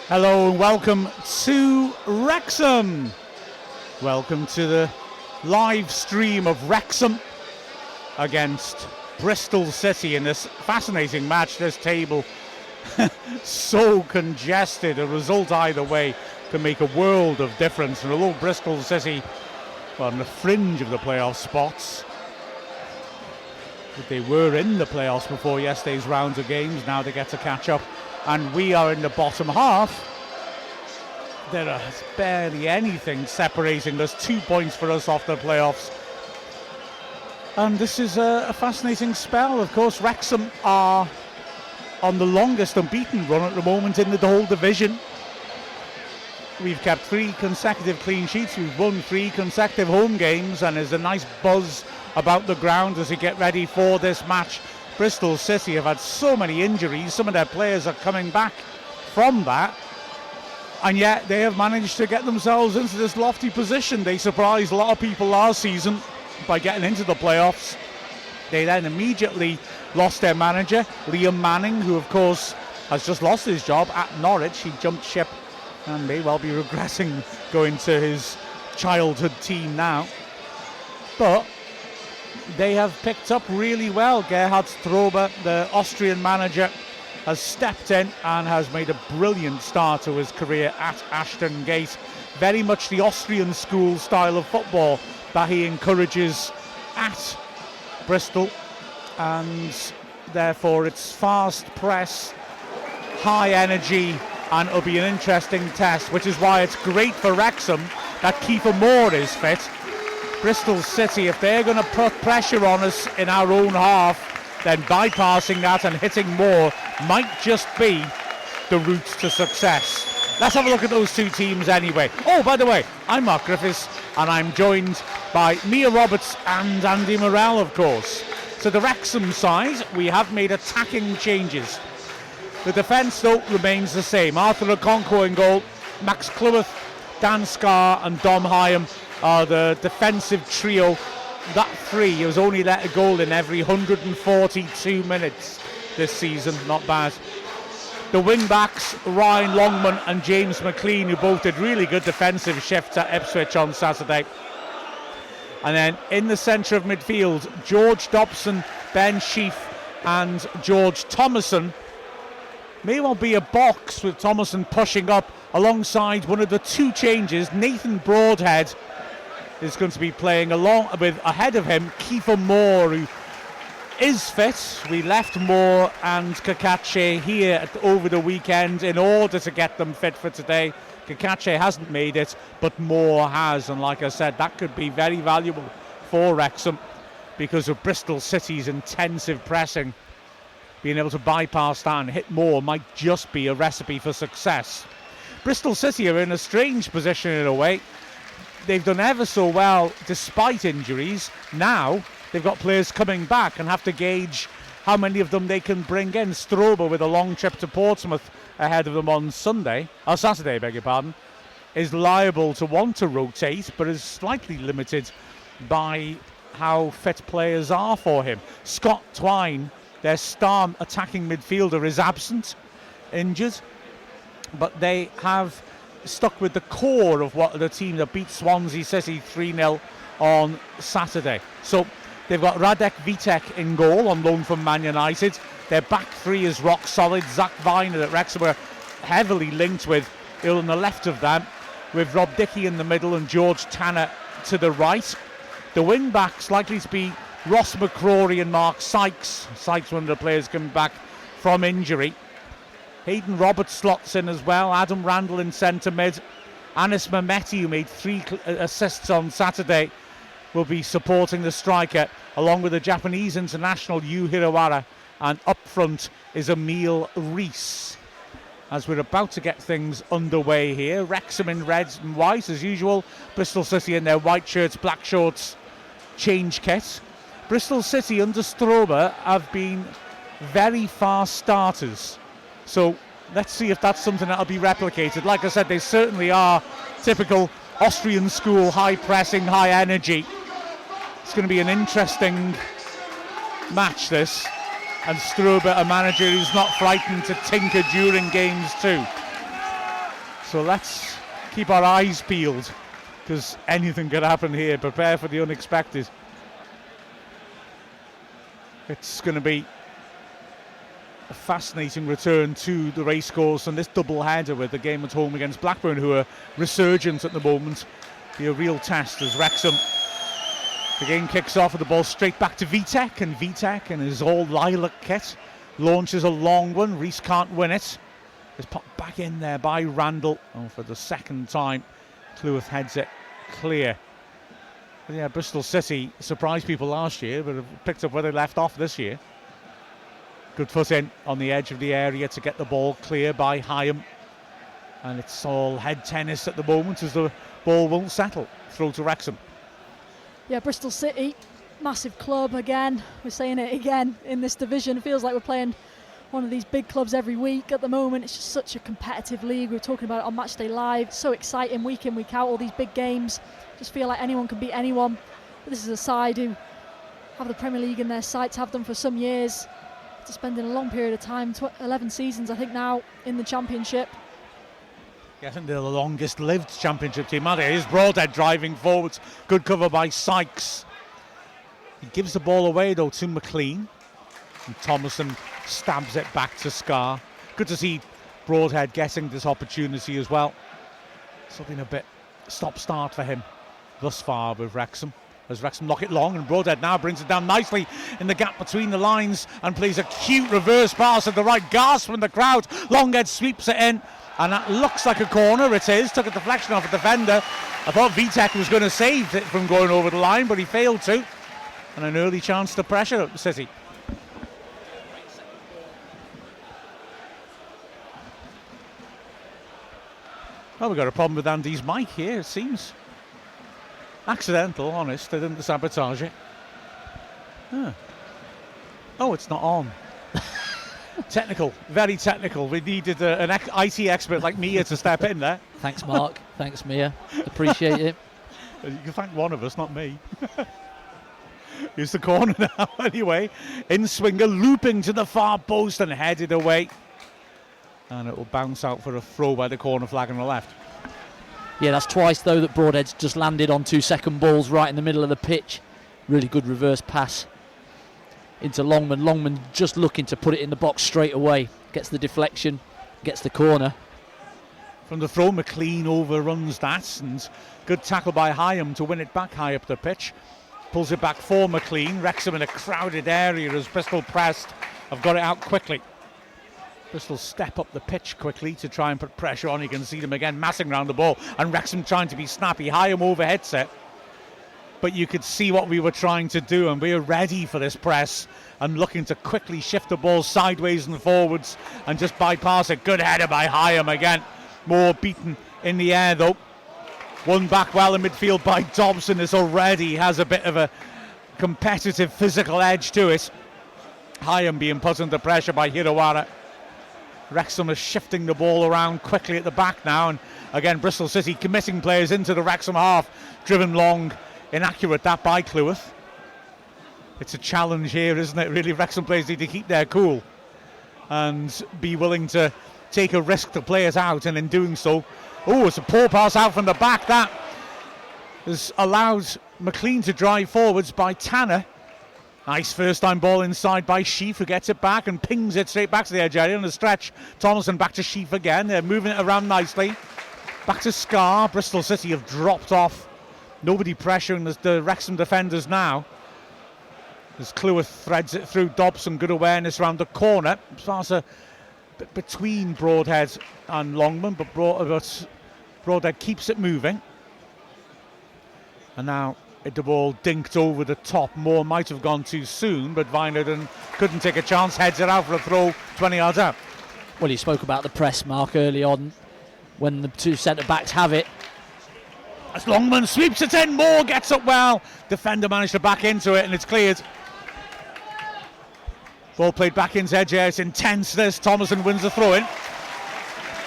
Hello and welcome to Wrexham. Welcome to the live stream of Wrexham against Bristol City in this fascinating match. This table so congested. A result either way can make a world of difference. And although Bristol City are on the fringe of the playoff spots, they were in the playoffs before yesterday's round of games. Now they get to catch up. And we are in the bottom half. There is barely anything separating us. 2 points for us off the playoffs. And this is a fascinating spell. Of course, Wrexham are on the longest unbeaten run at the moment in the whole division. We've kept 3 consecutive clean sheets. We've won 3 consecutive home games. And there's a nice buzz about the ground as we get ready for this match. Bristol City have had so many injuries. Some of their players are coming back from that, and yet they have managed to get themselves into this lofty position. They surprised a lot of people last season by getting into the playoffs. They then immediately lost their manager, Liam Manning, who of course has just lost his job at Norwich. He jumped ship and may well be regretting going to his childhood team now. But they have picked up really well. Gerhard Strober, the Austrian manager, has stepped in and has made a brilliant start to his career at Ashton Gate. Very much the Austrian school style of football that he encourages at Bristol, and therefore it's fast press, high energy, and it'll be an interesting test, which is why it's great for Wrexham that Kiefer Moore is fit. Bristol City, if they're going to put pressure on us in our own half, then bypassing that and hitting more might just be the route to success. Let's have a look at those two teams anyway. Oh, by the way, I'm Mark Griffiths, and I'm joined by Mia Roberts and Andy Morrell, of course. So the Wrexham side, we have made attacking changes. The defence, though, remains the same. Arthur Okonkwo in goal, Max Cleworth, Dan Scarr and Dom Hyam are the defensive trio. That 3 has only let a goal in every 142 minutes this season. Not bad. The wing backs, Ryan Longman and James McLean, who both did really good defensive shifts at Ipswich on Saturday. And then in the centre of midfield, George Dobson, Ben Sheaf and George Thomason. May well be a box with Thomason pushing up alongside one of the 2 changes. Nathan Broadhead is going to be playing along with, ahead of him, Kiefer Moore, who is fit. We left Moore and Kakache here over the weekend in order to get them fit for today. Kakache hasn't made it, but Moore has, and like I said, that could be very valuable for Wrexham because of Bristol City's intensive pressing. Being able to bypass that and hit Moore might just be a recipe for success. Bristol City are in a strange position in a way. They've done ever so well despite injuries. Now they've got players coming back and have to gauge how many of them they can bring in. Strober, with a long trip to Portsmouth ahead of them on Saturday, beg your pardon, is liable to want to rotate, but is slightly limited by how fit players are for him. Scott Twine, their star attacking midfielder, is absent, injured, but they have stuck with the core of what the team that beat Swansea City 3-0 on Saturday. So they've got Radek Vitek in goal on loan from Man United. Their back 3 is rock solid. Zach Viner that Wrexham were heavily linked with on the left of them, with Rob Dickey in the middle and George Tanner to the right. The wing backs likely to be Ross McCrory and Mark Sykes. Sykes, one of the players coming back from injury. Hayden Roberts slots in as well. Adam Randall in centre mid. Anis Mehmeti, who made 3 assists on Saturday, will be supporting the striker, along with the Japanese international Yu Hirawara. And up front is Emile Rees. As we're about to get things underway here, Wrexham in red and white as usual. Bristol City in their white shirts, black shorts, change kit. Bristol City under Strober have been very fast starters. So let's see if that's something that'll be replicated. Like I said, they certainly are typical Austrian school, high pressing, high energy. It's going to be an interesting match, this. And Strober, a manager who's not frightened to tinker during games too. So let's keep our eyes peeled, because anything could happen here. Prepare for the unexpected. It's going to be a fascinating return to the racecourse, and this double header with the game at home against Blackburn, who are resurgent at the moment. Be a real test as Wrexham. The game kicks off with the ball straight back to SToK, and SToK in his all lilac kit launches a long one. Reese can't win it. It's popped back in there by Randall. Oh, for the second time, Cleworth heads it clear. But yeah, Bristol City surprised people last year, but have picked up where they left off this year. Good foot in on the edge of the area to get the ball clear by Hyam. And it's all head tennis at the moment as the ball won't settle. Throw to Wrexham. Yeah, Bristol City, massive club again. We're saying it again in this division. It feels like we're playing one of these big clubs every week at the moment. It's just such a competitive league. We were talking about it on Matchday Live. So exciting week in, week out, all these big games. Just feel like anyone can beat anyone. But this is a side who have the Premier League in their sights, have done for some years. After spending a long period of time, 11 seasons I think now in the Championship. Yeah, I think they're the longest lived Championship team. Here's Broadhead driving forwards. Good cover by Sykes. He gives the ball away though to McLean. And Thomason stabs it back to Scar. Good to see Broadhead getting this opportunity as well. It's been a bit stop-start for him thus far with Wrexham. As Wrexham lock it long, and Broadhead now brings it down nicely in the gap between the lines and plays a cute reverse pass at the right. Gasp from the crowd. Longhead sweeps it in, and that looks like a corner. It is. Took a deflection off a defender. I thought SToK was going to save it from going over the line, but he failed to. And an early chance to pressure up the City. Well, we've got a problem with Andy's mic here, it seems. Accidental, honest. They didn't sabotage it. Huh. Oh, it's not on. Technical, very technical. We needed an IT expert like Mia to step in there. Thanks, Mark. Thanks, Mia. Appreciate it. You can thank one of us, not me. Here's the corner now, anyway. In swinger, looping to the far post and headed away. And it will bounce out for a throw by the corner flag on the left. Yeah, that's twice, though, that Broadhead's just landed on 2 second balls right in the middle of the pitch. Really good reverse pass into Longman. Longman just looking to put it in the box straight away. Gets the deflection, gets the corner. From the throw, McLean overruns that. And good tackle by Hyam to win it back high up the pitch. Pulls it back for McLean. Wrexham in a crowded area as Bristol pressed. Have got it out quickly. Bristol step up the pitch quickly to try and put pressure on. You can see them again massing around the ball, and Wrexham trying to be snappy. Hyam overhead set, but you could see what we were trying to do, and we are ready for this press and looking to quickly shift the ball sideways and forwards and just bypass it. Good header by Hyam again. More beaten in the air though. One back well in midfield by Dobson. This already has a bit of a competitive physical edge to it. Hyam being put under pressure by Hirawara. Wrexham is shifting the ball around quickly at the back now, and again Bristol City committing players into the Wrexham half. Driven long, inaccurate that by Cleworth. It's a challenge here, isn't it? Really, Wrexham players need to keep their cool and be willing to take a risk to play it out, and in doing so, oh, it's a poor pass out from the back. That has allowed McLean to drive forwards by Tanner. Nice first time ball inside by Sheaf, who gets it back and pings it straight back to the edge area on the stretch. Thomason back to Sheaf again. They're moving it around nicely. Back to Scar. Bristol City have dropped off. Nobody pressuring the Wrexham defenders now. As Cleworth threads it through Dobson. Good awareness around the corner. Starts a bit between Broadhead and Longman, but Broadhead keeps it moving. And now the ball dinked over the top. Moore might have gone too soon, but Vinerden couldn't take a chance. Heads it out for a throw 20 yards out. Well, you spoke about the press, Mark, early on when the 2 centre-backs have it. As Longman sweeps it in, Moore gets up well. Defender managed to back into it, and it's cleared. Ball played back into edge area. It's intense, this. Thomason wins the throw-in.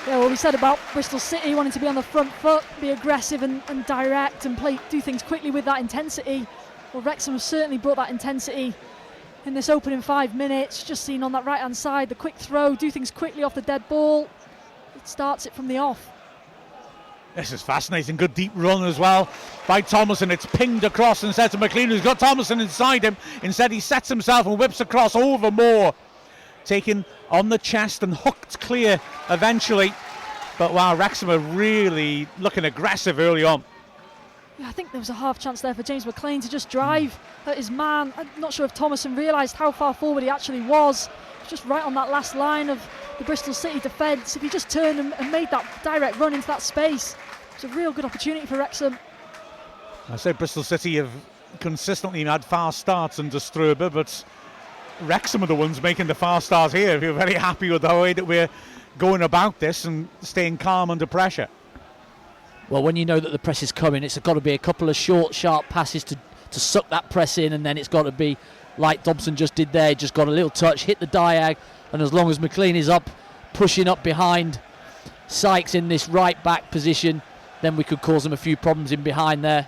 Yeah, what we said about Bristol City wanting to be on the front foot, be aggressive and direct and do things quickly with that intensity. Well, Wrexham have certainly brought that intensity in this opening 5 minutes. Just seen on that right-hand side, the quick throw, do things quickly off the dead ball. It starts it from the off. This is fascinating. Good deep run as well by Thomason. It's pinged across instead to McLean, who's got Thomason inside him. Instead, he sets himself and whips across over Moore. Taken on the chest and hooked clear eventually. But wow, Wrexham are really looking aggressive early on. Yeah, I think there was a half chance there for James McLean to just drive at his man. I'm not sure if Thomason realised how far forward he actually was. Just right on that last line of the Bristol City defence. If he just turned and made that direct run into that space, it's a real good opportunity for Wrexham. I say Bristol City have consistently had fast starts under Struber, but Wrexham are the ones making the fast start here. We're very happy with the way that we're going about this and staying calm under pressure. Well, when you know that the press is coming, it's got to be a couple of short, sharp passes to suck that press in, and then it's got to be like Dobson just did there, just got a little touch, hit the diag, and as long as McLean is up, pushing up behind Sykes in this right back position, then we could cause them a few problems in behind there.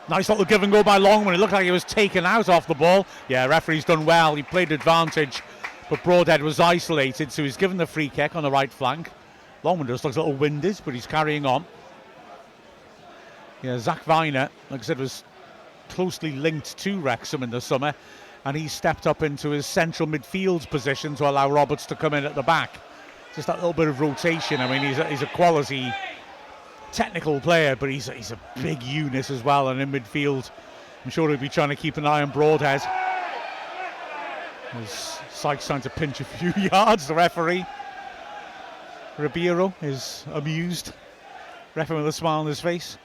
Nice little give and go by Longman. It looked like he was taken out off the ball. Yeah, referee's done well. He played advantage, but Broadhead was isolated, so he's given the free kick on the right flank. Longman just looks a little winded, but he's carrying on. Yeah, Zach Viner, like I said, was closely linked to Wrexham in the summer, and he stepped up into his central midfield position to allow Roberts to come in at the back. Just that little bit of rotation. I mean, he's a quality technical player, but he's a big unit as well, and in midfield I'm sure he'll be trying to keep an eye on Broadhead. As Sykes trying to pinch a few yards, the referee Ribeiro is amused, referee with a smile on his face.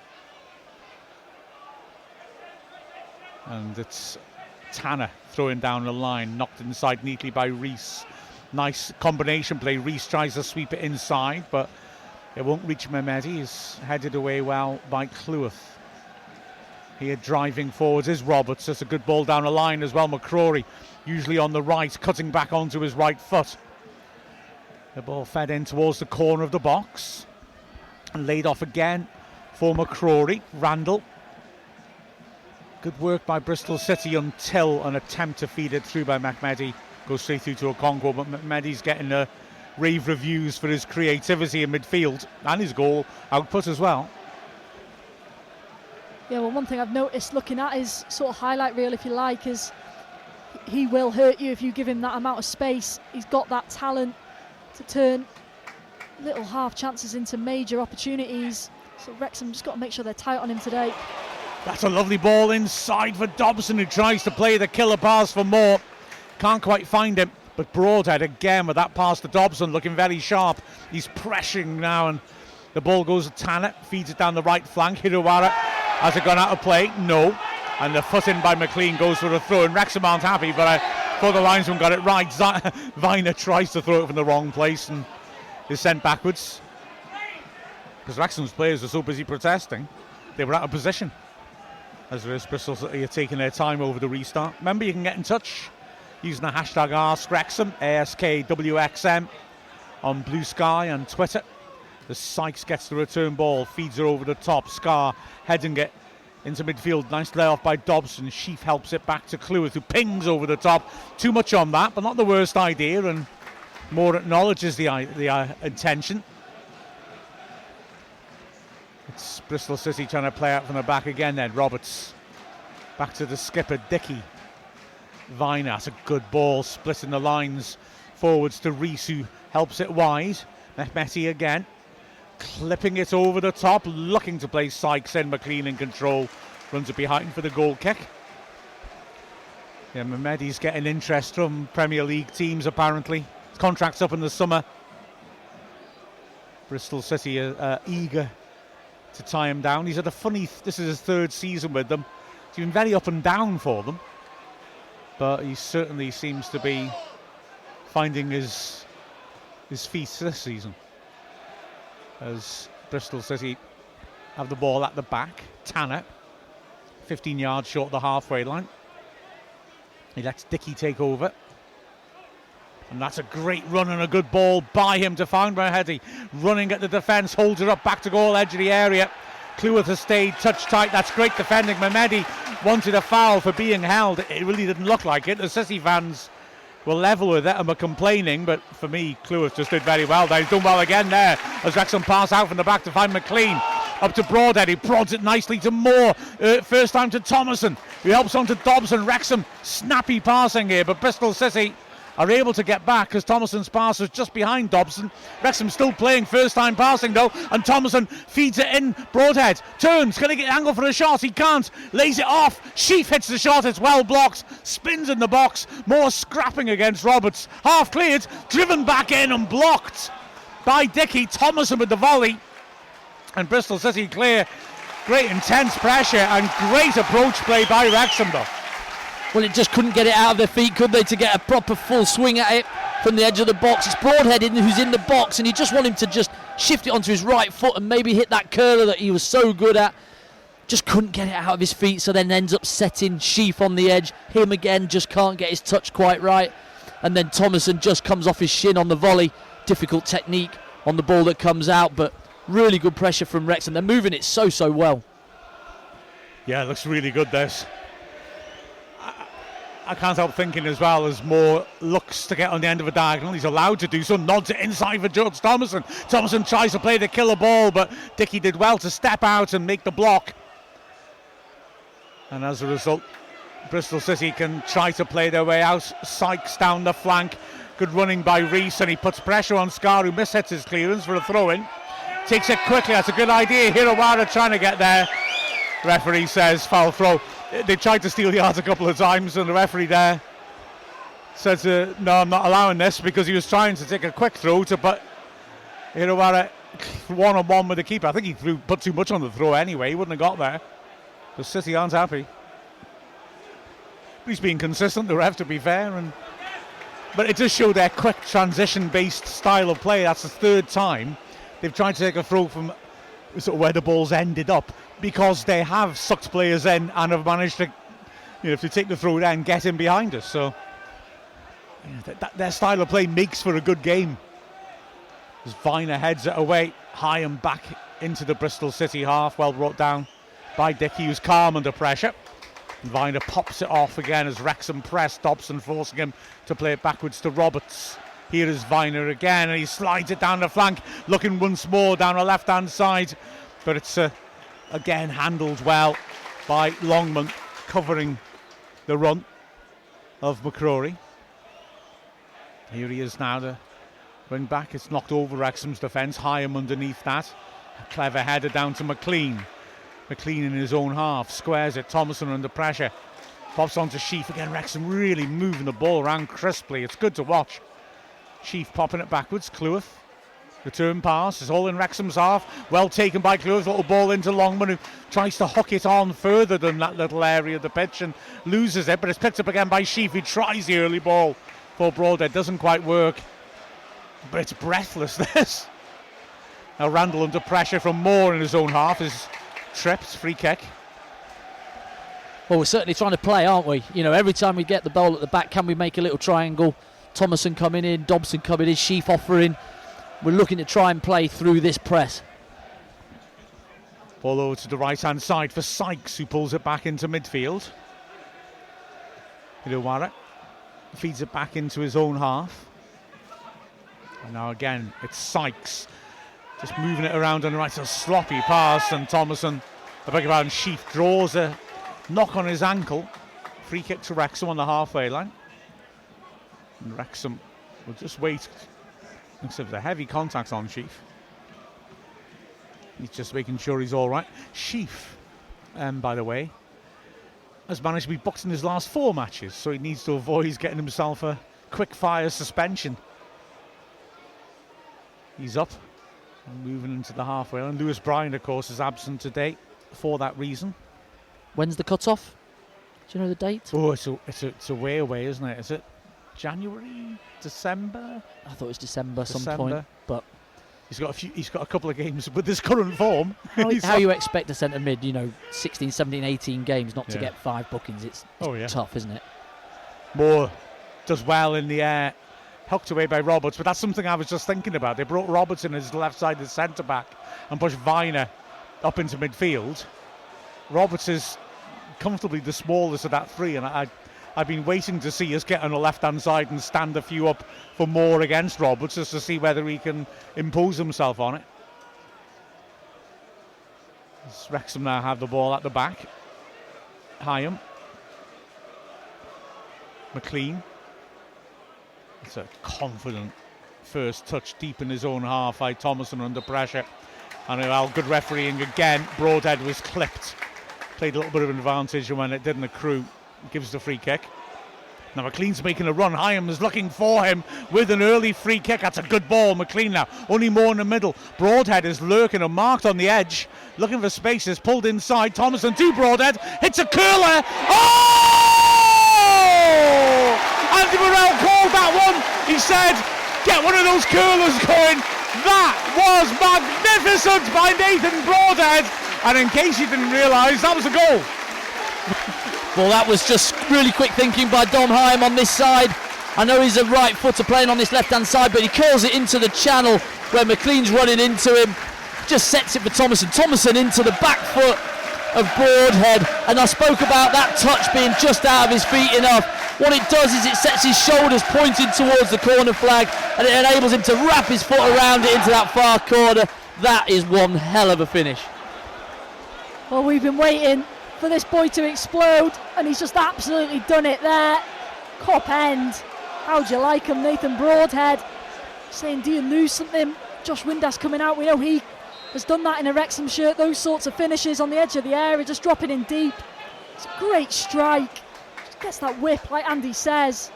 And it's Tanner throwing down the line, knocked inside neatly by Rees. Nice combination play. Rees tries to sweep it inside, but it won't reach Mehmedi. He's headed away well by Cleworth. Here driving forwards is Roberts. That's a good ball down the line as well. McCrory usually on the right, cutting back onto his right foot. The ball fed in towards the corner of the box and laid off again for McCrory. Randall. Good work by Bristol City until an attempt to feed it through by Mehmedi goes straight through to Okonkwo, but Mehmedi's getting rave reviews for his creativity in midfield and his goal output as well. Yeah, well, one thing I've noticed looking at his sort of highlight reel, if you like, is he will hurt you if you give him that amount of space. He's got that talent to turn little half chances into major opportunities. So Wrexham just got to make sure they're tight on him today. That's a lovely ball inside for Dobson, who tries to play the killer pass for Moore. Can't quite find him, but Broadhead again with that pass to Dobson, looking very sharp. He's pressuring now, and the ball goes to Tanner, feeds it down the right flank. Hirawara, has it gone out of play? No. And the foot in by McLean goes for a throw, and Wrexham aren't happy, but I thought the linesman got it right. Viner tries to throw it from the wrong place and is sent backwards. Because Wrexham's players are so busy protesting, they were out of position. As there is Bristol City are taking their time over the restart. Remember, you can get in touch using the hashtag AskWrexham, ASKWXM, on Blue Sky and Twitter. As Sykes gets the return ball, feeds it over the top. Scar heading it into midfield. Nice layoff by Dobson. Sheaf helps it back to Cleworth, who pings over the top. Too much on that, but not the worst idea, and Moore acknowledges the intention. It's Bristol City trying to play out from the back again then. Roberts back to the skipper, Dickey. Viner, that's a good ball, splitting the lines forwards to Rees, who helps it wide. Mehmeti again, clipping it over the top, looking to play Sykes in. McLean in control, runs it behind for the goal kick. Yeah, Mehmedi's getting interest from Premier League teams apparently. His contract's up in the summer. Bristol City are eager to tie him down. He's had this is his third season with them. It's been very up and down for them, but he certainly seems to be finding his feet this season. As Bristol City have the ball at the back. Tanner, 15 yards short of the halfway line. He lets Dickey take over. And that's a great run and a good ball by him to find Mehmedi. Running at the defence, holds it up back to goal edge of the area. Cleworth has stayed touch tight. That's great defending. Mehmedi wanted a foul for being held. It really didn't look like it. The City fans were level with it and were complaining, but for me, Cleworth just did very well. He's done well again there as Wrexham pass out from the back to find McLean. Up to Broadhead, he prods it nicely to Moore. First time to Thomason, who helps on to Dobson. Wrexham, snappy passing here, but Bristol City are able to get back because Thomason's pass was just behind Dobson. Wrexham still playing first time passing though, and Thomason feeds it in. Broadhead turns, going to get angle for a shot, he can't, lays it off. Sheaf hits the shot, it's well blocked, spins in the box. More scrapping against Roberts, half cleared, driven back in and blocked by Dickey. Thomason with the volley, and Bristol City clear. Great intense pressure and great approach play by Wrexham though. Well, it just couldn't get it out of their feet, could they, to get a proper full swing at it from the edge of the box. It's Broadhead who's in the box, and you just want him to just shift it onto his right foot and maybe hit that curler that he was so good at. Just couldn't get it out of his feet, so then ends up setting Sheaf on the edge. Him again, just can't get his touch quite right. And then Thomason just comes off his shin on the volley. Difficult technique on the ball that comes out, but really good pressure from Wrexham. They're moving it so well. Yeah, it looks really good, this. I can't help thinking as well as Moore looks to get on the end of a diagonal. He's allowed to do so, nods it inside for George Thomason. Thomason tries to play the killer ball, but Dickey did well to step out and make the block. And as a result, Bristol City can try to play their way out. Sykes down the flank. Good running by Rees, and he puts pressure on Scar, who mishits his clearance for a throw-in. Takes it quickly, that's a good idea. Hirawara trying to get there. Referee says foul throw. They tried to steal yards a couple of times, and the referee there says, no, I'm not allowing this, because he was trying to take a quick throw to put Hirawara one-on-one with the keeper. I think he put too much on the throw anyway. He wouldn't have got there. The City aren't happy. But he's being consistent, the ref, to be fair. But it does show their quick transition-based style of play. That's the third time they've tried to take a throw from sort of where the ball's ended up, because they have sucked players in and have managed to, if they take the throw then, get in behind us. So their style of play makes for a good game. As Viner heads it away, high and back into the Bristol City half, well brought down by Dickey, who's calm under pressure. Viner pops it off again as Wrexham press, Dobson forcing him to play it backwards to Roberts. Here is Viner again, and he slides it down the flank, looking once more down the left-hand side. But it's again handled well by Longman, covering the run of McCrory. Here he is now, the wing back. It's knocked over Wrexham's defence. Hyam underneath that. A clever header down to McLean. McLean in his own half, squares it. Thomason under pressure. Pops on to Sheaf again. Wrexham really moving the ball around crisply. It's good to watch. Sheaf popping it backwards. Cleworth. Return pass is all in Wrexham's half. Well taken by Cleworth. Little ball into Longman, who tries to hook it on further than that little area of the pitch and loses it. But it's picked up again by Sheaf, who tries the early ball for Broadhead. Doesn't quite work. But it's breathless, this. Now Randall under pressure from Moore in his own half is tripped. Free kick. Well, we're certainly trying to play, aren't we? Every time we get the ball at the back, can we make a little triangle? Thomason coming in, Dobson coming in, Sheaf offering. We're looking to try and play through this press. Ball over to the right-hand side for Sykes, who pulls it back into midfield. Hirawara feeds it back into his own half. And now again, it's Sykes just moving it around on the right. It's a sloppy pass, and Thomason, Sheaf draws a knock on his ankle. Free kick to Wrexham on the halfway line. And Wrexham will just wait. Looks like there's a heavy contact on Sheaf. He's just making sure he's all right. Sheaf, by the way, has managed to be booked in his last 4 matches, so he needs to avoid getting himself a quick-fire suspension. He's up and moving into the halfway line. Lewis Bryant, of course, is absent today for that reason. When's the cut-off? Do you know the date? Oh, it's a way away, isn't it? Is it January, December? I thought it was December some point, but he's got a couple of games with this current form. How you expect a centre mid, 16, 17, 18 games not to get 5 bookings? It's tough, isn't it? Moore does well in the air, hooked away by Roberts, but that's something I was just thinking about. They brought Roberts in as left-sided centre-back and pushed Viner up into midfield. Roberts is comfortably the smallest of that three, and I've been waiting to see us get on the left-hand side and stand a few up for Moore against Roberts, just to see whether he can impose himself on it. Wrexham now have the ball at the back. Hyam. McLean. It's a confident first touch deep in his own half by Thomason under pressure. And good refereeing again. Broadhead was clipped. Played a little bit of an advantage, and when it didn't accrue, gives the free kick. Now McLean's making a run. Hyam is looking for him with an early free kick. That's a good ball. McLean now only more in the middle. Broadhead is lurking and marked on the edge, looking for spaces. Pulled inside. Thomason to Broadhead. Hits a curler. Oh! Andy Morrell called that one. He said, "Get one of those curlers going." That was magnificent by Nathan Broadhead. And in case you didn't realise, that was a goal. Well, that was just really quick thinking by Dom Hyam on this side. I know he's a right footer playing on this left-hand side, but he curls it into the channel where McLean's running into him. Just sets it for Thomason. Thomason into the back foot of Broadhead. And I spoke about that touch being just out of his feet enough. What it does is it sets his shoulders pointing towards the corner flag, and it enables him to wrap his foot around it into that far corner. That is one hell of a finish. Well, we've been waiting for this boy to explode, and he's just absolutely done it there. Cop end. How'd you like him, Nathan Broadhead? Saying, do you lose something? Josh Windass coming out. We know he has done that in a Wrexham shirt. Those sorts of finishes on the edge of the area, just dropping in deep. It's a great strike. Just gets that whip, like Andy says.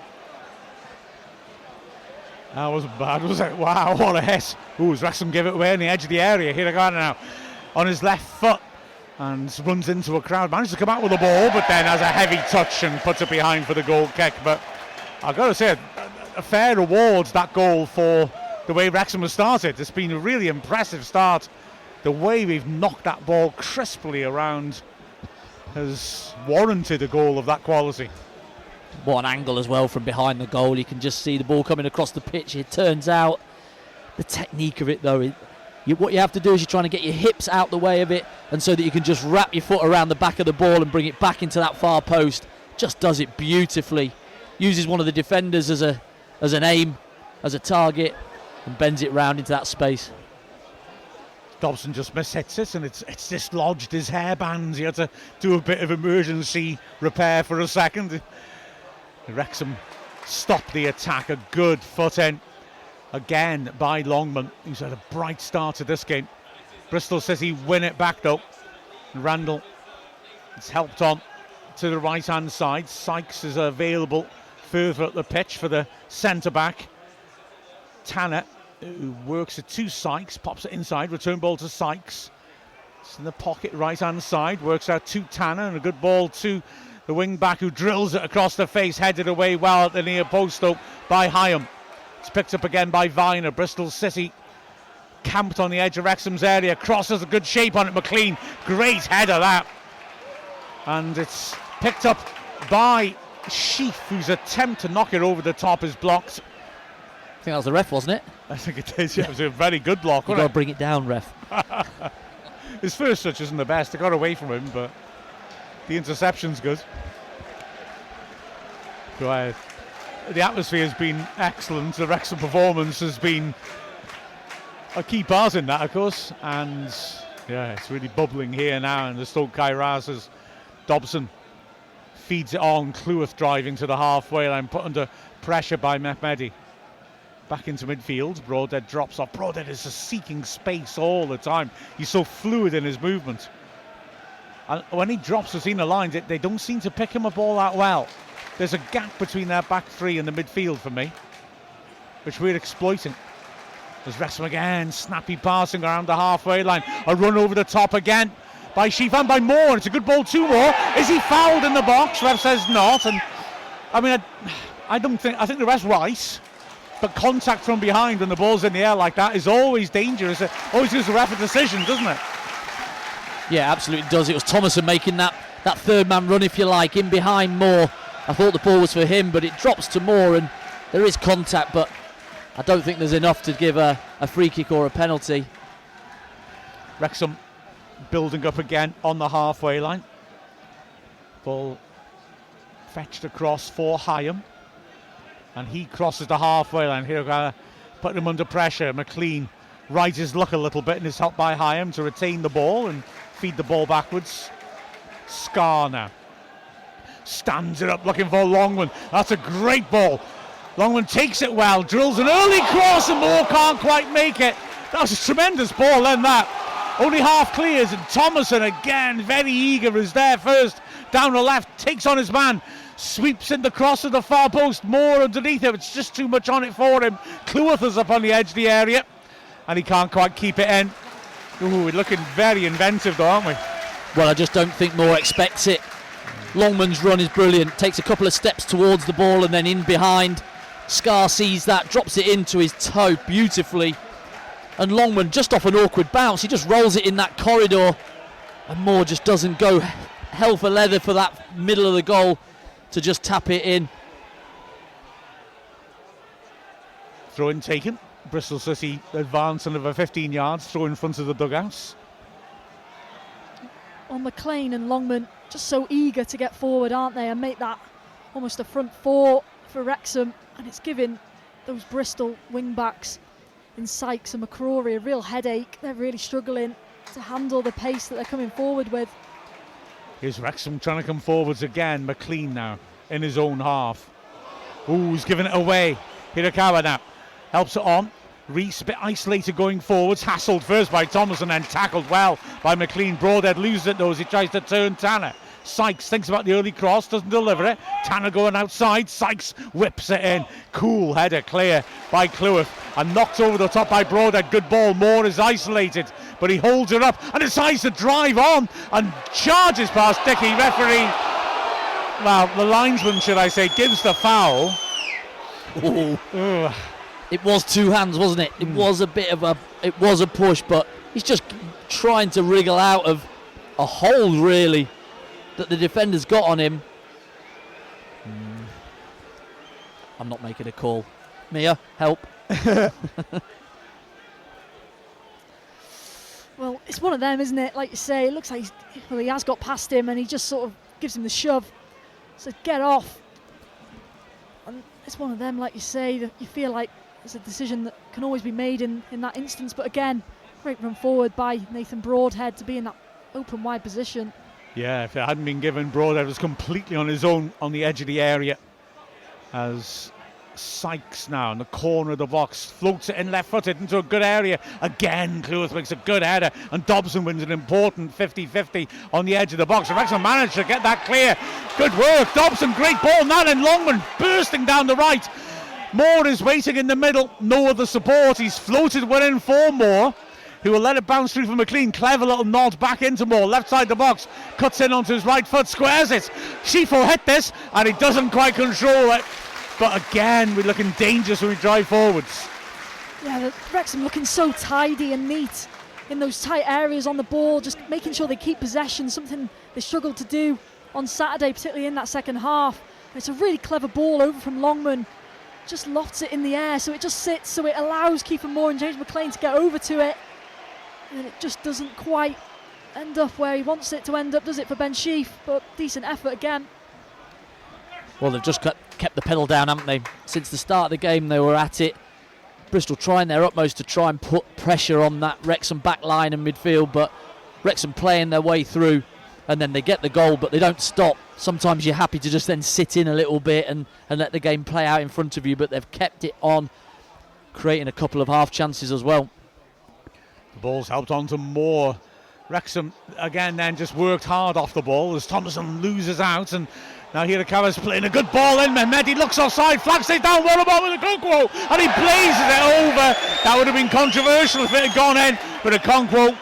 That wasn't bad, was it? Wow, what a hit. Ooh, Wrexham give it away on the edge of the area. Here they go now on his left foot. And runs into a crowd, manages to come out with the ball, but then has a heavy touch and puts it behind for the goal kick. But I've got to say, a fair reward, that goal, for the way Wrexham has started. It's been a really impressive start. The way we've knocked that ball crisply around has warranted a goal of that quality. What an angle as well from behind the goal. You can just see the ball coming across the pitch. It turns out the technique of it, though, what you have to do is you're trying to get your hips out the way of it, and so that you can just wrap your foot around the back of the ball and bring it back into that far post. Just does it beautifully. Uses one of the defenders as an aim, as a target, and bends it round into that space. Dobson just mishits it, and it's dislodged his hairbands. He had to do a bit of emergency repair for a second. Wrexham stopped the attack. A good foot in. Again by Longman, who's had a bright start to this game. Bristol City win it back though. Randall is helped on to the right hand side. Sykes is available further up the pitch for the centre back. Tanner, who works it to Sykes, pops it inside, return ball to Sykes. It's in the pocket right hand side, works out to Tanner, and a good ball to the wing back, who drills it across the face, headed away well at the near post though by Hyam. It's picked up again by Viner. Bristol City camped on the edge of Wrexham's area. Crosses a good shape on it. McLean, great header that. And it's picked up by Sheaf, whose attempt to knock it over the top is blocked. I think that was the ref, wasn't it? I think it is, yeah. It was a very good block, You've got to bring it down, ref. His first touch isn't the best. It got away from him, but the interception's good. Go ahead. The atmosphere has been excellent. The Wrexham performance has been a key part in that, of course. And yeah, it's really bubbling here now in the SToK Kairaz as Dobson feeds it on. Cleworth driving to the halfway line, put under pressure by Mehmedi. Back into midfield. Broadhead drops off. Broadhead is just seeking space all the time. He's so fluid in his movement. And when he drops between the lines, they don't seem to pick him up all that well. There's a gap between their back three and the midfield for me, which we're exploiting. There's Wrexham again, snappy passing around the halfway line. A run over the top again by Sheaf and by Moore. It's a good ball to Moore. Is he fouled in the box? Ref says not. And I mean, I think the ref's right, but contact from behind when the ball's in the air like that is always dangerous. It always gives the ref a decision, doesn't it? Yeah, absolutely does. It was Thomason making that third man run, if you like, in behind Moore. I thought the ball was for him, but it drops to Moore, and there is contact, but I don't think there's enough to give a free kick or a penalty. Wrexham building up again on the halfway line. Ball fetched across for Hyam, and he crosses the halfway line. Here, putting him under pressure. McLean rides his luck a little bit and is helped by Hyam to retain the ball, and feed the ball backwards. Scar now. Stands it up looking for Longman. That's a great ball. Longman takes it well, drills an early cross and Moore can't quite make it. That was a tremendous ball then that. Only half clears and Thomason again, very eager, is there first. Down the left, takes on his man. Sweeps in the cross of the far post. Moore underneath him. It's just too much on it for him. Cleworth is up on the edge of the area. And he can't quite keep it in. Ooh, we're looking very inventive though, aren't we? Well, I just don't think Moore expects it. Longman's run is brilliant. Takes a couple of steps towards the ball and then in behind. Scar sees that, drops it into his toe beautifully. And Longman, just off an awkward bounce, he just rolls it in that corridor. And Moore just doesn't go hell for leather for that middle of the goal to just tap it in. Throw in taken. Bristol City advance another 15 yards, throw in front of the dugouts. On McLean and Longman just so eager to get forward, aren't they, and make that almost a front four for Wrexham, and it's giving those Bristol wing backs in Sykes and McCrory a real headache. They're really struggling to handle the pace that they're coming forward with. Here's Wrexham trying to come forwards again. McLean now in his own half. Ooh, he's giving it away. Hirakawa now helps it on. Reese a bit isolated going forwards, hassled first by Thomas and then tackled well by McLean. Broadhead loses it though as he tries to turn Tanner. Sykes thinks about the early cross, doesn't deliver it. Tanner going outside, Sykes whips it in. Cool header clear by Cleworth and knocked over the top by Broadhead. Good ball, Moore is isolated, but he holds it up and decides to drive on and charges past Dickey. Referee, well, the linesman should I say, gives the foul. It was two hands, wasn't it? It was a bit of it was a push, but he's just trying to wriggle out of a hold really that the defender's got on him. I'm not making a call. Mia, help. Well, it's one of them, isn't it? Like you say, it looks like he has got past him and he just sort of gives him the shove. So get off. And it's one of them, like you say, that you feel like it's a decision that can always be made in that instance. But again, great run forward by Nathan Broadhead to be in that open wide position. Yeah, if it hadn't been given, Broadhead was completely on his own on the edge of the area. As Sykes now in the corner of the box floats it in left-footed into a good area. Again, Cleworth makes a good header and Dobson wins an important 50-50 on the edge of the box. And Wrexham managed to get that clear. Good work, Dobson, great ball now, and Longman bursting down the right. Moore is waiting in the middle, no other support. He's floated one in for Moore, who will let it bounce through for McLean. Clever little nod back into Moore, left side the box, cuts in onto his right foot, squares it. Schifo hit this and he doesn't quite control it. But again, we're looking dangerous when we drive forwards. Yeah, Wrexham looking so tidy and neat in those tight areas on the ball, just making sure they keep possession, something they struggled to do on Saturday, particularly in that second half. And it's a really clever ball over from Longman, just lofts it in the air, so it just sits, so it allows Kiefer Moore and James McLean to get over to it. And it just doesn't quite end up where he wants it to end up, does it, for Ben Sheaf? But decent effort again. Well, they've just kept the pedal down, haven't they? Since the start of the game, they were at it. Bristol trying their utmost to try and put pressure on that Wrexham back line and midfield, but Wrexham playing their way through, and then they get the goal, but they don't stop. Sometimes you're happy to just then sit in a little bit and let the game play out in front of you, but they've kept it on, creating a couple of half chances as well. The ball's helped on to Moore. Wrexham again then just worked hard off the ball as Thomason loses out, and now Hirakawa's playing a good ball in. Mehmedi looks offside, flags it down, what about with Okonkwo? And he blazes it over. That would have been controversial if it had gone in, but Okonkwo,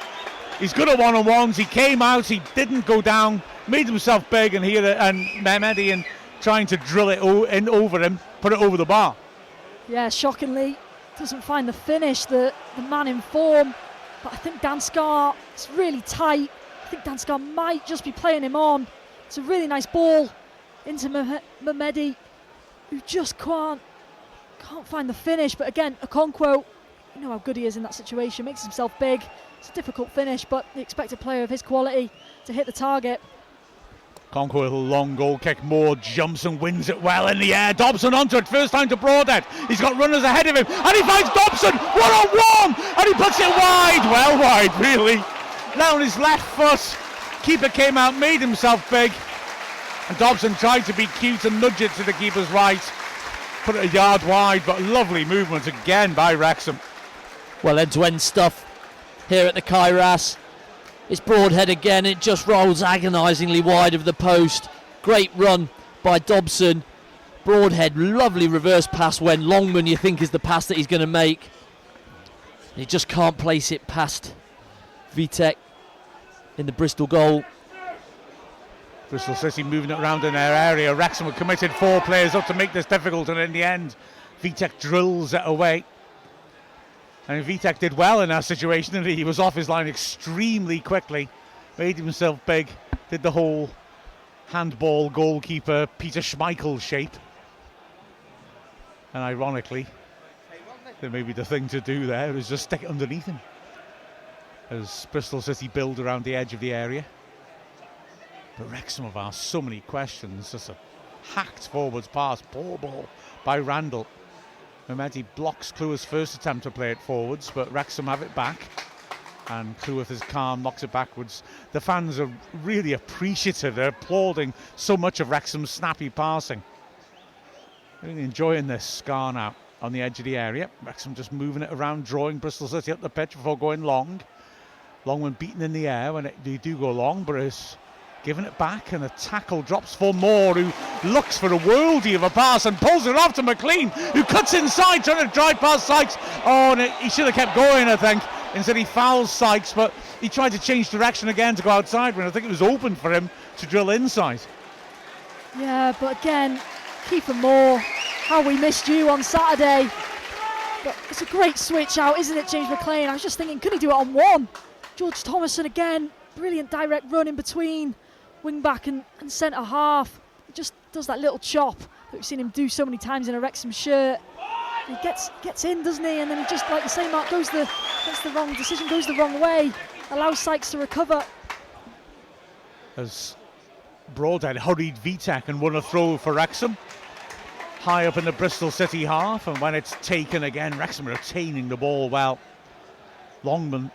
he's good at one-on-ones. He came out, he didn't go down, made himself big, and Mehmedi and trying to drill it in over him, put it over the bar. Yeah, shockingly, doesn't find the finish, the man in form. But I think Dan Scar, it's really tight. I think Dan Scar might just be playing him on. It's a really nice ball into Mehmedi, who just can't find the finish. But again, Okonkwo, you know how good he is in that situation, makes himself big. It's a difficult finish, but the expected player of his quality to hit the target. Okonkwo with a long goal kick. Moore jumps and wins it well in the air. Dobson onto it, first time to Broadhead. He's got runners ahead of him, and he finds Dobson one-on-one, and he puts it wide, well wide really. down his left foot. Keeper came out, made himself big. And Dobson tried to be cute and nudge it to the keeper's right. Put it a yard wide, but lovely movement again by Wrexham. Well, end-to-end stuff here at the Kairos. It's Broadhead again. It just rolls agonisingly wide of the post. Great run by Dobson. Broadhead, lovely reverse pass when Longman you think is the pass that he's going to make. He just can't place it past Vitek in the Bristol goal. Bristol City moving it around in their area. Wrexham have committed 4 players up to make this difficult, and in the end, Vitek drills it away. And Vitek did well in that situation, and he was off his line extremely quickly, made himself big, did the whole handball goalkeeper Peter Schmeichel shape. And ironically, then maybe the thing to do there is just stick it underneath him as Bristol City build around the edge of the area. But Wrexham have asked so many questions. Just a hacked forwards pass, poor ball by Randall. Mehmedi blocks Cleworth's first attempt to play it forwards, but Wrexham have it back. And Cleworth is calm, knocks it backwards. The fans are really appreciative. They're applauding so much of Wrexham's snappy passing. Really enjoying this. Scar now on the edge of the area. Wrexham just moving it around, drawing Bristol City up the pitch before going long. Longman beaten in the air when they do go long, but is giving it back, and a tackle drops for Moore, who looks for a worldie of a pass and pulls it off to McLean, who cuts inside trying to drive past Sykes. Oh, and he should have kept going, I think. Instead he fouls Sykes, but he tried to change direction again to go outside when I think it was open for him to drill inside. Yeah, but again, Keeper Moore, how we missed you on Saturday. But it's a great switch out, isn't it, James McLean? I was just thinking, could he do it on one? George Thomason again, brilliant direct run in between wing back and centre half. He just does that little chop that we've seen him do so many times in a Wrexham shirt. He gets in, doesn't he? And then he just, like you say, Mark, gets the wrong decision, goes the wrong way, allows Sykes to recover. As Broadhead hurried Vitek and won a throw for Wrexham, high up in the Bristol City half, and when it's taken again, Wrexham are retaining the ball well. Longman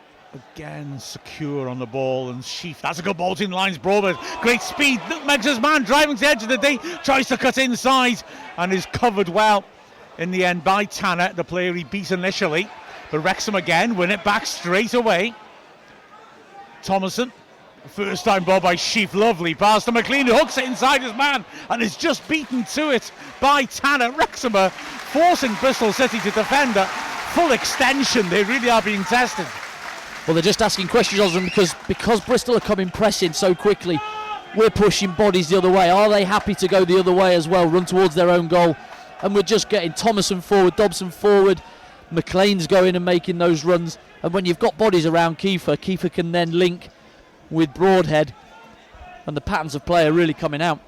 again secure on the ball, and Sheaf, that's a good ball between the lines. Broadhead, great speed, nutmegs his man, driving to the edge of the D, tries to cut inside and is covered well in the end by Tanner, the player he beat initially. But Wrexham again win it back straight away. Thomason, first time ball by Sheaf, lovely pass to McLean, who hooks it inside his man and is just beaten to it by Tanner. Wrexham are forcing Bristol City to defend a full extension. They really are being tested. Well, they're just asking questions of them because Bristol are coming pressing so quickly. We're pushing bodies the other way. Are they happy to go the other way as well, run towards their own goal? And we're just getting Thomason forward, Dobson forward, McLean's going and making those runs. And when you've got bodies around Kiefer can then link with Broadhead, and the patterns of play are really coming out.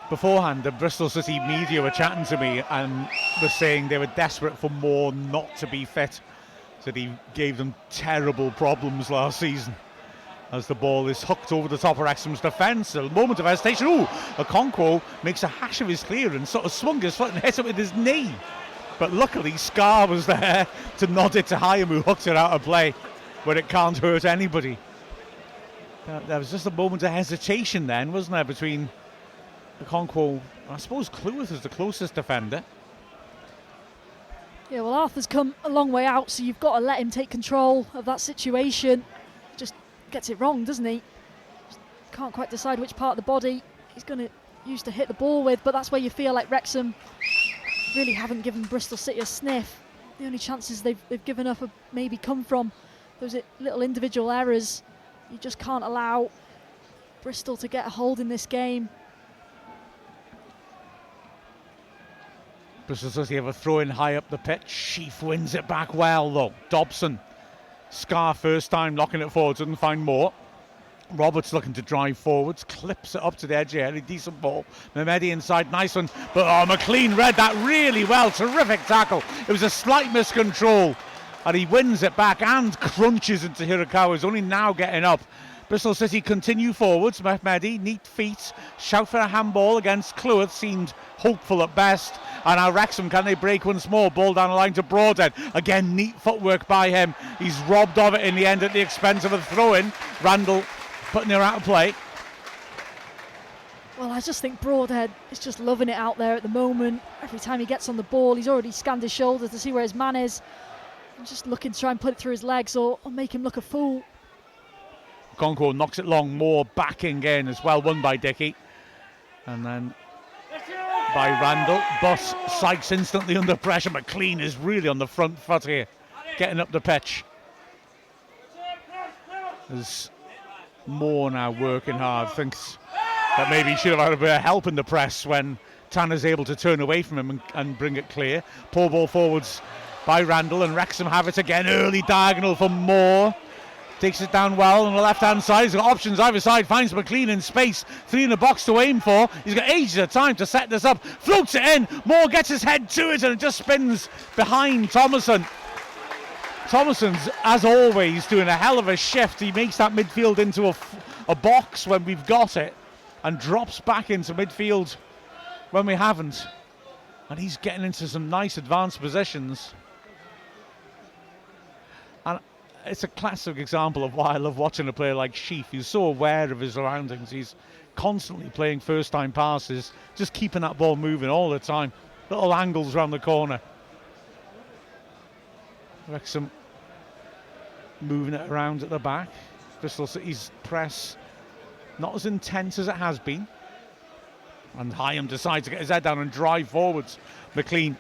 Beforehand, the Bristol City media were chatting to me and were saying they were desperate for Moore not to be fit. That he gave them terrible problems last season. As the ball is hooked over the top of Wrexham's defence, a moment of hesitation. Ooh, Okonkwo makes a hash of his clearance, sort of swung his foot and hit it with his knee. But luckily Scar was there to nod it to Hyam, who hooked it out of play where it can't hurt anybody. There was just a moment of hesitation then, wasn't there, between Okonkwo, I suppose Cleworth is the closest defender. Yeah, well, Arthur's come a long way out, so you've got to let him take control of that situation. Just gets it wrong, doesn't he? Just can't quite decide which part of the body he's going to use to hit the ball with, but that's where you feel like Wrexham really haven't given Bristol City a sniff. The only chances they've given up have maybe come from those little individual errors. You just can't allow Bristol to get a hold in this game. Bristol City have a throw in high up the pitch. Sheaf wins it back well though. Dobson, Scar first time knocking it forward, doesn't find more. Roberts looking to drive forwards, clips it up to the edge here, a decent ball. Mehmedi inside, nice one, but McLean read that really well, terrific tackle. It was a slight miscontrol, and he wins it back and crunches into Hirakawa, who's only now getting up. Bristol City continue forwards. Mehmedi, neat feet, shout for a handball against Cleworth, seemed hopeful at best. And now Wrexham, can they break once more? Ball down the line to Broadhead. Again, neat footwork by him. He's robbed of it in the end at the expense of a throw-in. Randall putting her out of play. Well, I just think Broadhead is just loving it out there at the moment. Every time he gets on the ball, he's already scanned his shoulders to see where his man is. And just looking to try and put it through his legs or make him look a fool. Concord knocks it long, more backing in as well, won by Dickey. And then by Randall. Boss Sykes instantly under pressure. McLean is really on the front foot here, getting up the pitch. There's Moore now working hard, thinks that maybe he should have had a bit of help in the press when Tanner's able to turn away from him and bring it clear. Poor ball forwards by Randall, and Wrexham have it again. Early diagonal for Moore. Takes it down well on the left-hand side. He's got options either side. Finds McLean in space. 3 in the box to aim for. He's got ages of time to set this up. Floats it in. Moore gets his head to it and it just spins behind Thomason. Thomason's, as always, doing a hell of a shift. He makes that midfield into a box when we've got it and drops back into midfield when we haven't. And he's getting into some nice advanced positions. And it's a classic example of why I love watching a player like Sheaf. He's so aware of his surroundings. He's constantly playing first-time passes, just keeping that ball moving all the time. Little angles around the corner. Wrexham moving it around at the back. Bristol City's press not as intense as it has been. And Hyam decides to get his head down and drive forwards. McLean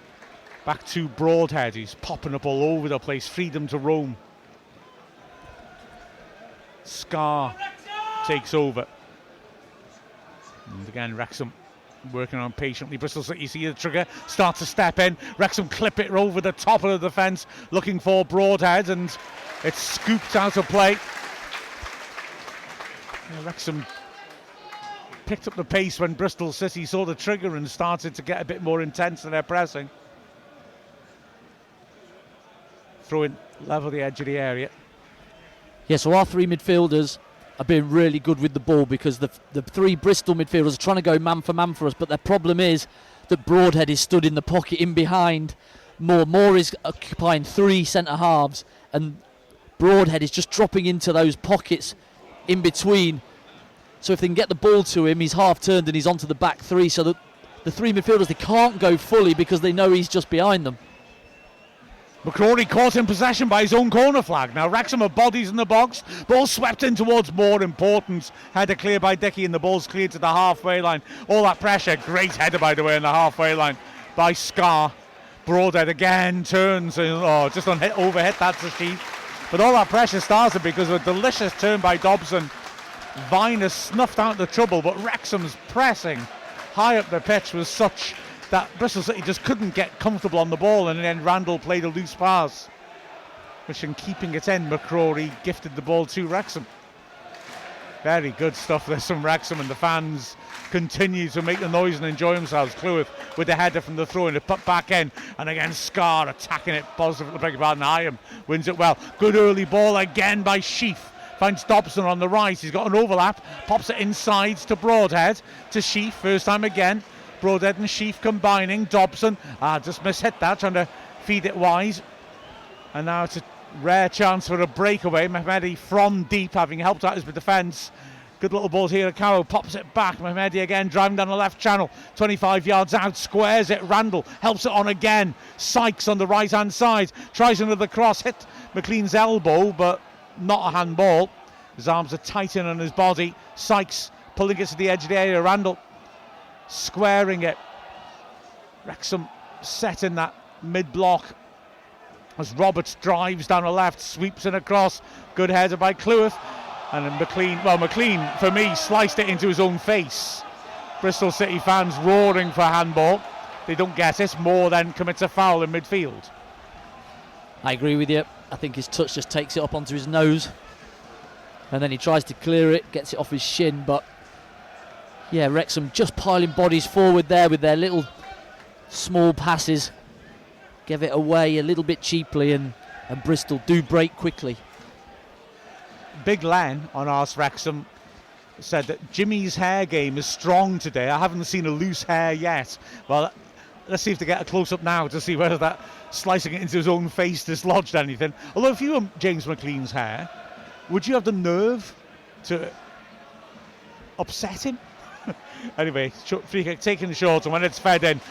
back to Broadhead. He's popping up all over the place. Freedom to roam. Scar takes over. And again, Wrexham working on patiently. Bristol City, you see the trigger, starts to step in. Wrexham clip it over the top of the defence, looking for Broadhead, and it's scooped out of play. Yeah, Wrexham picked up the pace when Bristol City saw the trigger and started to get a bit more intense in their pressing. Throwing level the edge of the area. Yeah, so our 3 midfielders are being really good with the ball because the 3 Bristol midfielders are trying to go man for us, but their problem is that Broadhead is stood in the pocket in behind. Moore is occupying 3 centre halves, and Broadhead is just dropping into those pockets in between. So if they can get the ball to him, he's half turned and he's onto the back 3, so that the 3 midfielders, they can't go fully because they know he's just behind them. McCrory caught in possession by his own corner flag. Now Wrexham have bodies in the box. Ball swept in towards Moore. Important header clear by Dickey, and the ball's cleared to the halfway line. All that pressure. Great header, by the way, in the halfway line by Scar. Broadhead again turns and just overhit that to Sheaf. But all that pressure started because of a delicious turn by Dobson. Vine has snuffed out the trouble, but Wrexham's pressing high up the pitch was such that Bristol City just couldn't get comfortable on the ball, and then Randall played a loose pass, which in keeping it in, McCrory gifted the ball to Wrexham. Very good stuff there from Wrexham, and the fans continue to make the noise and enjoy themselves. Cleworth with the header from the throw and it put back in, and again Scar attacking it positively. Beg your pardon, Hyam wins it well. Good early ball again by Sheaf. Finds Dobson on the right. He's got an overlap, pops it inside to Broadhead, to Sheaf, first time again. Broadhead and Sheaf combining. Dobson just mishit that, trying to feed it wide. And now it's a rare chance for a breakaway. Mehmedi from deep, having helped out his defence. Good little ball here. Caro pops it back. Mehmedi again driving down the left channel. 25 yards out, squares it. Randall helps it on again. Sykes on the right hand side. Tries another cross. Hit McLean's elbow, but not a handball. His arms are tight in on his body. Sykes pulling it to the edge of the area. Randall squaring it. Wrexham set in that mid-block as Roberts drives down the left, sweeps it across. Good header by Cleworth. And then McLean, for me, sliced it into his own face. Bristol City fans roaring for handball. They don't get it. Moore then commits a foul in midfield. I agree with you. I think his touch just takes it up onto his nose. And then he tries to clear it, gets it off his shin, but yeah, Wrexham just piling bodies forward there with their little small passes. Give it away a little bit cheaply, and Bristol do break quickly. Big Len on Arse Wrexham said that Jimmy's hair game is strong today. I haven't seen a loose hair yet. Well, let's see if they get a close-up now to see whether that slicing it into his own face dislodged anything. Although if you were James McLean's hair, would you have the nerve to upset him? Anyway, free kick taken short, and when it's fed in,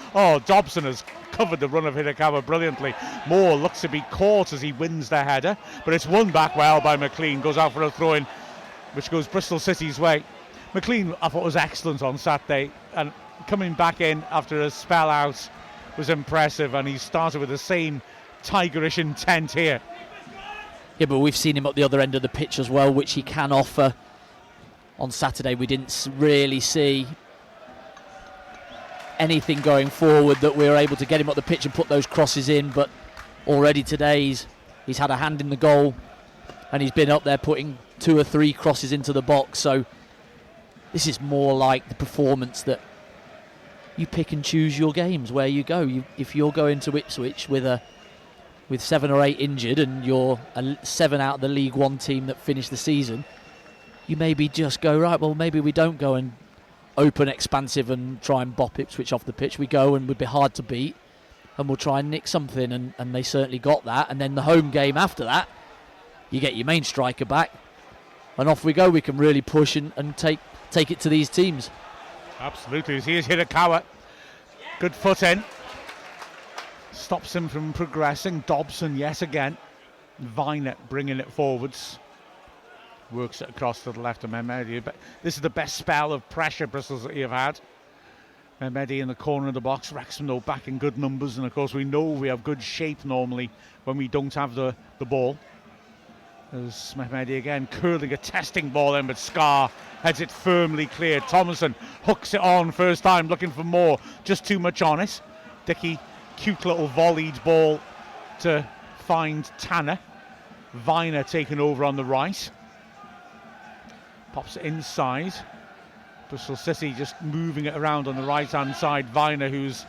Dobson has covered the run of Hirakawa brilliantly. Moore looks to be caught as he wins the header, but it's won back well by McLean. Goes out for a throw-in, which goes Bristol City's way. McLean, I thought, was excellent on Saturday, and coming back in after a spell out was impressive, and he started with the same tigerish intent here. Yeah, but we've seen him at the other end of the pitch as well, which he can offer. On Saturday, we didn't really see anything going forward that we were able to get him up the pitch and put those crosses in, but already today he's had a hand in the goal, and he's been up there putting 2 or 3 crosses into the box. So this is more like the performance that you pick and choose your games where you go. If you're going to Ipswich with 7 or 8 injured and you're 7 out of the League One team that finished the season, you maybe just go, right, well, maybe we don't go and open expansive and try and bop Ipswich off the pitch. We go and we'd be hard to beat, and we'll try and nick something, and they certainly got that. And then the home game after that, you get your main striker back, and off we go. We can really push and take it to these teams. Absolutely. Here's Hirakawa. Good foot in. Stops him from progressing. Dobson yet again. Viner bringing it forwards. Works it across to the left of Mehmedi. But this is the best spell of pressure Bristol City have had. Mehmedi in the corner of the box. Wrexham, though, back in good numbers. And, of course, we know we have good shape normally when we don't have the ball. There's Mehmedi again, curling a testing ball in, but Scar heads it firmly clear. Thomason hooks it on first time, looking for more. Just too much on it. Dickey, cute little volleyed ball to find Tanner. Viner taken over on the right. Pops it inside. Bristol City just moving it around on the right-hand side. Viner, who's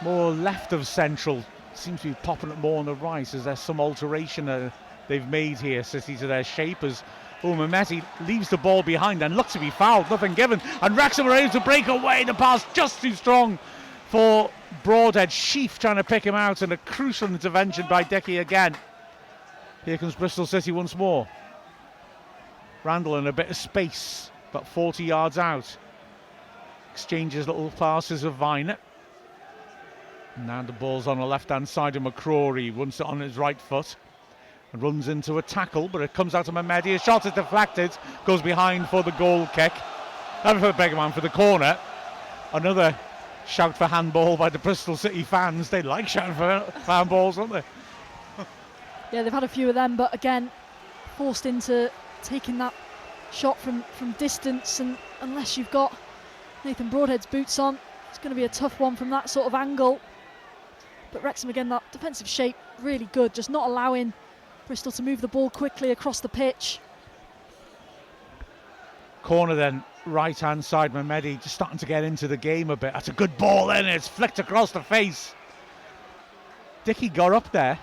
more left of central, seems to be popping it more on the right as there's some alteration they've made here, City, to their shape. As Mehmedi leaves the ball behind and looks to be fouled, nothing given. And Wrexham were able to break away. The pass just too strong for Broadhead. Sheaf trying to pick him out, and a crucial intervention by Dickey again. Here comes Bristol City once more. Randall in a bit of space, about 40 yards out. Exchanges little passes with Viner. Now the ball's on the left-hand side of McCrory. Runs it on his right foot and runs into a tackle, but it comes out to Mehmedi. A shot is deflected, goes behind for the goal kick. For the corner. Another shout for handball by the Bristol City fans. They like shouting for handballs, don't they? Yeah, they've had a few of them, but again, forced into taking that shot from distance, and unless you've got Nathan Broadhead's boots on, it's going to be a tough one from that sort of angle. But Wrexham, again, that defensive shape really good, just not allowing Bristol to move the ball quickly across the pitch. Corner then, right hand side. Mehmedi just starting to get into the game a bit. That's a good ball in, it's flicked across the face. Dickey got up there.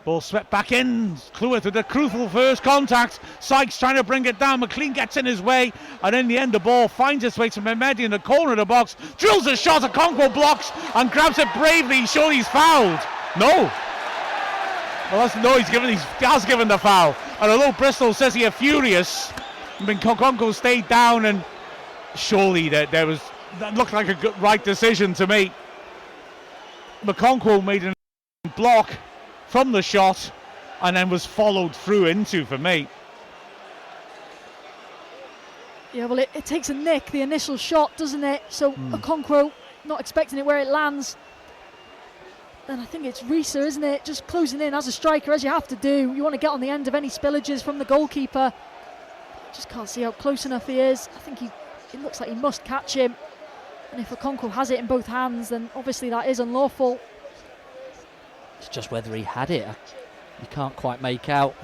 Ball swept back in. Cleworth with a crucial first contact. Sykes trying to bring it down. McLean gets in his way, and in the end the ball finds its way to Mehmedi in the corner of the box. Drills a shot. Okonkwo blocks and grabs it bravely. Sure, he's fouled. No. Well, he has given the foul. And although Bristol says he are furious, Okonkwo stayed down, and surely that looked like a good, right decision to me. Okonkwo made a block from the shot and then was followed through into, for me. Yeah, well, it takes a nick, the initial shot, doesn't it? So Okonkwo not expecting it where it lands. And I think it's Risa, isn't it? Just closing in as a striker, as you have to do. You want to get on the end of any spillages from the goalkeeper. Just can't see how close enough he is. I think it looks like he must catch him. And if Okonkwo has it in both hands, then obviously that is unlawful. It's just whether he had it. You can't quite make out.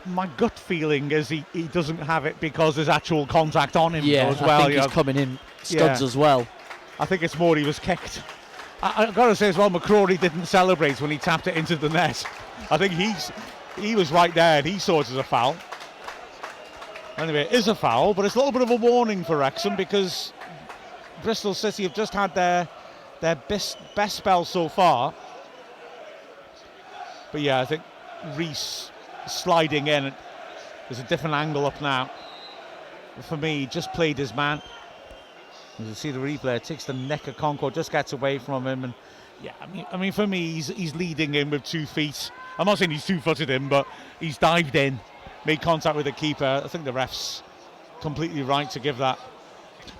My gut feeling is he doesn't have it because there's actual contact on him, yeah, as well. I think he's coming in studs as well. I think it's more he was kicked. I've got to say as well, McCrory didn't celebrate when he tapped it into the net. I think he was right there and he saw it as a foul. Anyway, it is a foul, but it's a little bit of a warning for Wrexham because Bristol City have just had their best spell so far. But yeah, I think Reese sliding in. There's a different angle up now. For me, he just played his man. As you see the replay, takes the neck of Concord, just gets away from him, and yeah, I mean, for me, he's leading in with 2 feet. I'm not saying he's 2-footed in, but he's dived in, made contact with the keeper. I think the ref's completely right to give that.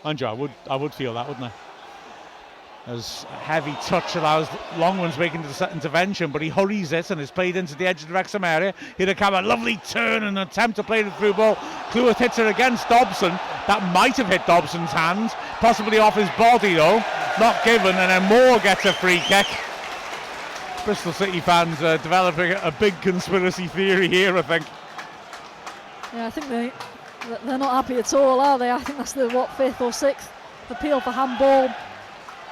Andrew, I would feel that, wouldn't I? As a heavy touch allows Longman's making the intervention, but he hurries it and is played into the edge of the Wrexham area. Hirakawa, lovely turn and attempt to play the through ball. Cleworth hits it against Dobson. That might have hit Dobson's hand, possibly off his body though. Not given, and then Moore gets a free kick. Bristol City fans are developing a big conspiracy theory here, I think. Yeah, I think they're not happy at all, are they? I think that's the 5th or 6th appeal for handball.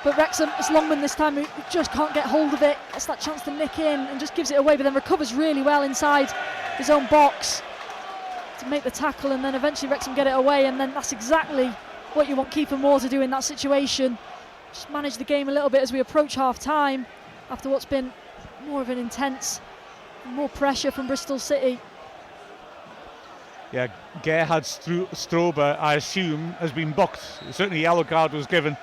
But Wrexham, it's Longman this time who just can't get hold of it. Gets that chance to nick in and just gives it away, but then recovers really well inside his own box to make the tackle, and then eventually Wrexham get it away, and then that's exactly what you want Kiefer Moore to do in that situation. Just manage the game a little bit as we approach half-time after what's been more of an intense, more pressure from Bristol City. Yeah, Gerhard Strober, I assume, has been booked. Certainly a yellow card was given.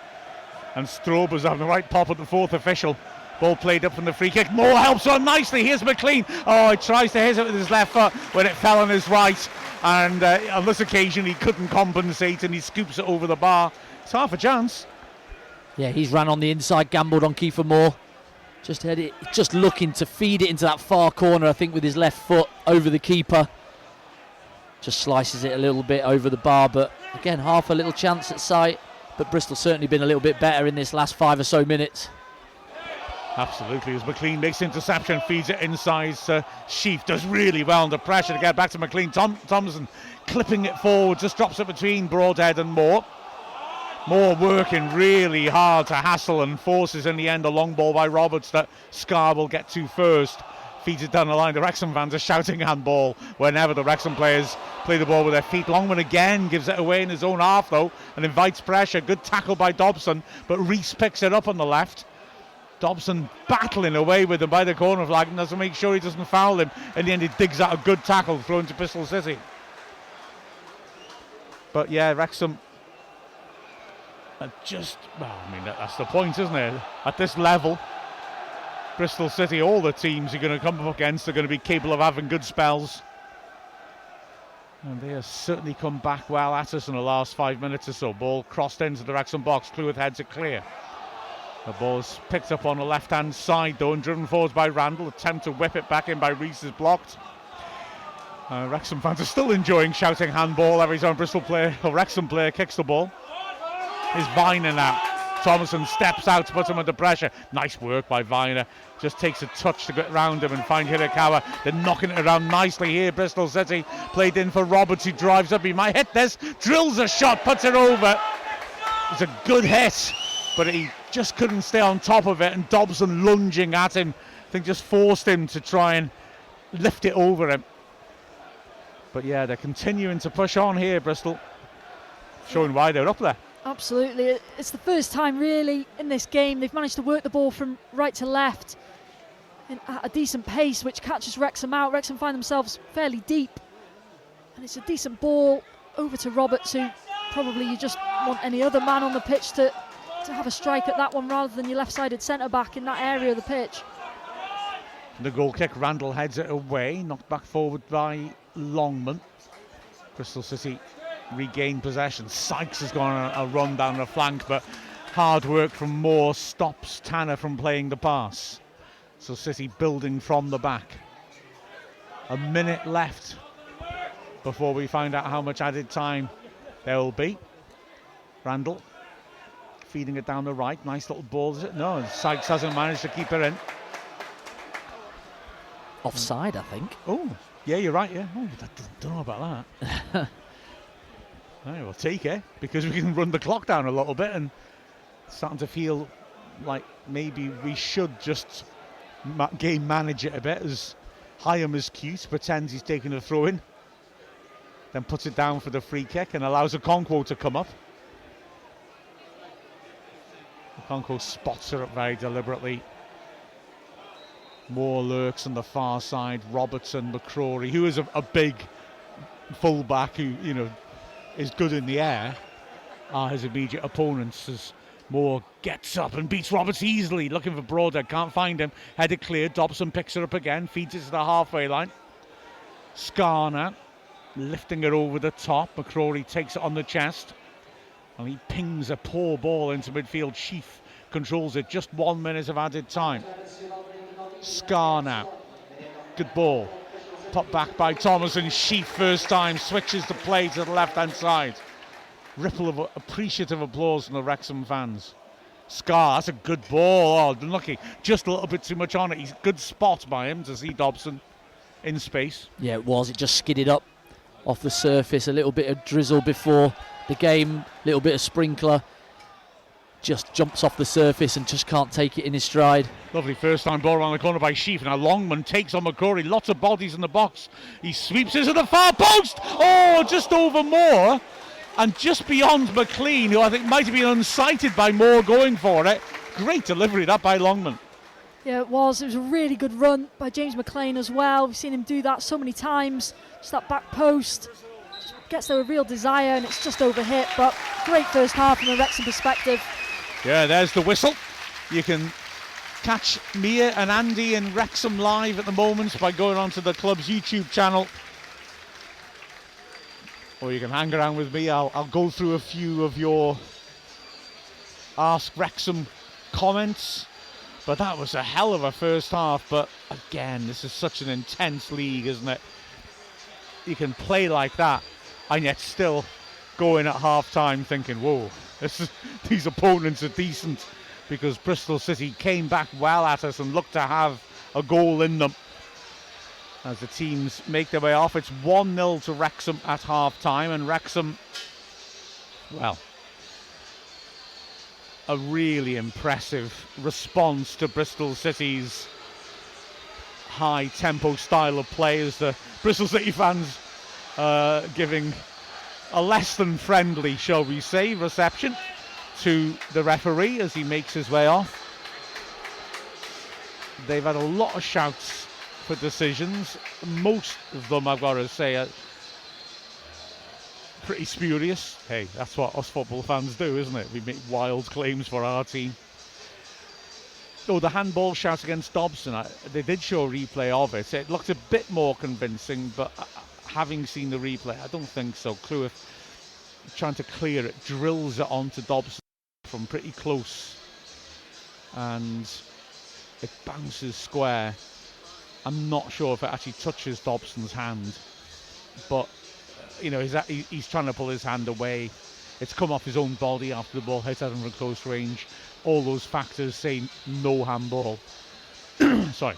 And Strober's having the right pop at the 4th official. Ball played up from the free kick. Moore helps on nicely. Here's McLean. Oh, he tries to hit it with his left foot when it fell on his right. And on this occasion, he couldn't compensate and he scoops it over the bar. It's half a chance. Yeah, he's ran on the inside, gambled on Kiefer Moore. Just had it, just looking to feed it into that far corner, I think, with his left foot over the keeper. Just slices it a little bit over the bar, but again, half a little chance at sight. But Bristol certainly been a little bit better in this last 5 or so minutes. Absolutely, as McLean makes interception, feeds it inside. Sheaf does really well under pressure to get back to McLean. Thompson clipping it forward, just drops it between Broadhead and Moore. Moore working really hard to hassle and forces in the end a long ball by Roberts that Scar will get to first. Feeds it down the line. The Wrexham fans are shouting handball whenever the Wrexham players play the ball with their feet. Longman again gives it away in his own half though and invites pressure. Good tackle by Dobson, but Reese picks it up on the left. Dobson battling away with him by the corner flag and doesn't make sure he doesn't foul him. In the end, he digs out a good tackle thrown to Bristol City. But yeah, Wrexham that's the point, isn't it? At this level, Bristol City, all the teams you're going to come up against are going to be capable of having good spells. And they have certainly come back well at us in the last 5 minutes or so. Ball crossed into the Wrexham box. Cleworth heads it clear. The ball's picked up on the left-hand side though and driven forwards by Randall. Attempt to whip it back in by Reese is blocked. Wrexham fans are still enjoying shouting handball every time Wrexham player kicks the ball. Is Viner now. Thomason steps out to put him under pressure. Nice work by Viner. Just takes a touch to get round him and find Hirakawa. They're knocking it around nicely here. Bristol City played in for Roberts. He drives up. He might hit this. Drills a shot. Puts it over. It's a good hit. But he just couldn't stay on top of it. And Dobson lunging at him, I think just forced him to try and lift it over him. But yeah, they're continuing to push on here, Bristol. Showing why they're up there. Absolutely. It's the first time really in this game they've managed to work the ball from right to left at a decent pace, which catches Wrexham out. Wrexham find themselves fairly deep. And it's a decent ball over to Roberts, who probably you just want any other man on the pitch to have a strike at that one rather than your left-sided centre-back in that area of the pitch. The goal kick, Randall heads it away, knocked back forward by Longman. Bristol City regain possession. Sykes has gone on a run down the flank, but hard work from Moore stops Tanner from playing the pass. So City building from the back. A minute left before we find out how much added time there will be. Randall feeding it down the right. Nice little ball, is it? No, Sykes hasn't managed to keep her in. Offside, I think. Oh, yeah, you're right, yeah. Oh, I don't know about that. Right, we'll take it because we can run the clock down a little bit and starting to feel like maybe we should just game manage it a bit, as Hyam is cute, pretends he's taking a throw in, then puts it down for the free kick and allows Okonkwo to come up. Okonkwo spots her up very deliberately. Moore lurks on the far side. Robertson, McCrory, who is a big fullback who, you know, is good in the air, are his immediate opponents, as Moore gets up and beats Roberts easily, looking for Broadhead, can't find him. Headed clear, Dobson picks her up again, feeds it to the halfway line. Skarner lifting it over the top. McCrory takes it on the chest and he pings a poor ball into midfield. Sheaf controls it, just 1 minute of added time. Scar now, good ball, put back by Thomas, and Sheaf first time switches the play to the left hand side. Ripple of appreciative applause from the Wrexham fans. Scar, that's a good ball. Oh, unlucky, just a little bit too much on it. He's good spot by him to see Dobson in space. Yeah, it was. It just skidded up off the surface. A little bit of drizzle before the game, a little bit of sprinkler. Just jumps off the surface and just can't take it in his stride. Lovely first time ball around the corner by Sheaf. Now Longman takes on McCrory. Lots of bodies in the box. He sweeps into the far post. Oh, just over Moore and just beyond McLean, who I think might have been unsighted by Moore going for it. Great delivery that by Longman. Yeah, it was. It was a really good run by James McLean as well. We've seen him do that so many times. Just that back post. Just gets there with real desire, and it's just overhit. But great first half from a Wrexham perspective. Yeah, there's the whistle. You can catch Mia and Andy in Wrexham live at the moment by going onto the club's YouTube channel. Or you can hang around with me. I'll go through a few of your Ask Wrexham comments. But that was a hell of a first half. But again, this is such an intense league, isn't it? You can play like that and yet still go in at half-time thinking, whoa, these opponents are decent, because Bristol City came back well at us and looked to have a goal in them. As the teams make their way off, it's 1-0 to Wrexham at half-time, and Wrexham, well, a really impressive response to Bristol City's high-tempo style of play, as the Bristol City fans giving a less than friendly, shall we say, reception to the referee as he makes his way off. They've had a lot of shouts for decisions. Most of them, I've got to say, are pretty spurious. Hey, that's what us football fans do, isn't it? We make wild claims for our team. Oh, the handball shout against Dobson, they did show a replay of it. It looked a bit more convincing, but having seen the replay, I don't think so. Cleworth, trying to clear it, drills it onto Dobson from pretty close, and it bounces square. I'm not sure if it actually touches Dobson's hand, but you know, he's trying to pull his hand away. It's come off his own body after the ball hit at him from close range. All those factors say no handball. Sorry.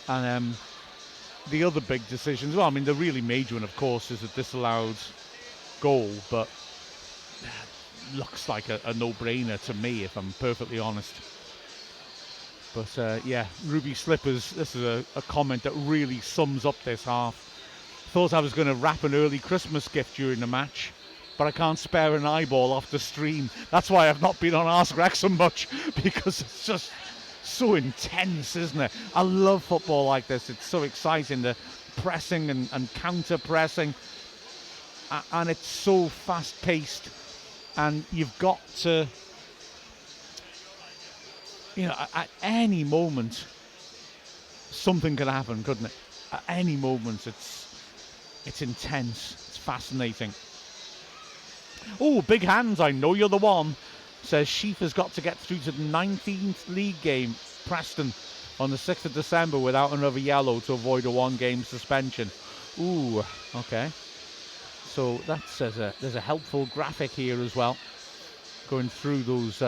And the other big decisions, well, I mean, the really major one, of course, is a disallowed goal, but looks like a no-brainer to me, if I'm perfectly honest. But yeah, Ruby Slippers, this is a comment that really sums up this half. Thought I was going to wrap an early Christmas gift during the match, but I can't spare an eyeball off the stream. That's why I've not been on Ask Wrexham much, because it's just so intense, isn't it? I love football like this. It's so exciting, the pressing and counter-pressing, and it's so fast-paced, and you've got to, you know, at any moment something could happen, couldn't it? At any moment. It's intense, it's fascinating. Oh, big hands, I know you're the one, says Sheaf has got to get through to the 19th league game, Preston, on the 6th of December without another yellow to avoid a one-game suspension. Ooh, okay. So that says there's a helpful graphic here as well, going through those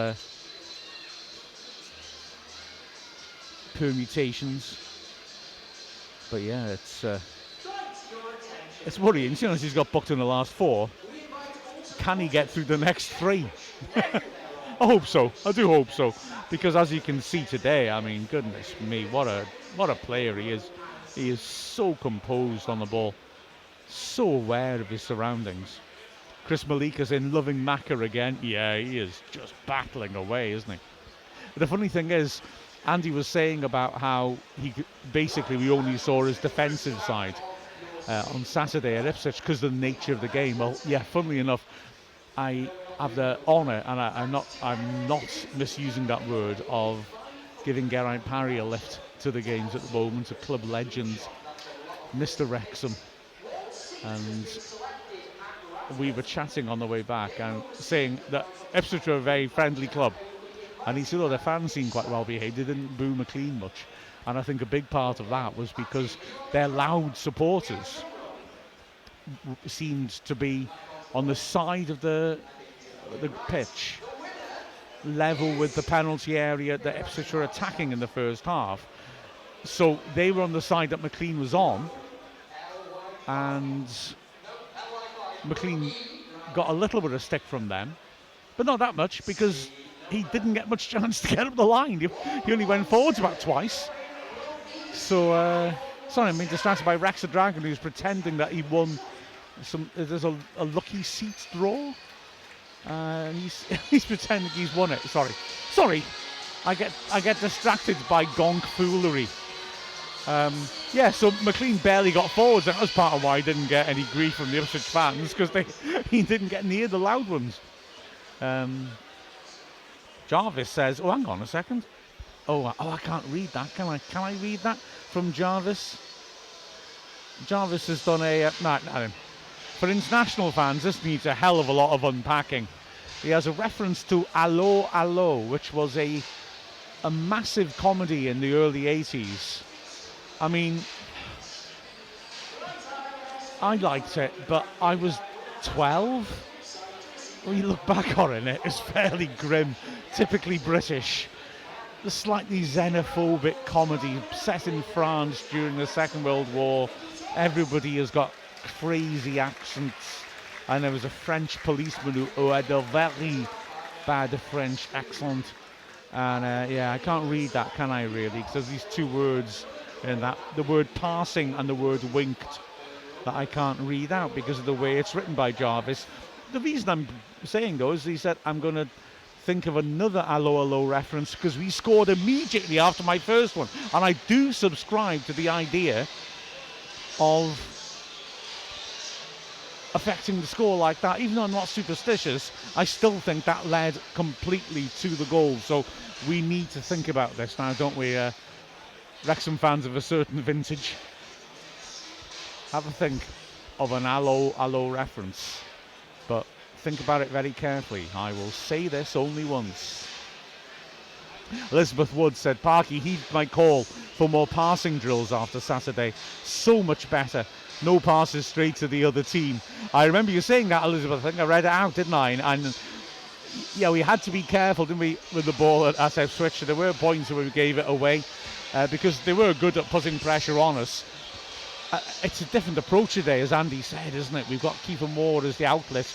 permutations. But yeah, it's worrying. Seeing as he's got booked in the last 4, can he get through the next 3? I hope so. I do hope so. because as you can see today, I mean, goodness me, what a player he is. He is so composed on the ball, so aware of his surroundings. Chris Malika's in, loving Macca again. Yeah, he is just battling away, isn't he? The funny thing is, Andy was saying about how basically we only saw his defensive side on Saturday at Ipswich because of the nature of the game. Well, yeah, funnily enough, I have the honour, and I'm not misusing that word, of giving Geraint Parry a lift to the games at the moment, a club legend, Mr. Wrexham. And we were chatting on the way back and saying that Ipswich are a very friendly club. And he said, oh, their fans seemed quite well behaved. They didn't boo McLean much. And I think a big part of that was because their loud supporters seemed to be on the side of the pitch, level with the penalty area that Ipswich were attacking in the first half. So they were on the side that McLean was on. And McLean got a little bit of stick from them, but not that much because he didn't get much chance to get up the line. He only went forwards about twice. So, sorry, I'm being distracted by Rex the Dragon, who's pretending that he won there's a lucky seats draw. And he's pretending he's won it. Sorry, I get distracted by gonk foolery. Yeah, so McLean barely got forwards. That was part of why he didn't get any grief from the Ipswich fans, because he didn't get near the loud ones. Jarvis says, oh, hang on a second. Oh, I can't read that. Can I read that from Jarvis? Jarvis has done a... no. For international fans, this needs a hell of a lot of unpacking. He has a reference to Allo Allo, which was a massive comedy in the early 80s. I mean, I liked it, but I was 12. When you look back on it, it's fairly grim, typically British. The slightly xenophobic comedy set in France during the Second World War. Everybody has got crazy accents, and there was a French policeman who had a very bad French accent. And yeah, I can't read that, can I really? Because there's these two words in that, the word passing and the word winked, that I can't read out because of the way it's written by Jarvis. The reason I'm saying though is he said I'm going to think of another Allo Allo reference because we scored immediately after my first one, and I do subscribe to the idea of affecting the score like that. Even though I'm not superstitious, I still think that led completely to the goal. So we need to think about this now, don't we? Wrexham fans of a certain vintage, have a think of an Allo Allo reference, but think about it very carefully. I will say this only once. Elizabeth Wood said, Parky heaved my call for more passing drills after Saturday. So much better. No passes straight to the other team. I remember you saying that, Elizabeth. I think I read it out, didn't I? And yeah, we had to be careful, didn't we, with the ball at SF Switch. There were points where we gave it away because they were good at putting pressure on us. It's a different approach today, as Andy said, isn't it? We've got Kiefer Moore as the outlet.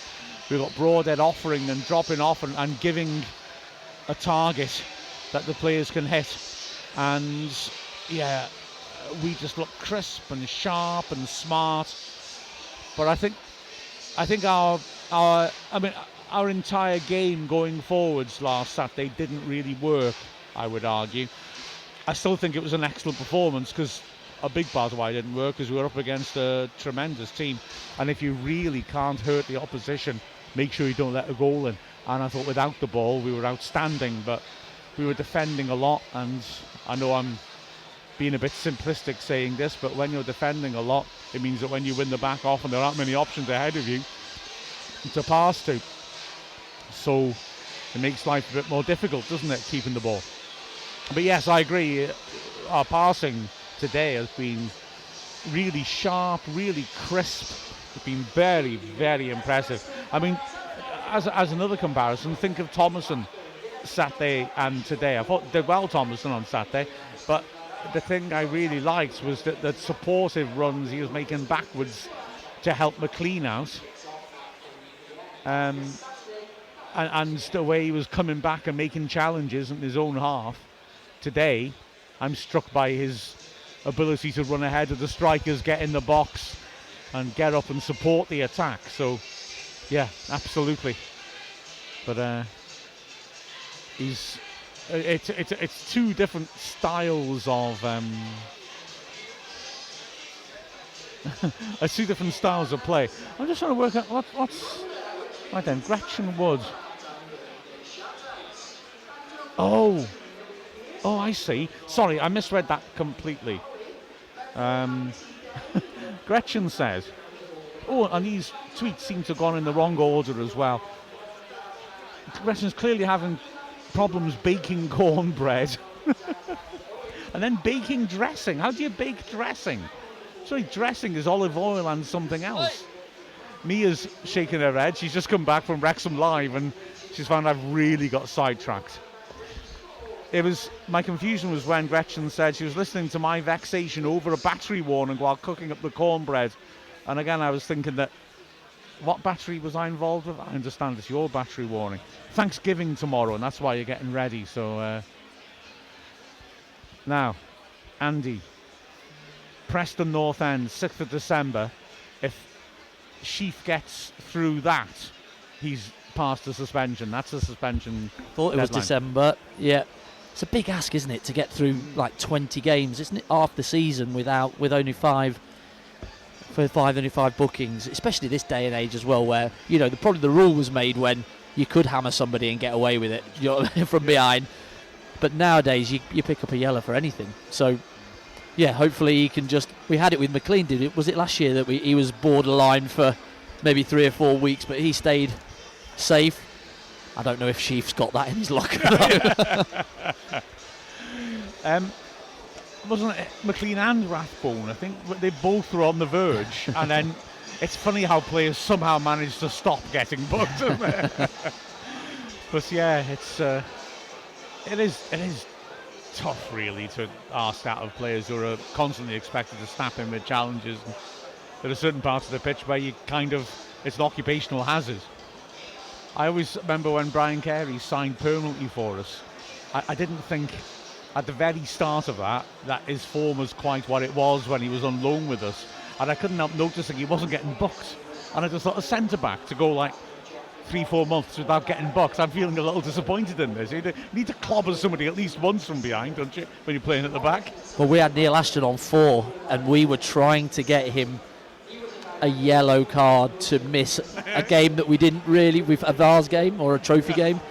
We've got Broadhead offering and dropping off and giving a target that the players can hit. And yeah, we just look crisp and sharp and smart. But I think our entire game going forwards last Saturday didn't really work, I would argue. I still think it was an excellent performance, because a big part of why it didn't work is we were up against a tremendous team, and if you really can't hurt the opposition, make sure you don't let a goal in. And I thought without the ball we were outstanding, but we were defending a lot. And I know I'm being a bit simplistic saying this, but when you're defending a lot, it means that when you win the back off and there aren't many options ahead of you to pass to, so it makes life a bit more difficult, doesn't it, keeping the ball. But yes, I agree, our passing today has been really sharp, really crisp. It's been very, very impressive. I mean, as another comparison, think of Thomason Saturday and today. I thought did well Thomason on Saturday, but the thing I really liked was that the supportive runs he was making backwards to help McLean out. and the way he was coming back and making challenges in his own half today, I'm struck by his ability to run ahead of the strikers, get in the box and get up and support the attack. So yeah, absolutely. But it's two different styles of two different styles of play. I'm just trying to work out what's right then. Gretchen Wood. Oh, I see. Sorry, I misread that completely. Gretchen says, oh, and these tweets seem to have gone in the wrong order as well. Gretchen's clearly having problems baking cornbread. And then baking dressing. How do you bake dressing? Sorry, dressing is olive oil and something else. Mia's shaking her head. She's just come back from Wrexham Live and she's found I've really got sidetracked. My confusion was when Gretchen said she was listening to my vexation over a battery warning while cooking up the cornbread. And again, I was thinking that, what battery was I involved with? I understand it's your battery warning. Thanksgiving tomorrow, and that's why you're getting ready. So now, Andy, Preston North End, 6th of December. If Sheaf gets through that, he's past the suspension. That's a suspension. Thought it was December. Yeah. It's a big ask, isn't it, to get through like 20 games, isn't it? Half the season with only five bookings, especially this day and age as well, where probably the rule was made when you could hammer somebody and get away with it, from behind. But nowadays you pick up a yellow for anything. So yeah, hopefully he can just. We had it with McLean. Was it last year that he was borderline for maybe 3 or 4 weeks, but he stayed safe. I don't know if Sheaf's got that in his locker though. Wasn't it McLean and Rathbone? I think they both were on the verge, and then it's funny how players somehow manage to stop getting booked. But yeah, it is tough really to ask that of players who are constantly expected to snap in with challenges. And there are certain parts of the pitch where it's an occupational hazard. I always remember when Brian Carey signed permanently for us, I didn't think at the very start of that his form was quite what it was when he was on loan with us, and I couldn't help noticing he wasn't getting booked. And I just thought, a centre-back to go like 3-4 months without getting booked, I'm feeling a little disappointed in this. You need to clobber somebody at least once from behind, don't you, when you're playing at the back? Well, we had Neil Ashton on 4, and we were trying to get him a yellow card to miss a game that we didn't really, with a Vars game or a trophy game,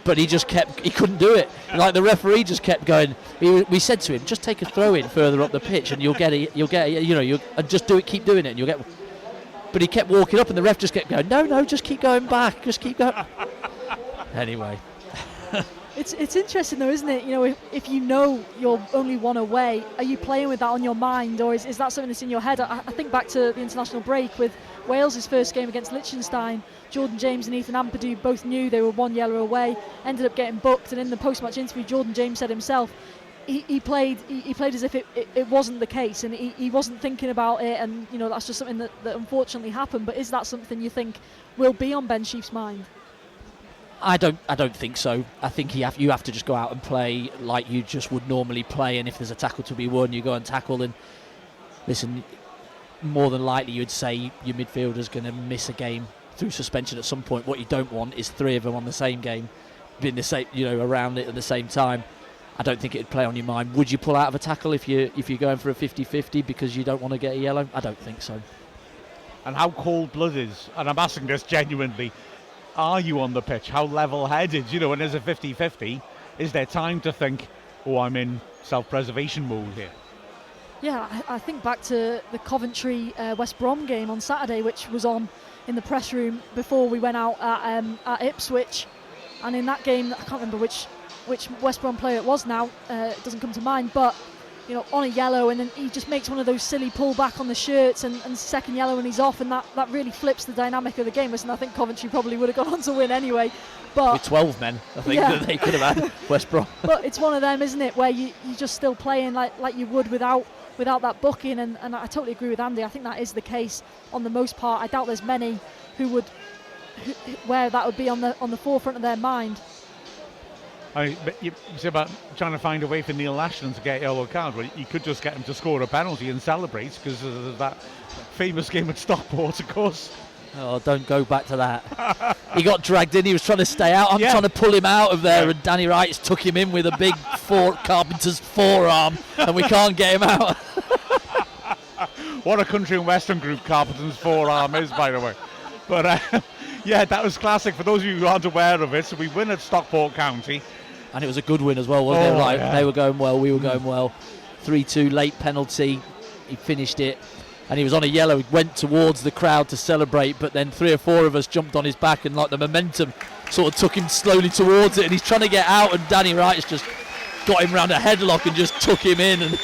but he couldn't do it. Like the referee just kept going. We said to him, just take a throw in further up the pitch and you'll get it, and just keep doing it and you'll get. But he kept walking up and the ref just kept going, no, just keep going back, just keep going. Anyway. It's interesting though, isn't it? If you're only one away, are you playing with that on your mind, or is that something that's in your head? I think back to the international break with Wales' first game against Liechtenstein. Jordan James and Ethan Ampadu both knew they were 1 yellow away, ended up getting booked, and in the post-match interview, Jordan James said himself he played as if it wasn't the case, and he wasn't thinking about it, and that's just something that unfortunately happened. But is that something you think will be on Ben Sheaf's mind? I don't think so. I think you have to just go out and play like you just would normally play, and if there's a tackle to be won, you go and tackle. And listen, more than likely you'd say your midfielder's going to miss a game through suspension at some point. What you don't want is 3 of them on the same game, being the same, around it at the same time. I don't think it'd play on your mind. Would you pull out of a tackle if you're going for a 50-50 because you don't want to get a yellow? I don't think so. And how cold-blooded, and I'm asking this genuinely, are you on the pitch? How level-headed? When there's a 50-50, is there time to think, oh, I'm in self-preservation mode here? Yeah, I think back to the Coventry West Brom game on Saturday, which was on in the press room before we went out at Ipswich. And in that game, I can't remember which West Brom player it was now, it doesn't come to mind, but on a yellow, and then he just makes one of those silly pull back on the shirts and second yellow and he's off, and that really flips the dynamic of the game. Listen, I think Coventry probably would have gone on to win anyway. But with 12 men, I think that they could have had West Brom. But it's one of them, isn't it, where you're just still playing like you would without that booking, and I totally agree with Andy. I think that is the case on the most part. I doubt there's many who would where that would be on the forefront of their mind. But you say about trying to find a way for Neil Ashton to get a yellow card. Well, you could just get him to score a penalty and celebrate, because of that famous game at Stockport, of course. Oh, don't go back to that. He got dragged in. He was trying to stay out. I'm trying to pull him out of there, and Danny Wright took him in with a big Carpenter's forearm, and we can't get him out. What a country and western group Carpenter's forearm is, by the way. But yeah, that was classic. For those of you who aren't aware of it, so we win at Stockport County. And it was a good win as well, wasn't it? Like, they were going well, we were going well. 3-2 late penalty. He finished it. And he was on a yellow, he went towards the crowd to celebrate, but then 3 or 4 of us jumped on his back, and like the momentum sort of took him slowly towards it, and he's trying to get out, and Danny Wright's just got him round a headlock and just took him in, and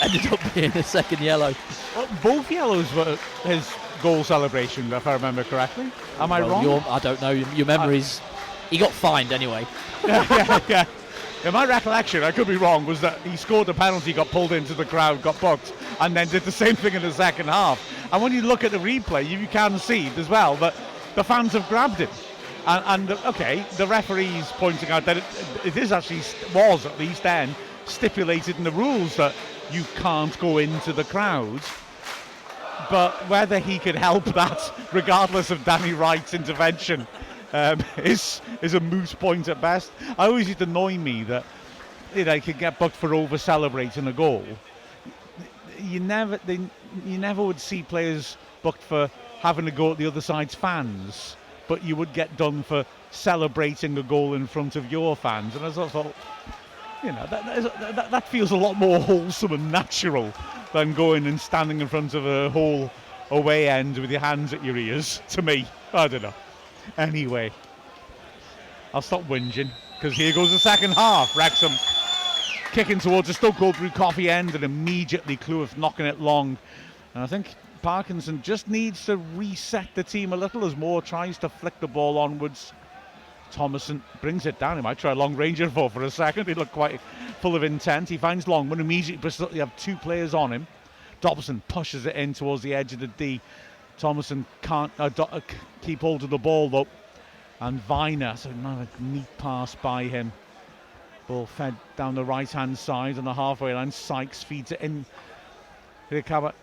ended up being a second yellow. Well, both yellows were his goal celebration, if I remember correctly. Am I wrong? I don't know, your memories. He got fined anyway. Yeah. In my recollection, I could be wrong, was that he scored a penalty, got pulled into the crowd, got booked, and then did the same thing in the second half. And when you look at the replay, you can see as well that the fans have grabbed him. And the referee's pointing out that it is actually, was at least then, stipulated in the rules that you can't go into the crowd. But whether he could help that, regardless of Danny Wright's intervention, is a moot point at best. I always used to annoy me that he could get booked for over celebrating a goal. You never would see players booked for having to go at the other side's fans, but you would get done for celebrating a goal in front of your fans. And I thought, that feels a lot more wholesome and natural than going and standing in front of a whole away end with your hands at your ears. To me, I don't know. Anyway, I'll stop whinging, because here goes the second half. Wrexham kicking towards a SToK goal through Coffee End, and immediately Cleworth knocking it long. And I think Parkinson just needs to reset the team a little as Moore tries to flick the ball onwards. Thomason brings it down. He might try a long range for a second. He looked quite full of intent. He finds Longman. Immediately Bristol, you have 2 players on him. Dobson pushes it in towards the edge of the D. Thomason can't keep hold of the ball though, and Viner, so not a neat pass by him. Ball fed down the right hand side on the halfway line. Sykes feeds it in. Hirakawa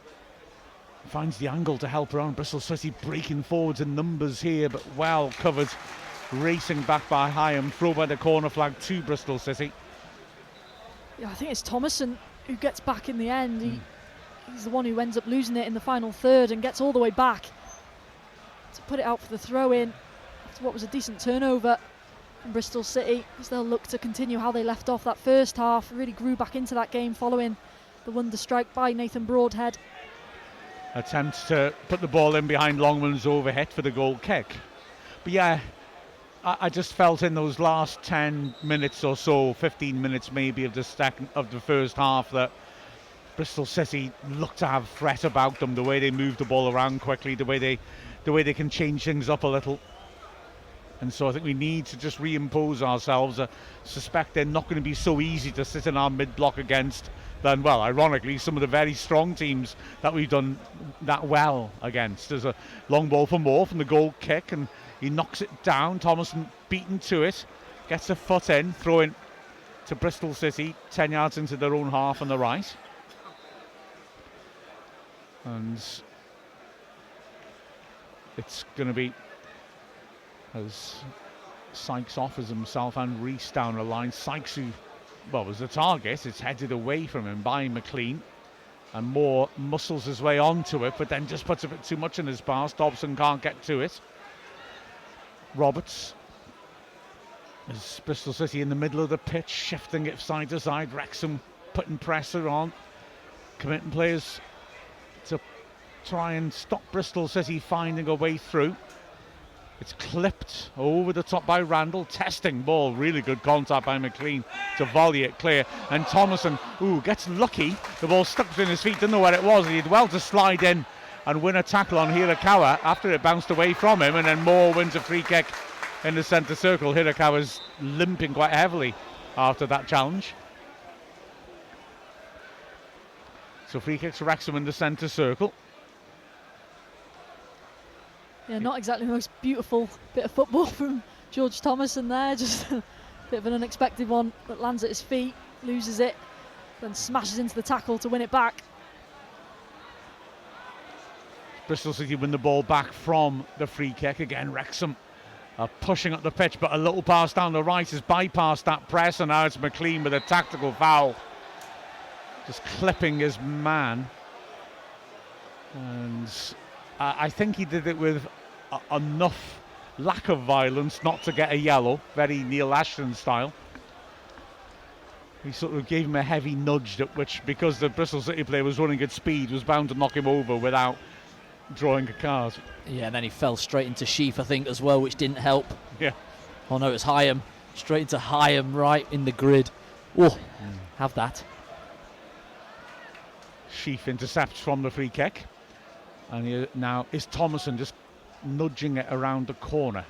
finds the angle to help around. Bristol City breaking forwards in numbers here, but well covered, racing back by Hyam. Throw by the corner flag to Bristol City. Yeah, I think it's Thomason who gets back in the end. He's the one who ends up losing it in the final third and gets all the way back to put it out for the throw-in after what was a decent turnover from Bristol City, as they'll look to continue how they left off that first half. Really grew back into that game following the wonder strike by Nathan Broadhead. Attempts to put the ball in behind Longman's overhit for the goal kick. But yeah, I just felt in those last 10 minutes or so, 15 minutes maybe of the first half, that Bristol City look to have threat about them, the way they move the ball around quickly, the way they can change things up a little. And so I think we need to just reimpose ourselves. I suspect they're not going to be so easy to sit in our mid-block against than, well, ironically, some of the very strong teams that we've done that well against. There's a long ball for Moore from the goal kick, and he knocks it down. Thomason beaten to it, gets a foot in, throwing to Bristol City, 10 yards into their own half on the right. And it's going to be, as Sykes offers himself and Reese down the line. Sykes, who, well, was the target, it's headed away from him by McLean, and Moore muscles his way onto it, but then just puts a bit too much in his pass. Dobson can't get to it. Roberts, as Bristol City in the middle of the pitch, shifting it side to side. Wrexham putting pressure on, committing players to try and stop Bristol City finding a way through. It's clipped over the top by Randall. Testing ball, really good contact by McLean to volley it clear. And Thomason, gets lucky. The ball stuck between his feet, didn't know where it was. He did well to slide in and win a tackle on Hirakawa after it bounced away from him. And then Moore wins a free kick in the centre circle. Hirakawa's limping quite heavily after that challenge. So free kicks for Wrexham in the centre circle. Yeah, not exactly the most beautiful bit of football from George Thomason there. Just a bit of an unexpected one that lands at his feet, loses it, then smashes into the tackle to win it back. Bristol City win the ball back from the free kick. Again, Wrexham are pushing up the pitch, but a little pass down the right has bypassed that press, and now it's McLean with a tactical foul. Just clipping his man. And I think he did it with enough lack of violence not to get a yellow, very Neil Ashton style. He sort of gave him a heavy nudge, which, because the Bristol City player was running at speed, was bound to knock him over without drawing a card. Yeah, and then he fell straight into Sheaf, I think, as well, which didn't help. Yeah. Oh no, it's Hyam. Straight into Hyam, right in the grid. Oh, have that. Sheaf intercepts from the free kick. And now is Thomason just nudging it around the corner.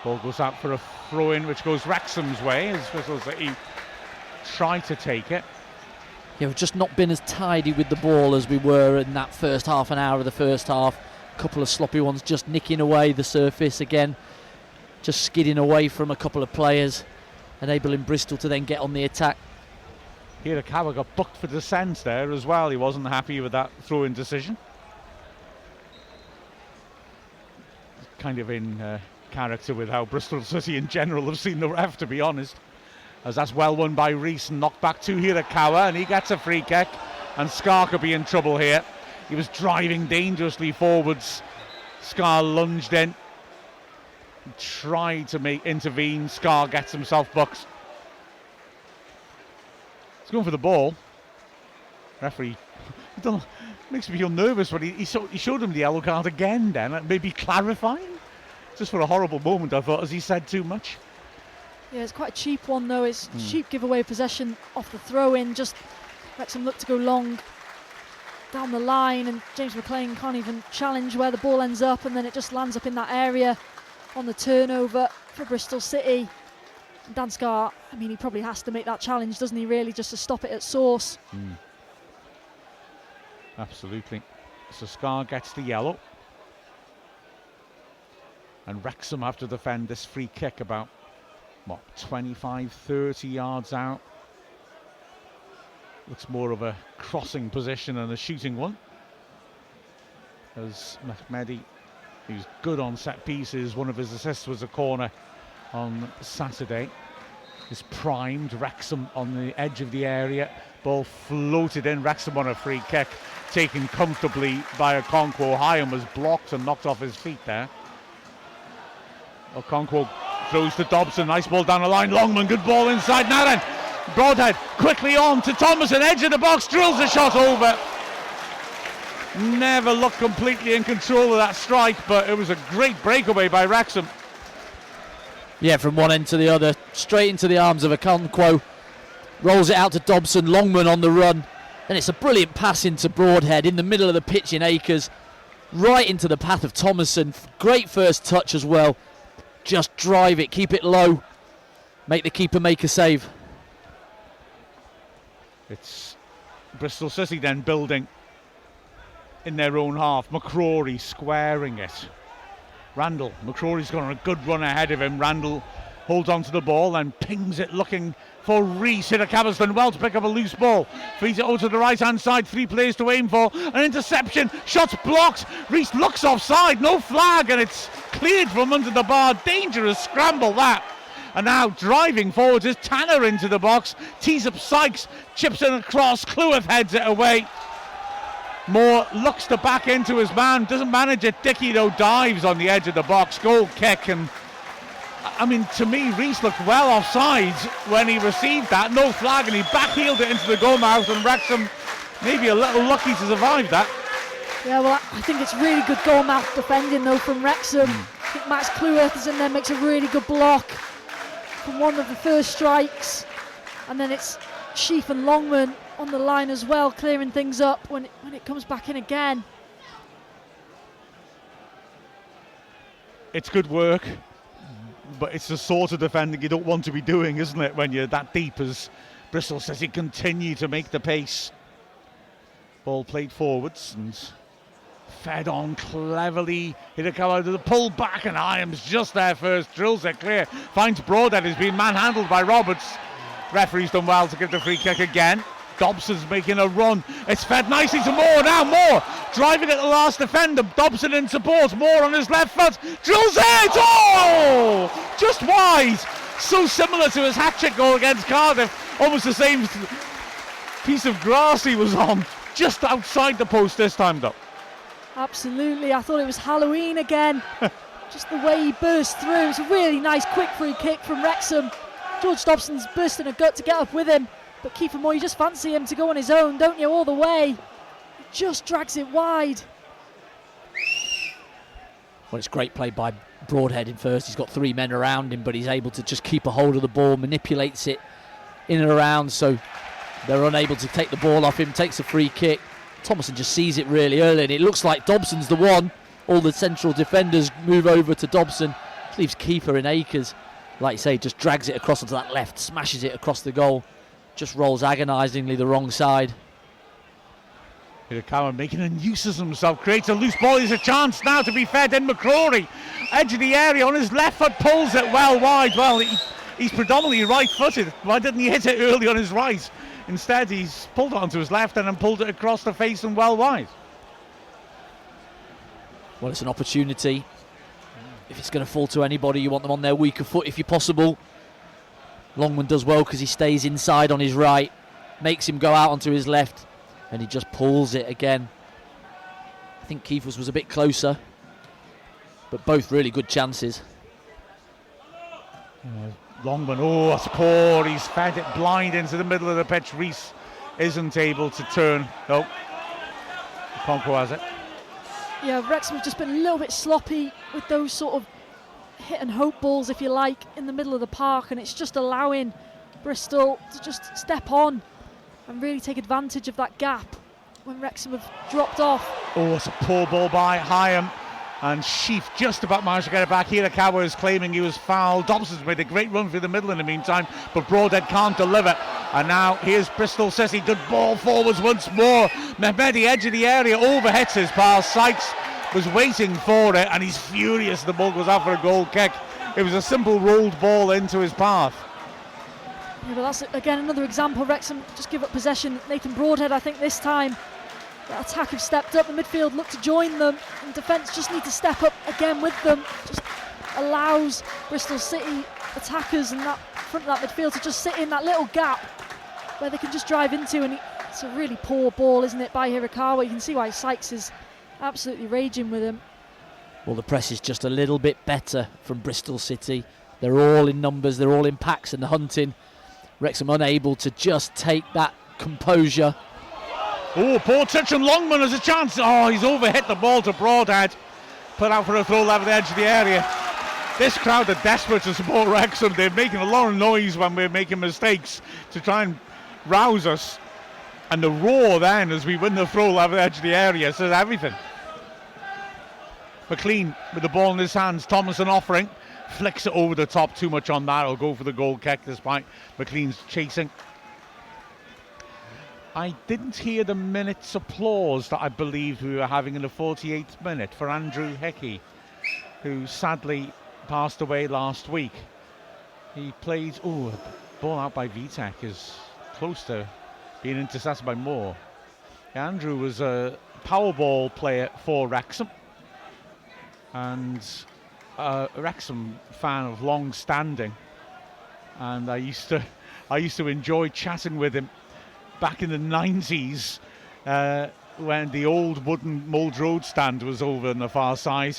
Ball goes out for a throw-in, which goes Wrexham's way as Bristol City try to take it. Yeah, we've just not been as tidy with the ball as we were in that first half an hour of the first half. A couple of sloppy ones just nicking away the surface again, just skidding away from a couple of players, enabling Bristol to then get on the attack. Hirakawa got booked for dissent there as well. He wasn't happy with that throw-in decision. Kind of in character with how Bristol City in general have seen the ref, to be honest. As that's well won by Rees and knocked back to Hirakawa, and he gets a free kick, and Scar could be in trouble here. He was driving dangerously forwards. Scar lunged in, tried to intervene. Scar gets himself booked. He's going for the ball. Referee, I don't know, makes me feel nervous, but he showed him the yellow card again then, maybe clarifying. Just for a horrible moment, I thought, as he said too much. Yeah, it's quite a cheap one though. It's cheap giveaway of possession off the throw-in. Just Wrexham look to go long down the line, and James McLean can't even challenge where the ball ends up, and then it just lands up in that area on the turnover for Bristol City. Dan Scar, I mean, he probably has to make that challenge, doesn't he, really, just to stop it at source. Absolutely. So Scar gets the yellow. And Wrexham have to defend this free kick about, 25, 30 yards out. Looks more of a crossing position than a shooting one. As Mehmedi, who's good on set pieces, one of his assists was a corner on Saturday, is primed. Wrexham on the edge of the area. Ball floated in. Wrexham on a free kick, taken comfortably by Okonkwo. Hyam was blocked and knocked off his feet there. Okonkwo throws to Dobson, nice ball down the line. Longman, good ball inside. Now then, Broadhead quickly on to Thomason, edge of the box, drills a shot over. Never looked completely in control of that strike, but it was a great breakaway by Wrexham. Yeah, from one end to the other, straight into the arms of Okonkwo. Rolls it out to Dobson, Longman on the run. And it's a brilliant pass into Broadhead in the middle of the pitch in Acres, right into the path of Thomason. Great first touch as well. Just drive it, keep it low, make the keeper make a save. It's Bristol City then building in their own half. McCrory squaring it. Randall, McCrory's got on a good run ahead of him. Randall holds on to the ball and pings it looking for Rees. Hirakawa's done well to pick up a loose ball. Feeds it over to the right hand side. 3 players to aim for. An interception. Shot's blocked. Rees looks offside. No flag, and it's cleared from under the bar. Dangerous scramble that. And now driving forwards is Tanner into the box. Tees up Sykes. Chips it across. Cleworth heads it away. Moore looks to back into his man. Doesn't manage it. Dickey though dives on the edge of the box. Goal kick, and I mean, to me, Rees looked well offside when he received that. No flag, and he backheeled it into the goal mouth, and Wrexham maybe a little lucky to survive that. Yeah, well, I think it's really good goal mouth defending though from Wrexham. I think Max Cleworth is in there, makes a really good block from one of the first strikes, and then it's Sheaf and Longman on the line as well, clearing things up when it comes back in again. It's good work, but it's the sort of defending you don't want to be doing, isn't it, when you're that deep, as Bristol City continue to make the pace. Ball played forwards, and Fed on cleverly. Hirakawa to the pull back, and Iams just there first. Drills it clear. Finds Broadhead, who's been manhandled by Roberts. Referee's done well to give the free kick again. Dobson's making a run. It's fed nicely to Moore. Now Moore driving at the last defender. Dobson in support. Moore on his left foot. Drills it! Oh! Just wide. So similar to his hat-trick goal against Cardiff. Almost the same piece of grass he was on. Just outside the post this time, though. Absolutely. I thought it was Halloween again. Just the way he burst through. It's a really nice quick free kick from Wrexham. George Dobson's bursting a gut to get up with him. But Kiefer Moore, you just fancy him to go on his own, don't you, all the way. He just drags it wide. Well, it's great play by Broadhead in first. He's got 3 men around him, but he's able to just keep a hold of the ball, manipulates it in and around, so they're unable to take the ball off him, takes a free kick. Thomason just sees it really early, and it looks like Dobson's the one. All the central defenders move over to Dobson. Leaves Kiefer in acres. Like you say, just drags it across onto that left, smashes it across the goal. Just rolls agonisingly the wrong side. Hirakawa making a nuisance of himself, creates a loose ball. There's a chance now to be fed in. McCrory, edge of the area on his left foot, pulls it well wide. Well, he's predominantly right-footed. Why didn't he hit it early on his right? Instead, he's pulled it onto his left and then pulled it across the face and well wide. Well, it's an opportunity. If it's going to fall to anybody, you want them on their weaker foot if you're possible. Longman does well because he stays inside on his right, makes him go out onto his left, and he just pulls it again. I think Kiefer's was a bit closer, but both really good chances. Longman, oh, that's poor. He's fed it blind into the middle of the pitch. Reese isn't able to turn. Nope. Conco has it. Yeah, Wrexham have just been a little bit sloppy with those sort of hit and hope balls, if you like, in the middle of the park, and it's just allowing Bristol to just step on and really take advantage of that gap when Wrexham have dropped off. Oh, it's a poor ball by Hyam, and Sheaf just about managed to get it back. Hirakawa is claiming he was fouled. Dobson's made a great run through the middle in the meantime, but Broadhead can't deliver. And now here's Bristol City. Good ball forwards once more. Mehmedi, edge of the area, overhits his pass. Sykes was waiting for it, and he's furious the ball goes out for a goal kick. It was a simple rolled ball into his path. Yeah, but that's again another example. Wrexham just give up possession. Nathan Broadhead, I think this time the attack have stepped up. The midfield look to join them, and defence just need to step up again with them. Just allows Bristol City attackers and that front of that midfield to just sit in that little gap where they can just drive into, and it's a really poor ball, isn't it, by Hirakawa. You can see why Sykes is absolutely raging with him. Well, the press is just a little bit better from Bristol City. They're all in numbers, they're all in packs and the hunting. Wrexham unable to just take that composure. Oh, poor touch, and Longman has a chance. Oh, he's overhit the ball to Broadhead. Put out for a throw over the edge of the area. This crowd are desperate to support Wrexham. They're making a lot of noise when we're making mistakes to try and rouse us. And the roar then as we win the throw over the edge of the area says everything. McLean with the ball in his hands. Thomason offering. Flicks it over the top. Too much on that. He'll go for the goal kick despite McLean's chasing. I didn't hear the minute's applause that I believed we were having in the 48th minute for Andrew Hickey, who sadly passed away last week. He played, a ball out by Vitek is close to being intercepted by Moore. Andrew was a Powerball player for Wrexham, and a Wrexham fan of long standing, and I used to enjoy chatting with him back in the 90s when the old wooden Mould Road stand was over on the far side.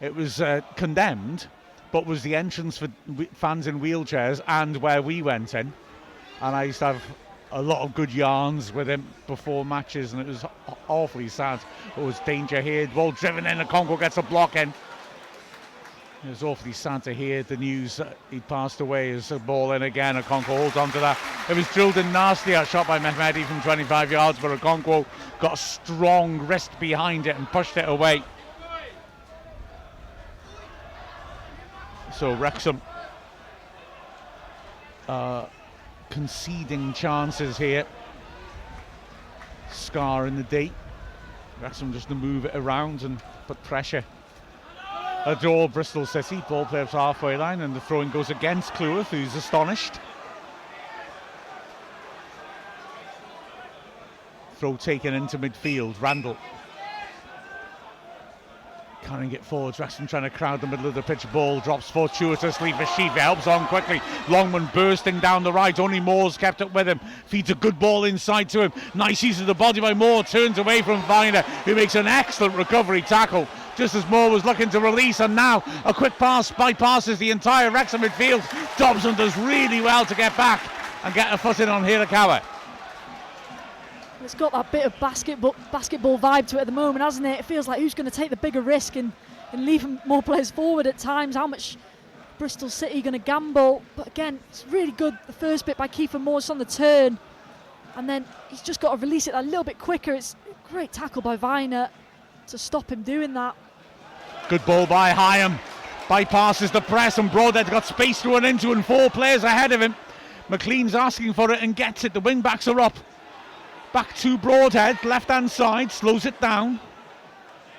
It was condemned, but was the entrance for fans in wheelchairs and where we went in. And I used to have a lot of good yarns with him before matches, and it was awfully sad. It was danger here, ball driven in, and Congo gets a block in. It was awfully sad to hear the news that he passed away as a ball in again. Okonkwo holds on to that. It was drilled in nicely, a shot by Mehmedi from 25 yards, but Okonkwo got a strong wrist behind it and pushed it away. So Wrexham conceding chances here. Scar in the D. Wrexham just to move it around and put pressure. Adore Bristol City. Ball plays halfway line, and the throwing goes against Cleworth, who's astonished. Throw taken into midfield. Randall carrying it forwards. Wrexham trying to crowd the middle of the pitch. Ball drops fortuitously for Sheaf. It helps on quickly. Longman bursting down the right. Only Moore's kept up with him. Feeds a good ball inside to him. Nice use of the body by Moore. Turns away from Viner, who makes an excellent recovery tackle just as Moore was looking to release. And now a quick pass bypasses the entire Wrexham midfield. Dobson does really well to get back and get a foot in on Hirakawa. It's got that bit of basketball vibe to it at the moment, hasn't it? It feels like who's going to take the bigger risk and leave more players forward at times. How much Bristol City going to gamble? But again, it's really good. The first bit by Kiefer Morris on the turn, and then he's just got to release it a little bit quicker. It's a great tackle by Viner to stop him doing that. Good ball by Hyam. Bypasses the press, and Broadhead got space to run into, and 4 players ahead of him. McLean's asking for it and gets it. The wing backs are up. Back to Broadhead, left-hand side, slows it down.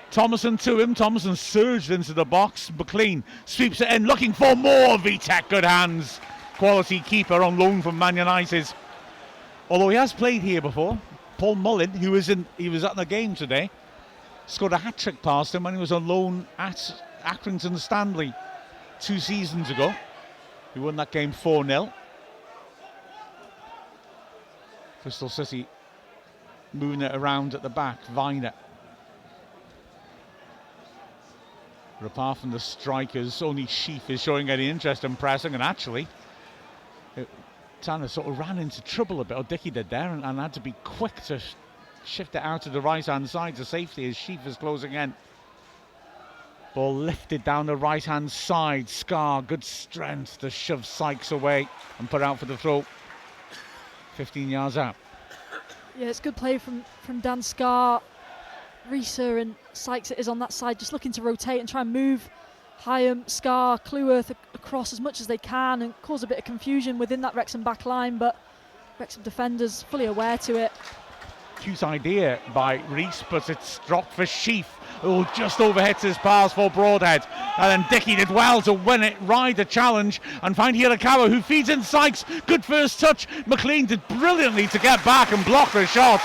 Thomason to him. Thomason surged into the box. McLean sweeps it in, looking for more. Vitek, good hands. Quality keeper on loan from Man United. Although he has played here before. Paul Mullin, who was at the game today, scored a hat-trick past him when he was on loan at Accrington Stanley 2 seasons ago. He won that game 4-0. Bristol City moving it around at the back. Viner. But apart from the strikers, only Sheaf is showing any interest in pressing, and actually Tanner sort of ran into trouble a bit, or Dickey did there, and had to be quick to shift it out to the right hand side to safety as Sheaf is closing in. Ball lifted down the right hand side. Scar, good strength to shove Sykes away and put out for the throw. 15 yards out. Yeah, it's good play from Dan Scar. Reeser and Sykes it is on that side, just looking to rotate and try and move Hyam, Scar, Cleworth across as much as they can and cause a bit of confusion within that Wrexham back line, but Wrexham defenders fully aware to it. Cute idea by Reese, but it's dropped for Sheaf, who just overhits his pass for Broadhead. And then Dickey did well to win it, ride the challenge, and find Hirakawa, who feeds in Sykes. Good first touch. McLean did brilliantly to get back and block the shot.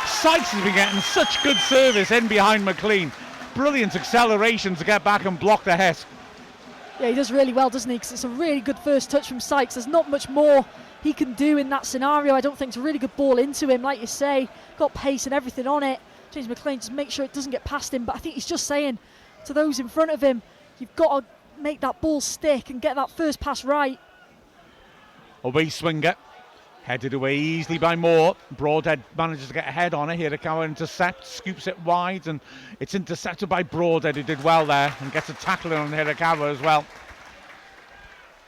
Sykes has been getting such good service in behind McLean. Brilliant acceleration to get back and block the hit. Yeah, he does really well, doesn't he? Because it's a really good first touch from Sykes. There's not much more he can do in that scenario. I don't think it's a really good ball into him, like you say. Got pace and everything on it. James McLean, just make sure it doesn't get past him. But I think he's just saying to those in front of him, you've got to make that ball stick and get that first pass right. Away swinger. Headed away easily by Moore. Broadhead manages to get a head on it. Hirakawa intercepts, scoops it wide, and it's intercepted by Broadhead, who did well there and gets a tackle on Hirakawa as well.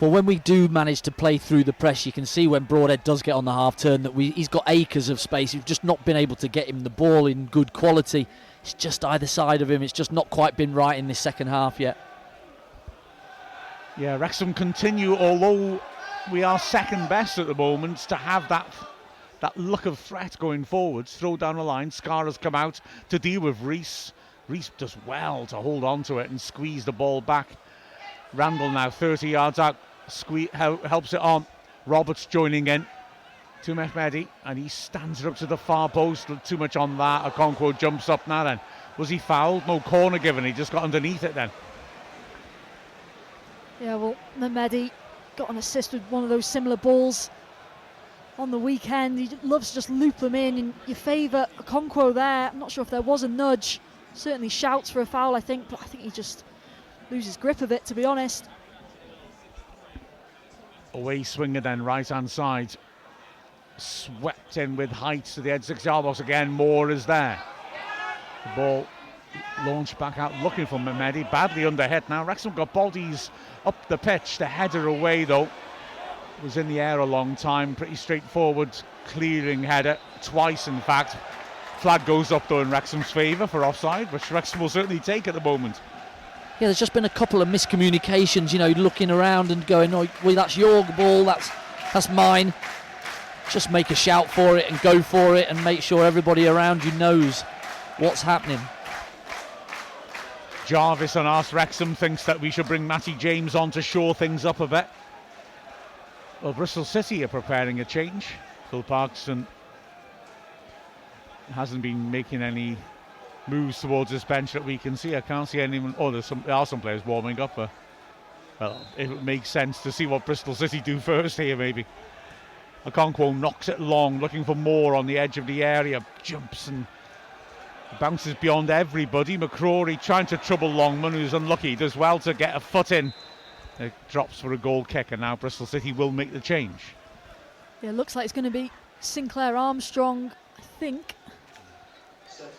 Well, when we do manage to play through the press, you can see when Broadhead does get on the half turn that he's got acres of space. We've just not been able to get him the ball in good quality. It's just either side of him. It's just not quite been right in this second half yet. Yeah, Wrexham continue, although we are second best at the moment, to have that look of threat going forwards. Throw down the line. Scar has come out to deal with Reese. Reese does well to hold on to it and squeeze the ball back. Randall now 30 yards out. Helps it on. Roberts joining in to Mehmedi, and he stands it up to the far post. Too much on that. Okonkwo jumps up now then. Was he fouled? No corner given. He just got underneath it then. Yeah, well, Mehmedi got an assist with one of those similar balls on the weekend. He loves to just loop them in your favour. Okonkwo there. I'm not sure if there was a nudge. Certainly shouts for a foul, I think, but I think he just loses grip of it, to be honest. Away swinger then, right hand side. Swept in with height to the edge 6-yard box again. Moore is there. The ball launched back out looking for Mehmedi. Badly under hit now. Wrexham got bodies up the pitch. The header away though. Was in the air a long time. Pretty straightforward clearing header. Twice in fact. Flag goes up though in Wrexham's favour for offside, which Wrexham will certainly take at the moment. Yeah, there's just been a couple of miscommunications, looking around and going, oh, well, that's your ball, that's mine. Just make a shout for it and go for it and make sure everybody around you knows what's happening. Jarvis on Arse Wrexham thinks that we should bring Matty James on to shore things up a bit. Well, Bristol City are preparing a change. Phil Parkinson hasn't been making any moves towards this bench that we can see. I can't see anyone. Oh, there are some players warming up. Well, it makes sense to see what Bristol City do first here, maybe. Okonkwo knocks it long, looking for more on the edge of the area. Jumps and bounces beyond everybody. McCrory trying to trouble Longman, who's unlucky. Does well to get a foot in. It drops for a goal kick, and now Bristol City will make the change. Yeah, looks like it's going to be Sinclair Armstrong, I think.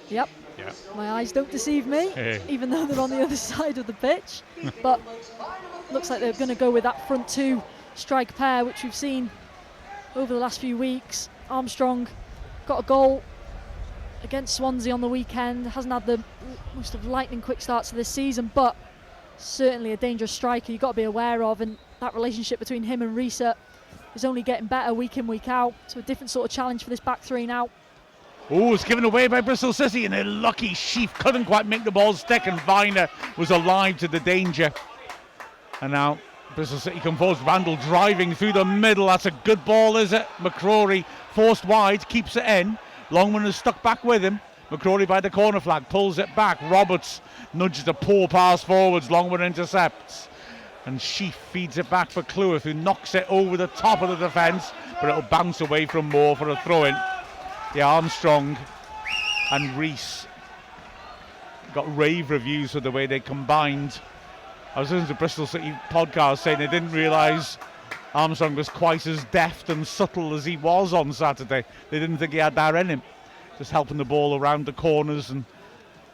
Yep. Yeah. My eyes don't deceive me, even though they're on the other side of the pitch. But looks like they're going to go with that front two strike pair, which we've seen over the last few weeks. Armstrong got a goal against Swansea on the weekend. Hasn't had the most of lightning quick starts to this season, but certainly a dangerous striker you've got to be aware of, and that relationship between him and Risa is only getting better week in, week out. So a different sort of challenge for this back three now. Oh, it's given away by Bristol City, and a lucky Sheaf couldn't quite make the ball stick, and Viner was alive to the danger. And now Bristol City come forward. Randall driving through the middle. That's a good ball, is it? McCrory forced wide, keeps it in. Longman is stuck back with him. McCrory by the corner flag, pulls it back. Roberts nudges a poor pass forwards. Longman intercepts. And Sheaf feeds it back for Cleworth, who knocks it over the top of the defence, but it'll bounce away from Moore for a throw-in. Yeah, Armstrong and Rees got rave reviews for the way they combined. I was listening to Bristol City podcast saying they didn't realise Armstrong was quite as deft and subtle as he was on Saturday. They didn't think he had that in him. Just helping the ball around the corners and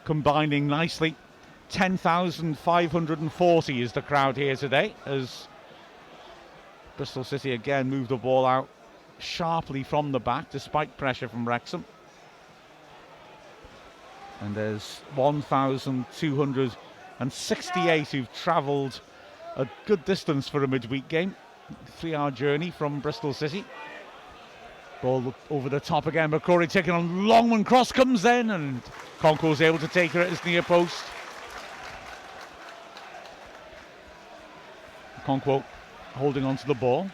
combining nicely. 10,540 is the crowd here today, as Bristol City again moved the ball out sharply from the back despite pressure from Wrexham. And there's 1,268 who've travelled a good distance for a midweek game. 3-hour journey from Bristol City. Ball over the top again. McCrory taking on Longman. Cross comes in, and Conco's able to take her at his near post. Conco holding on to the ball.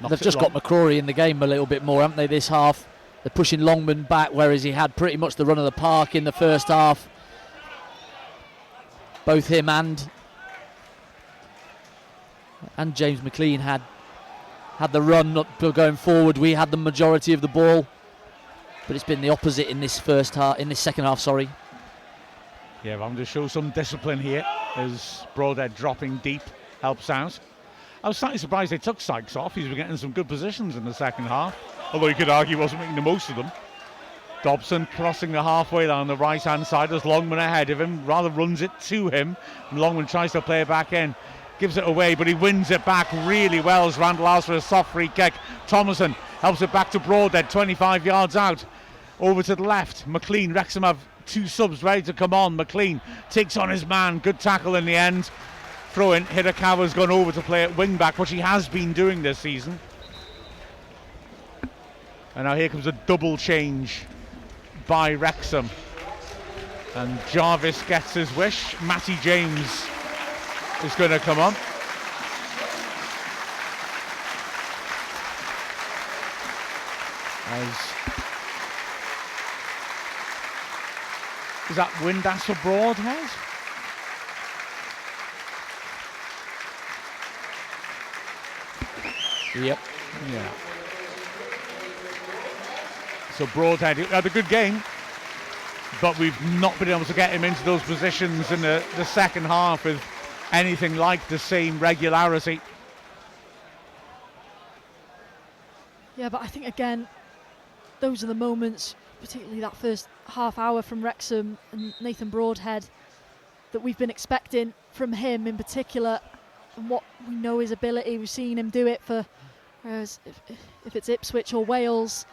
They've just got McCrory in the game a little bit more, haven't they, this half? They're pushing Longman back, whereas he had pretty much the run of the park in the first half. Both him and James McLean had the run up going forward. We had the majority of the ball, but it's been the opposite in this second half. Sorry. Yeah, but I'm going to show some discipline here as Broadhead dropping deep helps out. I was slightly surprised they took Sykes off. He's been getting some good positions in the second half, although you could argue he wasn't making the most of them. Dobson crossing the halfway line on the right hand side as Longman ahead of him, rather runs it to him, and Longman tries to play it back in, gives it away, but he wins it back really well as Randall asks for a soft free kick. Thomason helps it back to Broadhead, 25 yards out, over to the left. McLean, Wrexham have two subs ready to come on. McLean takes on his man, good tackle in the end. Throw in. Hirakawa's gone over to play at wing back, which he has been doing this season. And now here comes a double change by Wrexham, and Jarvis gets his wish. Matty James is going to come on. Is that Windass for Broadhead? Yep. Yeah. So Broadhead had a good game, but we've not been able to get him into those positions in the second half with anything like the same regularity. Yeah, but I think again, those are the moments, particularly that first half hour from Wrexham and Nathan Broadhead, that we've been expecting from him in particular, and what we know his ability. We've seen him do it for, whereas if it's Ipswich or Wales,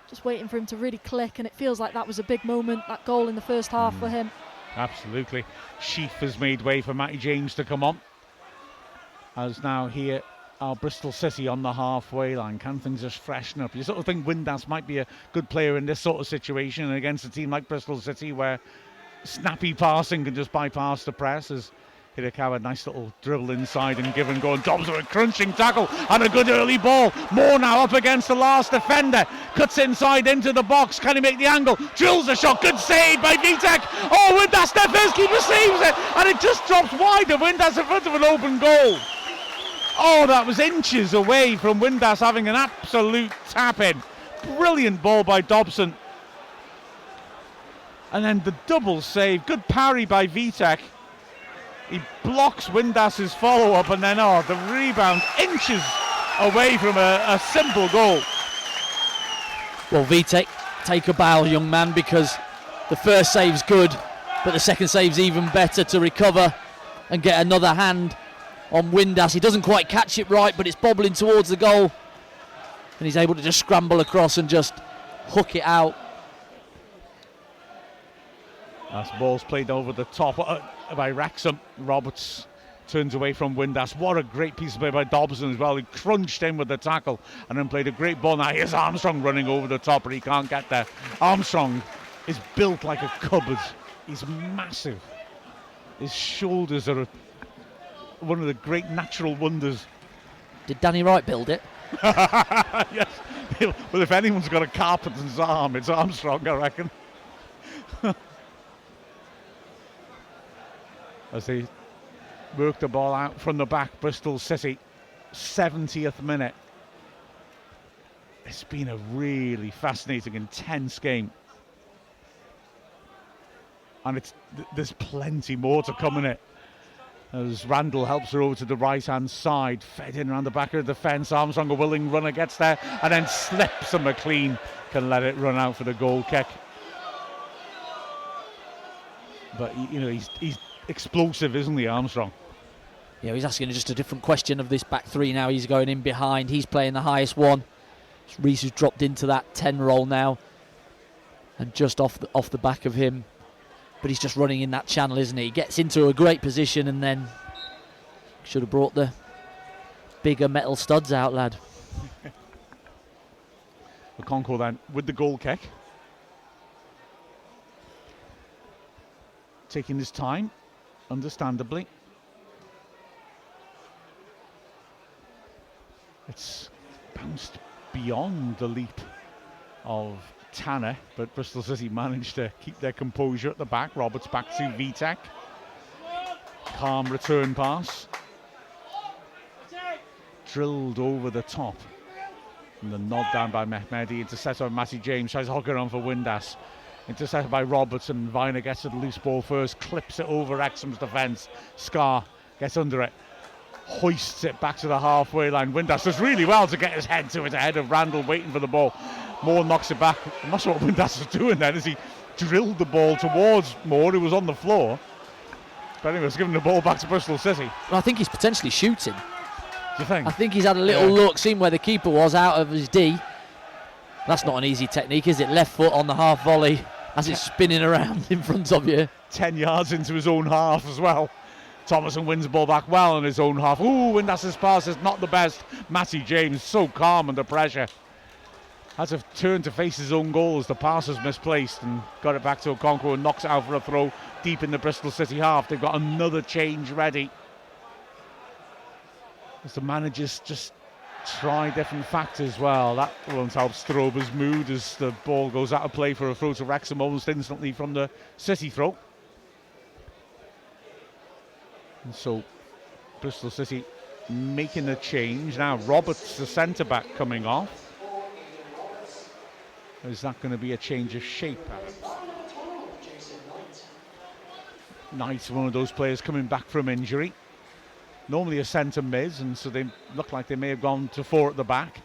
just waiting for him to really click, and it feels like that was a big moment, that goal in the first half for him. Absolutely. Sheaf has made way for Matty James to come on, as now here are Bristol City on the halfway line? Can things just freshen up? You sort of think Windass might be a good player in this sort of situation, and against a team like Bristol City where snappy passing can just bypass the press. As Hirakawa, nice little dribble inside and give and go, and Dobbs with a crunching tackle and a good early ball. Moore now up against the last defender, cuts inside into the box. Can he make the angle? Drills a shot, good save by Vitek. Oh, Windass, their first keeper saves it, and it just drops wide of Windass in front of an open goal. Oh, that was inches away from Windass having an absolute tap-in. Brilliant ball by Dobson. And then the double save, good parry by Vitek. He blocks Windass's follow-up, and then, the rebound inches away from a simple goal. Well, Vitek, take a bow, young man, because the first save's good, but the second save's even better to recover and get another hand on Windass. He doesn't quite catch it right, but it's bobbling towards the goal, and he's able to just scramble across and just hook it out. That's ball's played over the top by Wrexham. Roberts turns away from Windass. What a great piece of play by Dobson as well. He crunched in with the tackle and then played a great ball. Now here's Armstrong running over the top, but he can't get there. Armstrong is built like a cupboard. He's massive. His shoulders are one of the great natural wonders. Did Danny Wright build it? Yes. Well, if anyone's got a carpenter's arm, it's Armstrong, I reckon. As they work the ball out from the back, Bristol City, 70th minute. It's been a really fascinating, intense game. And there's plenty more to come in it. As Randall helps her over to the right-hand side, fed in around the back of the defence. Armstrong, a willing runner, gets there and then slips, and McLean can let it run out for the goal kick. But, he's explosive, isn't he, Armstrong? Yeah, he's asking just a different question of this back three now. He's going in behind. He's playing the highest one. Reese has dropped into that 10 role now, and just off the back of him. But he's just running in that channel, isn't he? He gets into a great position and then should have brought the bigger metal studs out, lad. Okonkwo then with the goal kick. Taking his time, understandably. It's bounced beyond the leap of Tanner, but Bristol City managed to keep their composure at the back. Roberts back to Vitek. Calm return pass. Drilled over the top. And the nod down by Mehmedi. Intercepted by Matty James. Tries to hook it on for Windass. Intercepted by Robertson. Viner gets to the loose ball first. Clips it over Wrexham's defence. Scar gets under it. Hoists it back to the halfway line. Windass does really well to get his head to it ahead of Randall waiting for the ball. Moore knocks it back. I'm not sure what Windass was doing then as he drilled the ball towards Moore, who was on the floor. But anyway, it's giving the ball back to Bristol City. Well, I think he's potentially shooting. Do you think? I think he's had a little look, seen where the keeper was out of his D. That's not an easy technique, is it? Left foot on the half volley as it's spinning around in front of you. 10 yards into his own half as well. Thomason wins the ball back well in his own half. Ooh, Windass's pass is not the best. Matty James so calm under pressure. Had to turn to face his own goal as the pass was misplaced and got it back to Okonkwo and knocks it out for a throw deep in the Bristol City half. They've got another change ready. As the managers just try different factors. Well, that won't help Strober's mood as the ball goes out of play for a throw to Wrexham almost instantly from the City throw. And so Bristol City making a change. Now Roberts, the centre-back, coming off. Is that going to be a change of shape? Knight's one of those players coming back from injury. Normally a centre mid, and so they look like they may have gone to four at the back.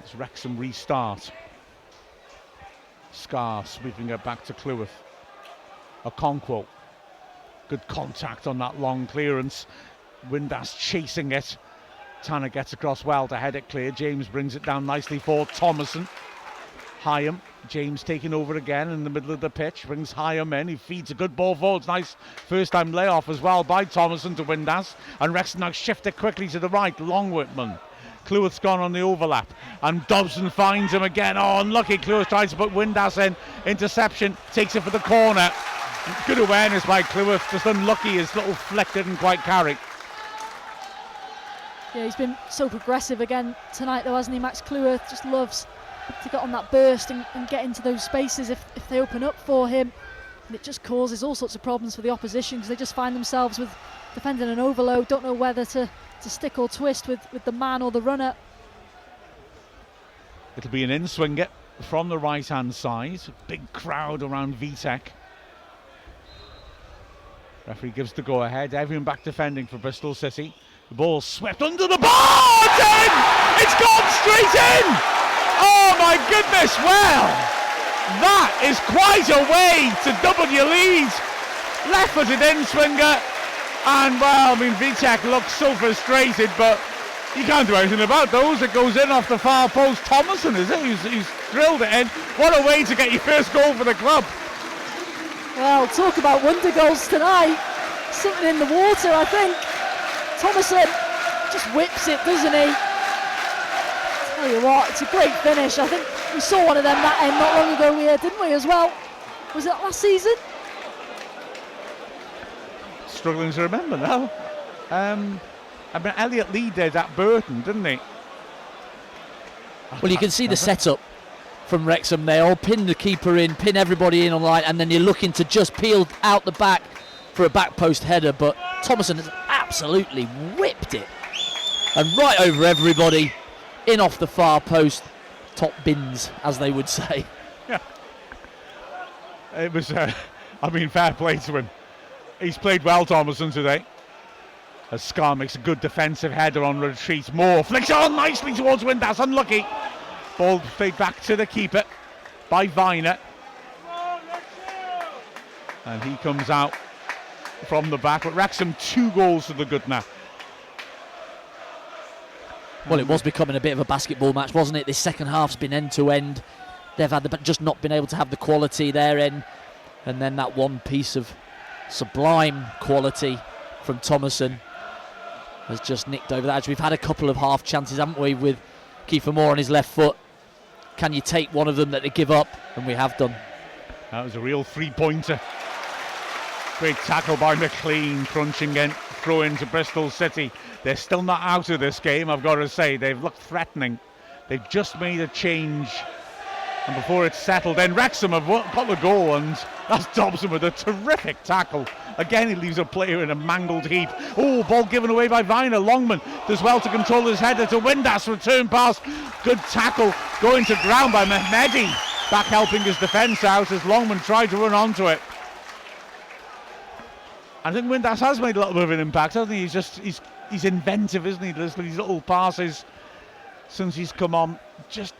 As Wrexham restart. Scar sweeping it back to Cleworth. Okonkwo. Good contact on that long clearance. Windass chasing it. Tanner gets across well to head it clear. James brings it down nicely for Thomason. Hyam James taking over again in the middle of the pitch, brings Hyam in, he feeds a good ball forwards, nice first time layoff as well by Thomason to Windass, and Wrexham now shift it quickly to the right, Long Whitman. Cleworth's gone on the overlap, and Dobson finds him again. Oh, unlucky. Cleworth tries to put Windass in. Interception, takes it for the corner. Good awareness by Cleworth, just unlucky his little flick didn't quite carry. Yeah, he's been so progressive again tonight though, hasn't he? Max Cleworth just loves to get on that burst and get into those spaces if they open up for him. And it just causes all sorts of problems for the opposition because they just find themselves with defending an overload, don't know whether to stick or twist with the man or the runner. It'll be an in-swinger from the right-hand side. Big crowd around VTech. Referee gives the go-ahead. Everyone back defending for Bristol City. The ball swept under the bar. It's in! It's gone straight in! Oh my goodness, well, that is quite a way to double your lead. Left-footed in-swinger. And, well, I mean, Vitek looks so frustrated, but you can't do anything about those. It goes in off the far post. Thomason, is it? He's drilled it in. What a way to get your first goal for the club. Well, talk about wonder goals tonight. Something in the water, I think. Thomason just whips it, doesn't he? Tell you what, it's a great finish. I think we saw one of them that end not long ago here, didn't we, as well? Was it last season? Struggling to remember now. I mean, Elliot Lee did at Burton, didn't he? Well, you can see the setup from Wrexham. They all pin the keeper in, pin everybody in on line, and then you're looking to just peel out the back for a back post header. But Thomason has absolutely whipped it, and right over everybody, in off the far post, top bins, as they would say. Yeah. It was. I mean, fair play to him. He's played well, Thomason, today. As Scar makes a good defensive header on retreat. Moore flicks on nicely towards Windass. Unlucky. Ball played back to the keeper by Viner. And he comes out from the back. But Wrexham 2 goals to the good now. Well, it was becoming a bit of a basketball match, wasn't it? This second half's been end to end. They've had just not been able to have the quality their end. And then that one piece of sublime quality from Thomason has just nicked over that edge. We've had a couple of half chances, haven't we, with Kiefer Moore on his left foot. Can you take one of them that they give up? And we have done. That was a real 3-pointer. Great tackle by McLean, crunching in, throw into Bristol City. They're still not out of this game, I've got to say. They've looked threatening. They've just made a change. And before it's settled in, Wrexham have got the goal, and that's Dobson with a terrific tackle. Again, he leaves a player in a mangled heap. Oh, ball given away by Viner. Longman does well to control his header to Windass. Return pass. Good tackle going to ground by Mehmedi. Back helping his defence out as Longman tried to run onto it. I think Windass has made a little bit of an impact, hasn't he? He's inventive, isn't he? These little passes since he's come on, just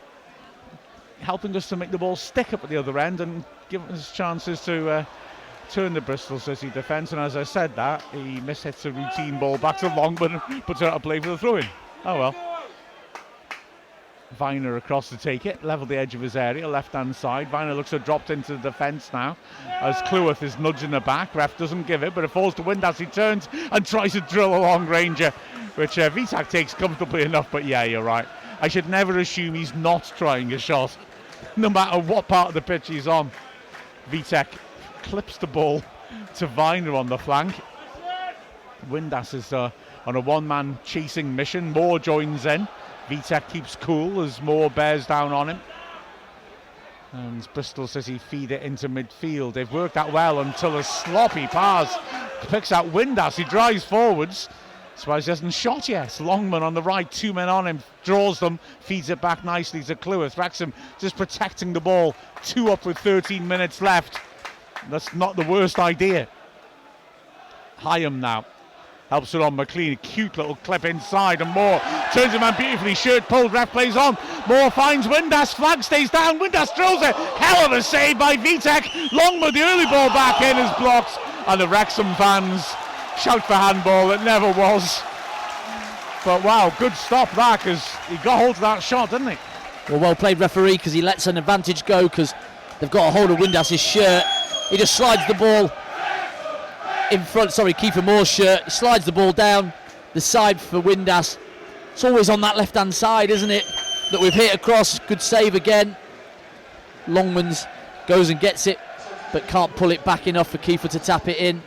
helping us to make the ball stick up at the other end and giving us chances to turn the Bristol City defence. And as I said that, he mishits a routine ball back to Longman and puts it out of play for the throw-in. Oh well. Viner across to take it, level the edge of his area, left-hand side. Viner looks to have dropped into the defence now as Cleworth is nudging the back. Ref doesn't give it, but it falls to Windass. He turns and tries to drill a long ranger, which Vitak takes comfortably enough. But yeah, you're right. I should never assume he's not trying a shot, no matter what part of the pitch he's on. Vitek clips the ball to Viner on the flank. Windass is on a one-man chasing mission. Moore joins in. Vitek keeps cool as Moore bears down on him. And Bristol City feed it into midfield. They've worked that well until a sloppy pass picks out Windass. He drives forwards. Surprised he hasn't shot yet. Longman on the right, 2 men on him, draws them, feeds it back nicely to Cleworth. Wrexham just protecting the ball. 2 up with 13 minutes left. That's not the worst idea. Hyam now helps it on McLean. A cute little clip inside, and Moore turns him man beautifully. Shirt pulled, ref plays on. Moore finds Windass, flag stays down. Windass drills it. Hell of a save by Vitek. Longman, the early ball back in, is blocked, and the Wrexham fans shout for handball. It never was. But wow, good stop that, because he got hold of that shot, didn't he? Well played, referee, because he lets an advantage go because they've got a hold of Windas's shirt. He just slides the ball in front, Kiefer Moore's shirt. He slides the ball down the side for Windass. It's always on that left-hand side, isn't it, that we've hit across. Good save again. Longmans goes and gets it, but can't pull it back enough for Kiefer to tap it in.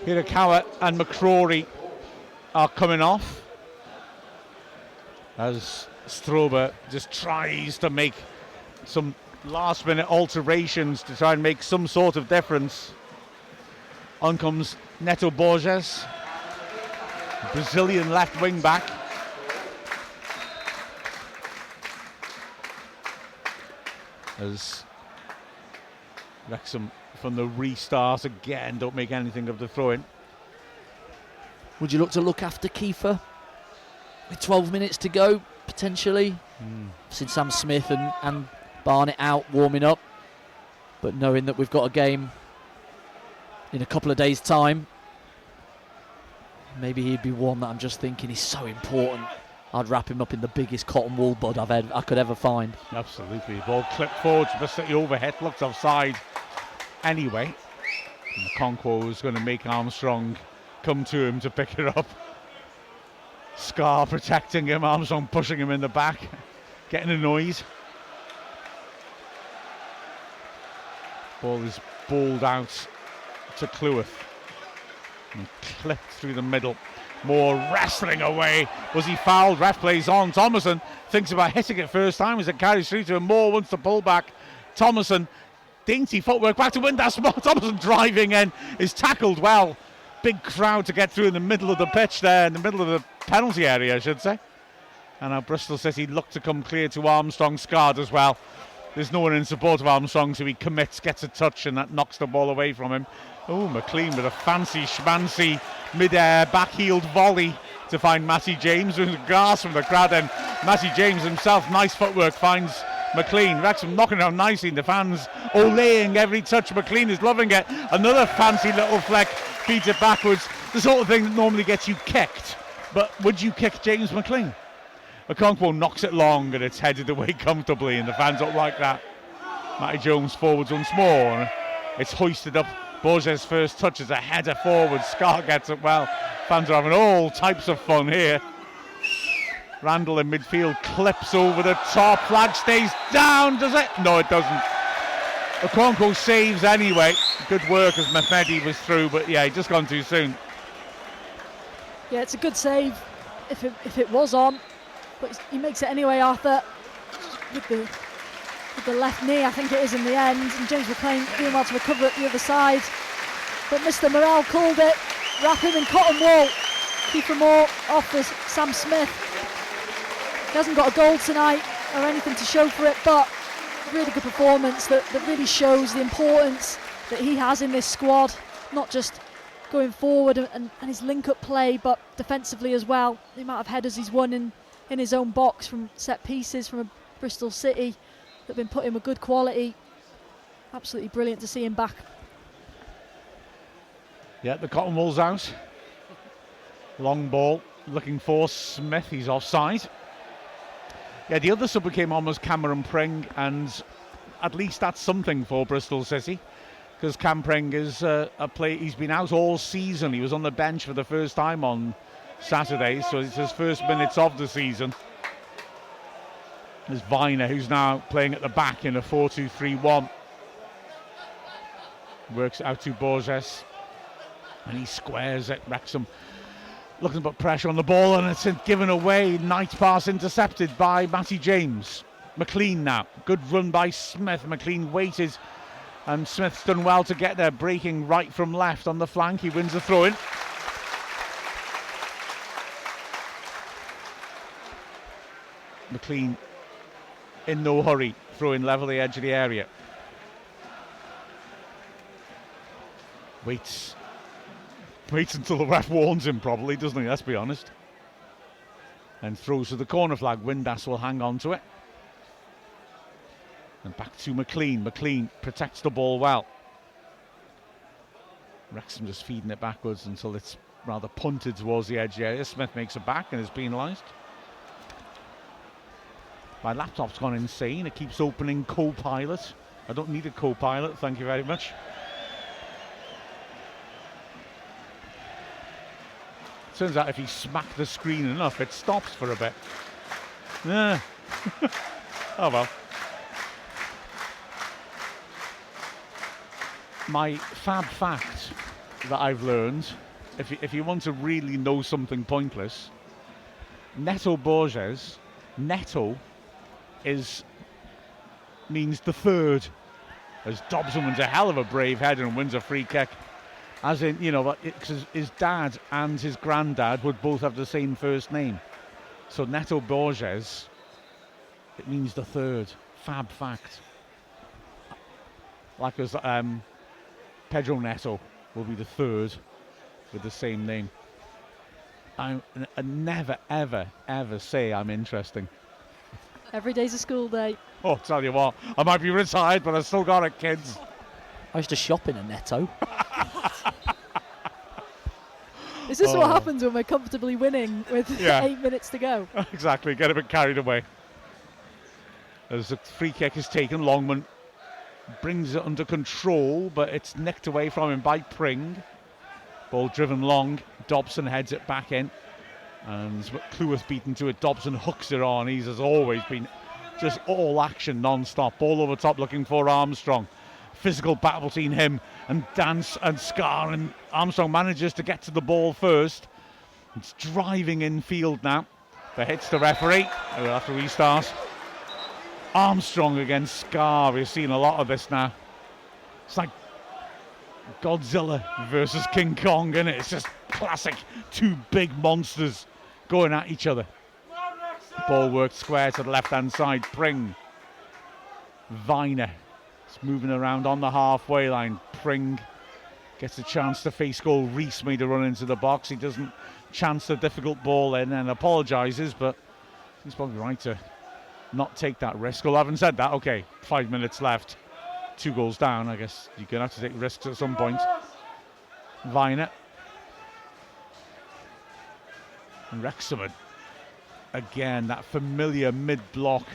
Hirakawa and McCrory are coming off as Strober just tries to make some last-minute alterations to try and make some sort of difference. On comes Neto Borges, Brazilian left wing back. As Wrexham from the restart again don't make anything of the throw-in. Would you look after Kiefer with 12 minutes to go, potentially? Since Sam Smith and Barnett out warming up, but knowing that we've got a game in a couple of days' time, maybe he'd be one that I'm just thinking is so important. I'd wrap him up in the biggest cotton wool bud I could ever find. Absolutely. Ball clipped forward to the City overhead, looked offside anyway. And Okonkwo was going to make Armstrong come to him to pick it up. Scar protecting him, Armstrong pushing him in the back, getting annoyed. Ball is balled out to Cleworth and clipped through the middle. More wrestling away. Was he fouled? Ref plays on. Thomason thinks about hitting it first time as it carries through to him. Moore wants to pull back. Thomason, dainty footwork back to Windass. Thomason driving in, is tackled well. Big crowd to get through in the middle of the pitch there, in the middle of the penalty area, I should say. And now Bristol City look to come clear to Armstrong, scarred as well. There's no one in support of Armstrong, so he commits, gets a touch, and that knocks the ball away from him. Oh, McLean with a fancy schmancy mid-air back-heeled volley to find Matty James. There's a gasp from the crowd then. Matty James himself, nice footwork, finds McLean. Wrexham knocking around nicely, the fans olaying every touch. McLean is loving it. Another fancy little fleck, feeds it backwards. The sort of thing that normally gets you kicked. But would you kick James McLean? Okonkwo knocks it long and it's headed away comfortably, and the fans don't like that. Matty Jones forwards once more, and it's hoisted up. Borges' first touch is a header forward. Scar gets it well. Fans are having all types of fun here. Randall in midfield clips over the top. Flag stays down, does it? No, it doesn't. Okonkwo saves anyway. Good work as Mehmedi was through, but yeah, he just gone too soon. Yeah, it's a good save if it was on, but he makes it anyway, Arthur, with the left knee, I think it is in the end, and James McLean doing well to recover at the other side. But Mr. Morrell called it. Wrap him in cotton wool. Kiefer Moore offers Sam Smith. He hasn't got a goal tonight or anything to show for it, but a really good performance that really shows the importance that he has in this squad, not just going forward and his link-up play, but defensively as well. The amount of headers he's won in his own box from set pieces from Bristol City that have been put in with good quality. Absolutely brilliant to see him back. Yeah, the cotton wool's out. Long ball looking for Smith. He's offside. Yeah, the other sub who came on was Cameron Pring, and at least that's something for Bristol City, because Cam Pring is a play. He's been out all season. He was on the bench for the first time on Saturday, so it's his first minutes of the season. There's Viner, who's now playing at the back in a 4-2-3-1. Works out to Borges, and he squares it. Wrexham looking to put pressure on the ball, and it's given away. Night pass intercepted by Matty James. McLean now. Good run by Smith. McLean waited, and Smith's done well to get there, breaking right from left on the flank. He wins the throw-in. McLean in no hurry, throwing level the edge of the area. Waits until the ref warns him, probably, doesn't he? Let's be honest. And throws to the corner flag. Windass will hang on to it. And back to McLean. McLean protects the ball well. Wrexham just feeding it backwards until it's rather punted towards the edge area. Smith makes it back and is penalised. My laptop's gone insane. It keeps opening Copilot. I don't need a Copilot, thank you very much. Turns out if you smack the screen enough, it stops for a bit. Yeah. Oh well. My fab fact that I've learned, if you want to really know something pointless, Neto Borges, Neto means the third, as Dobson wins a hell of a brave header and wins a free kick. As in, because his dad and his granddad would both have the same first name. So Neto Borges, it means the third. Fab fact. Like as Pedro Neto will be the third with the same name. I never, ever, ever say I'm interesting. Every day's a school day. Oh, tell you what, I might be retired, but I still got it, kids. I used to shop in a Netto. Is this what happens when we're comfortably winning with 8 minutes to go? Exactly, get a bit carried away. As the free kick is taken, Longman brings it under control, but it's nicked away from him by Pring. Ball driven long, Dobson heads it back in. And Cleworth beaten to it, Dobson hooks it on. He's, as always, been just all action non-stop. Ball over top looking for Armstrong. Physical battle between him and Dance and Scar, and Armstrong manages to get to the ball first. It's driving in field now, but hits the referee. We'll have to restart. Armstrong against Scar. We've seen a lot of this now. It's like Godzilla versus King Kong, isn't it? It's just classic. Two big monsters going at each other. Ball worked square to the left-hand side. Pring. Viner. It's moving around on the halfway line. Pring gets a chance to face goal. Reese made a run into the box. He doesn't chance the difficult ball in and apologises, but he's probably right to not take that risk. Well, having said that, okay, 5 minutes left. 2 goals down. I guess you're going to have to take risks at some point. Viner. And Wrexham again, that familiar mid-block,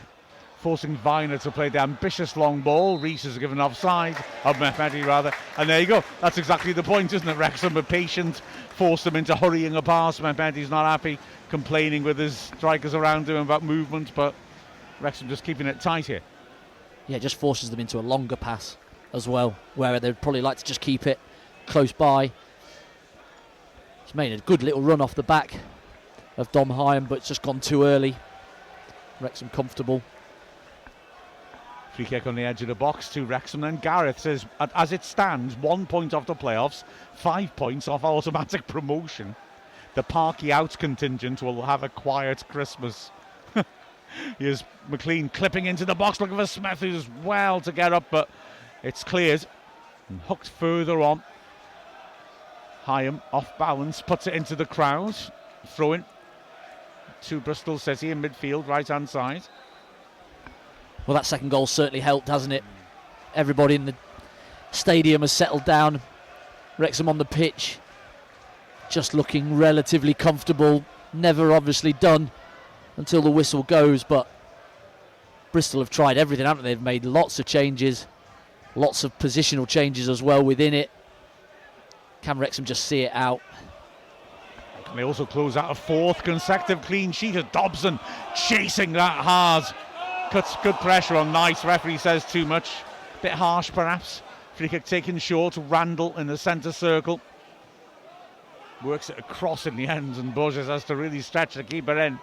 forcing Viner to play the ambitious long ball. Reese is given offside, of Mehmedi rather, and there you go. That's exactly the point, isn't it? Wrexham were patient, forced them into hurrying a pass. Mehmedi's not happy, complaining with his strikers around him about movement, but Wrexham just keeping it tight here. Yeah, just forces them into a longer pass as well, where they'd probably like to just keep it close by. He's made a good little run off the back of Dom Hyam, but it's just gone too early. Wrexham comfortable. Free kick on the edge of the box to Wrexham. Then Gareth says, as it stands, 1 point off the playoffs, 5 points off automatic promotion. The Parky out contingent will have a quiet Christmas. Here's McLean clipping into the box, looking for Smith, who's well to get up, but it's cleared and hooked further on. Hyam off balance, puts it into the crowd. Throw in to Bristol City in midfield, right hand side. Well, that second goal certainly helped, hasn't it? Everybody in the stadium has settled down. Wrexham on the pitch, just looking relatively comfortable. Never obviously done until the whistle goes, but Bristol have tried everything, haven't they? They've made lots of changes, lots of positional changes as well within it. Can Wrexham just see it out? And they also close out a 4th consecutive clean sheet of Dobson chasing that hard. Cuts good pressure on Nice. Referee says too much. Bit harsh perhaps. Free kick taken short. Randall in the centre circle. Works it across in the end, and Borges has to really stretch the keeper in.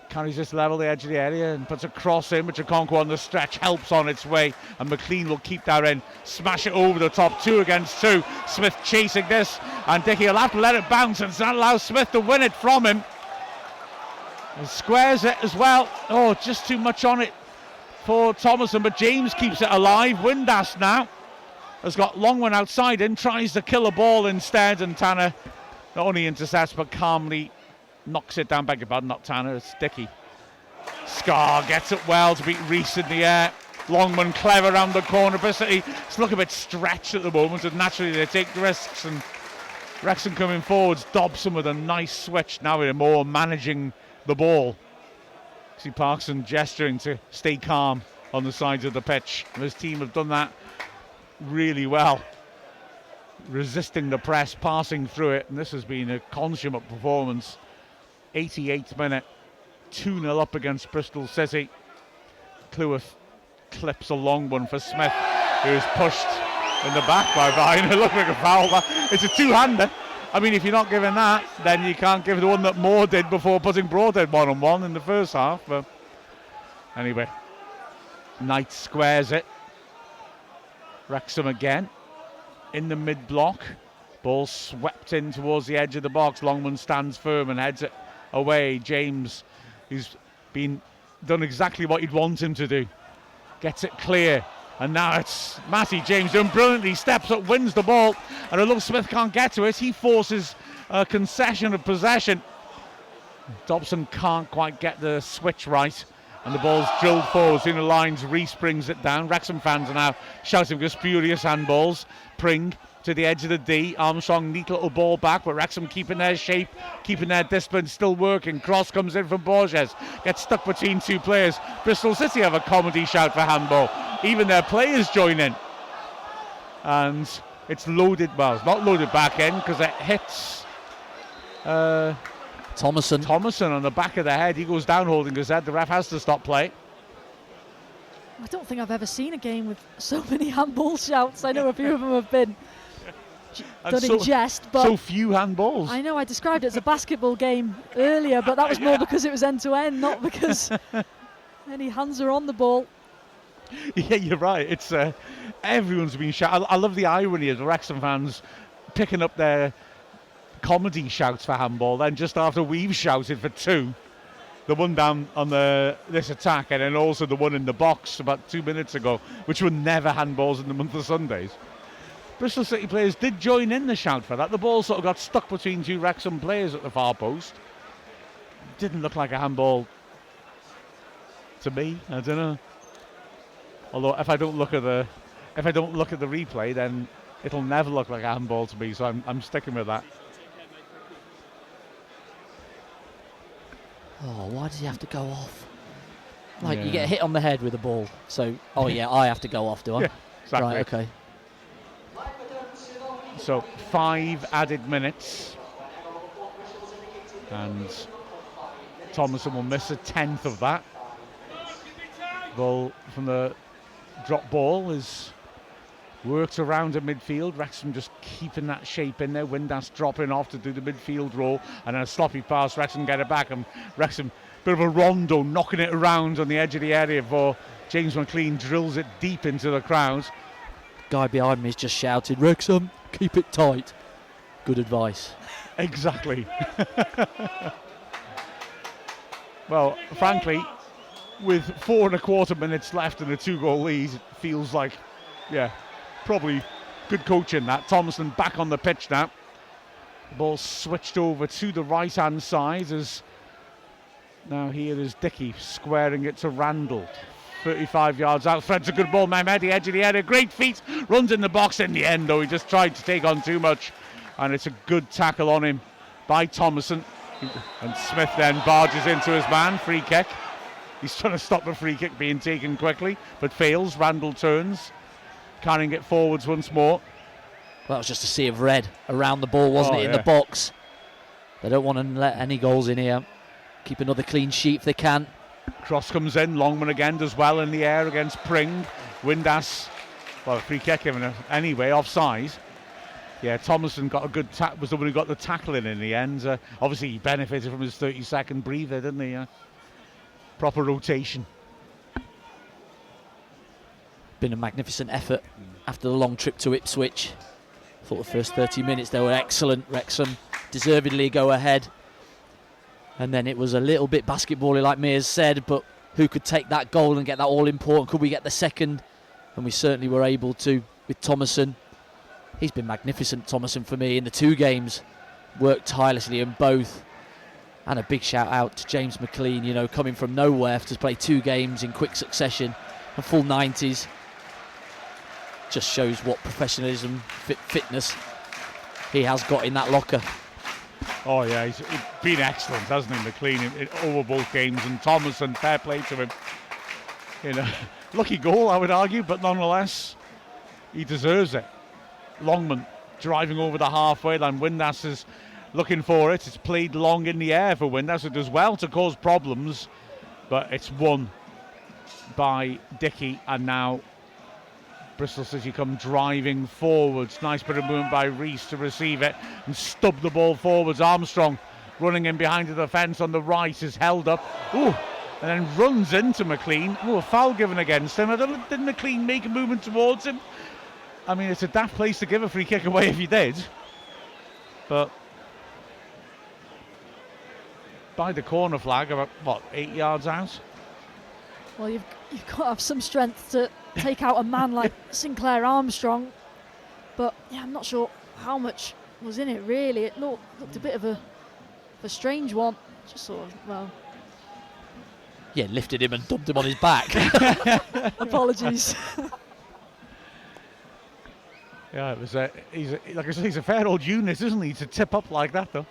Carries this level the edge of the area and puts a cross in, which Okonkwo on the stretch helps on its way, and McLean will keep that in. Smash it over the top, 2 against 2. Smith chasing this, and Dickie will have to let it bounce, and that allows Smith to win it from him. And squares it as well. Oh, just too much on it for Thomason, but James keeps it alive. Windass now has got Longman outside him, tries to kill a ball instead, and Tanner not only intercepts but calmly knocks it down. Beg your pardon, not Tanner, it's Dickie. Scar gets it well to beat Reese in the air. Longman clever around the corner. Basically, it's looking a bit stretched at the moment, and naturally they take risks. And Wrexham coming forwards. Dobson with a nice switch. Now we're more managing the ball. See Parkson gesturing to stay calm on the sides of the pitch. And his team have done that really well. Resisting the press, passing through it, and this has been a consummate performance. 88th minute, 2-0 up against Bristol City. Cleworth clips a long one for Smith, who is pushed in the back by Vine. It looked like a foul. It's a two-hander. I mean, if you're not giving that, then you can't give the one that Moore did before putting Broadhead one-on-one in the first half. But anyway, Knight squares it. Wrexham again in the mid-block. Ball swept in towards the edge of the box. Longman stands firm and heads it away. James, who's been done exactly what you'd want him to do, gets it clear. And now it's Matty James doing brilliantly, steps up, wins the ball, and although Smith can't get to it, he forces a concession of possession. Dobson can't quite get the switch right, and the ball's drilled forward. In the lines, Reese brings it down. Wrexham fans are now shouting for spurious handballs. Pring to the edge of the D. Armstrong, neat little ball back, but Wrexham keeping their shape, keeping their discipline, still working. Cross comes in from Borges, gets stuck between two players. Bristol City have a comedy shout for handball. Even their players join in. And it's loaded, well, it's not loaded back in because it hits Thomason on the back of the head. He goes down holding his head. The ref has to stop play. I don't think I've ever seen a game with so many handball shouts. I know a few of them have been done in jest, but so few handballs. I know I described it as a basketball game earlier, but that was more because it was end to end, not because any hands are on the ball. Yeah, you're right. It's everyone's been shouting. I love the irony of the Wrexham fans picking up their comedy shouts for handball. Then just after we've shouted for two, the one down on this attack, and then also the one in the box about 2 minutes ago, which were never handballs in the month of Sundays. Bristol City players did join in the shout for that. The ball sort of got stuck between two Wrexham players at the far post. Didn't look like a handball to me. I don't know. Although if I don't look at the replay, then it'll never look like a handball to me. So I'm sticking with that. Oh, why does he have to go off? Like, you get hit on the head with a ball. So, I have to go off, do I? Yeah, exactly. Right, okay. So 5 added minutes. And Thomason will miss a 10th of that. Ball from the drop ball is worked around at midfield. Wrexham just keeping that shape in there. Windass dropping off to do the midfield roll, and then a sloppy pass. Wrexham get it back, and Wrexham, bit of a rondo, knocking it around on the edge of the area for James McLean, drills it deep into the crowd. Guy behind me has just shouted, "Wrexham, keep it tight." Good advice. Exactly. Well, frankly, with 4 1/4 minutes left and a 2-goal lead, it feels like, probably good coaching that. Thomason back on the pitch now. The ball switched over to the right-hand side as now here is Dickey squaring it to Randall. 35 yards out, threads a good ball. Mehmedi, edge of the area, great feet, runs in the box in the end, though he just tried to take on too much. And it's a good tackle on him by Thomason. And Smith then barges into his man, free kick. He's trying to stop the free kick being taken quickly, but fails. Randall turns, carrying it forwards once more. Well, that was just a sea of red around the ball, wasn't it, in the box. They don't want to let any goals in here. Keep another clean sheet if they can. Cross comes in, Longman again does well in the air against Pring. Windass, well, free kick given anyway, offside. Yeah, Thomason got a good was the one who got the tackle in the end. Obviously, he benefited from his 30-second breather, didn't he? Proper rotation. Been a magnificent effort after the long trip to Ipswich. Thought the first 30 minutes they were excellent. Wrexham deservedly go ahead. And then it was a little bit basketball-y, like Mears said, but who could take that goal and get that all-important? Could we get the second? And we certainly were able to with Thomason. He's been magnificent, Thomason, for me in the 2 games. Worked tirelessly in both. And a big shout out to James McLean, coming from nowhere to play 2 games in quick succession, a full 90s. Just shows what professionalism, fitness he has got in that locker. Oh yeah, he's been excellent, hasn't he, McLean, over both games, and Thomason, fair play to him. You know, lucky goal, I would argue, but nonetheless, he deserves it. Longman driving over the halfway line. Windass is looking for it. It's played long in the air for Windass. It does well to cause problems, but it's won by Dickey, and now Bristol City come driving forwards. Nice bit of movement by Reese to receive it and stub the ball forwards. Armstrong running in behind the defence on the right is held up. Ooh, and then runs into McLean. Ooh, a foul given against him. Did McLean make a movement towards him? I mean, it's a daft place to give a free kick away if he did. But by the corner flag, about, 8 yards out? Well, you've got to have some strength to take out a man like Sinclair Armstrong. But, yeah, I'm not sure how much was in it, really. It looked a bit of a strange one. Just sort of, well... Yeah, lifted him and dumped him on his back. Apologies. Yeah, it was. Like I say, he's a fair old unit, isn't he, to tip up like that, though.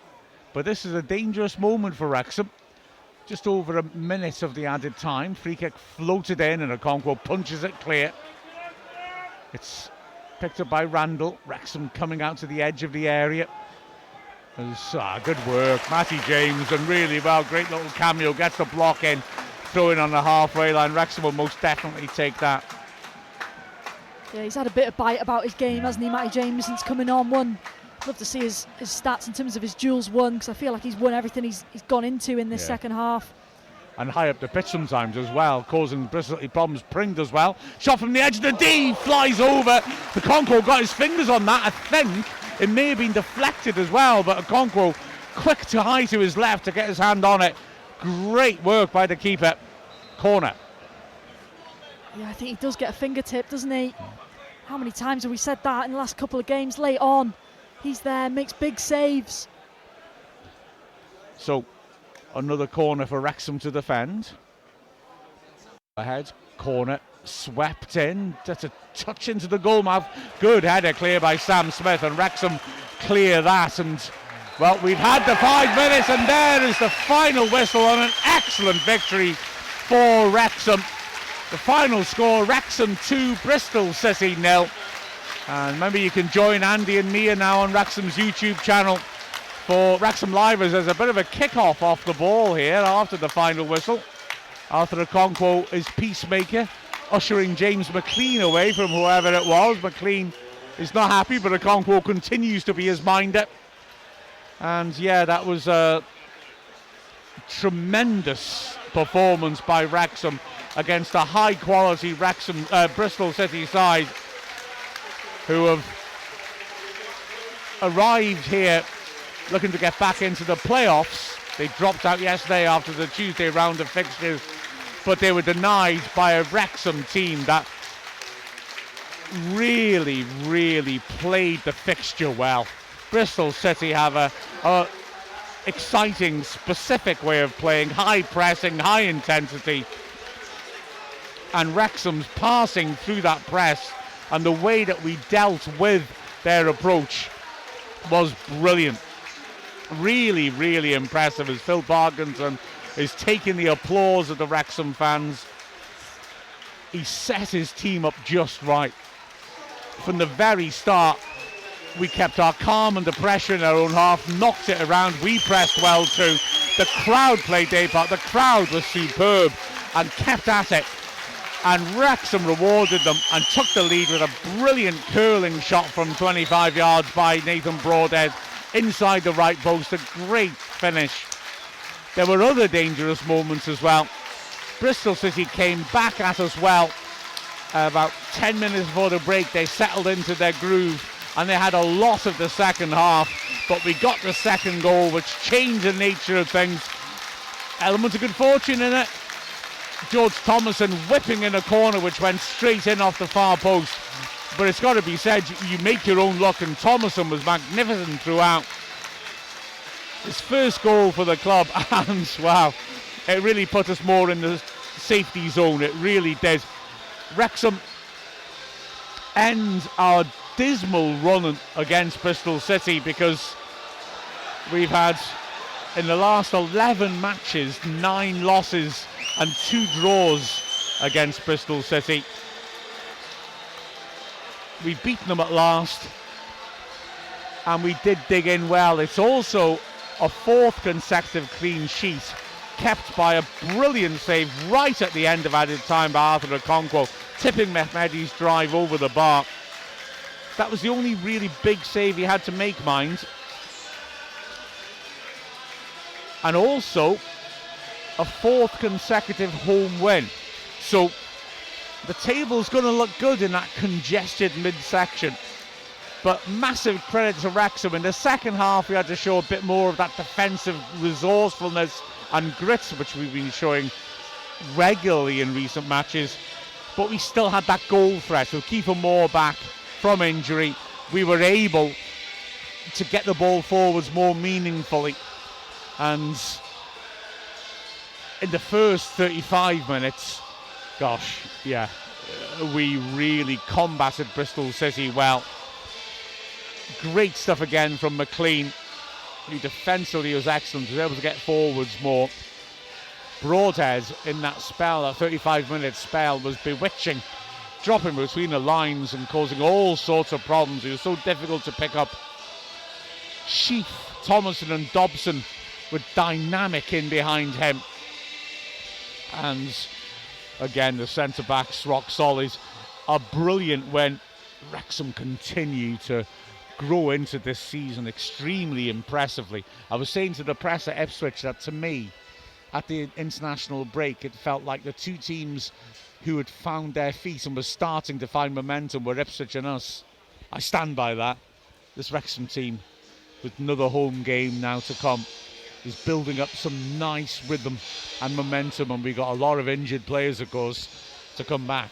But this is a dangerous moment for Wrexham. Just over a minute of the added time. Free kick floated in, and Okonkwo punches it clear. It's picked up by Randall. Wrexham coming out to the edge of the area. Good work, Matty James, and really well, great little cameo. Gets the block in, throw in on the halfway line. Wrexham will most definitely take that. Yeah, he's had a bit of bite about his game, hasn't he, Matty James, since coming on. Love to see his stats in terms of his duels won, because I feel like he's won everything he's gone into in this second half. And high up the pitch sometimes as well, causing Bristol problems. Pring does well. Shot from the edge of the D, flies over. Okonkwo got his fingers on that, I think. It may have been deflected as well, but Okonkwo quick to high to his left to get his hand on it. Great work by the keeper. Corner. Yeah, I think he does get a fingertip, doesn't he? How many times have we said that in the last couple of games? Late on, he's there, makes big saves. So, another corner for Wrexham to defend. Ahead, corner, swept in. That's a touch into the goal mouth. Good header clear by Sam Smith, and Wrexham clear that. And, well, we've had the 5 minutes, and there is the final whistle on an excellent victory for Wrexham. The final score, Wrexham 2, Bristol City 0. And remember, you can join Andy and Mia now on Wrexham's YouTube channel for Wrexham Live, as there's a bit of a kick-off off the ball here after the final whistle. Arthur Okonkwo is peacemaker, ushering James McLean away from whoever it was. McLean is not happy, but Okonkwo continues to be his minder. And yeah, that was a tremendous performance by Wrexham against a high-quality Bristol City side who have arrived here looking to get back into the playoffs. They dropped out yesterday after the Tuesday round of fixtures, but they were denied by a Wrexham team that really, really played the fixture well. Bristol City have a exciting, specific way of playing, high pressing, high intensity, and Wrexham's passing through that press and the way that we dealt with their approach was brilliant. Really, really impressive, as Phil Parkinson is taking the applause of the Wrexham fans. He set his team up just right. From the very start, we kept our calm under pressure in our own half, knocked it around, we pressed well too. The crowd played their part, the crowd was superb and kept at it. And Wrexham rewarded them and took the lead with a brilliant curling shot from 25 yards by Nathan Broadhead inside the right post. A great finish. There were other dangerous moments as well. Bristol City came back at us well. About 10 minutes before the break, they settled into their groove and they had a lot of the second half, but we got the second goal, which changed the nature of things. Element of good fortune in it. George Thomason whipping in a corner which went straight in off the far post. But it's got to be said, you make your own luck, and Thomason was magnificent throughout. His first goal for the club, and wow, it really put us more in the safety zone. It really did. Wrexham end our dismal run against Bristol City, because We've had, in the last 11 matches, 9 losses and 2 draws against Bristol City. We've beaten them at last, and we did dig in well. It's also a 4th consecutive clean sheet, kept by a brilliant save right at the end of added time by Arthur Okonkwo, tipping Mehmedi's drive over the bar. That was the only really big save he had to make, mind. And also a 4th consecutive home win. So the table's going to look good in that congested midsection. But massive credit to Wrexham. In the second half, we had to show a bit more of that defensive resourcefulness and grit, which we've been showing regularly in recent matches. But we still had that goal threat. With Kiefer Moore back from injury, we were able to get the ball forwards more meaningfully. And in the first 35 minutes, gosh, yeah, we really combated Bristol City well. Great stuff again from McLean, who defensively was excellent, was able to get forwards more. Broadhead in that spell, that 35-minute spell, was bewitching, dropping between the lines and causing all sorts of problems. He was so difficult to pick up. Sheaf, Thomason and Dobson were dynamic in behind him. And again, the centre-backs rock solid are brilliant when Wrexham continue to grow into this season extremely impressively. I was saying to the press at Ipswich that, to me, at the international break, it felt like the two teams who had found their feet and were starting to find momentum were Ipswich and us. I stand by that. This Wrexham team, with another home game now to come, is building up some nice rhythm and momentum, and we got a lot of injured players, of course, to come back.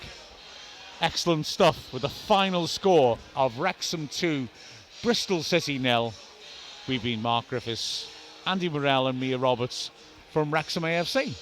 Excellent stuff with the final score of Wrexham 2, Bristol City 0. We've been Mark Griffiths, Andy Morrell and Mia Roberts from Wrexham AFC.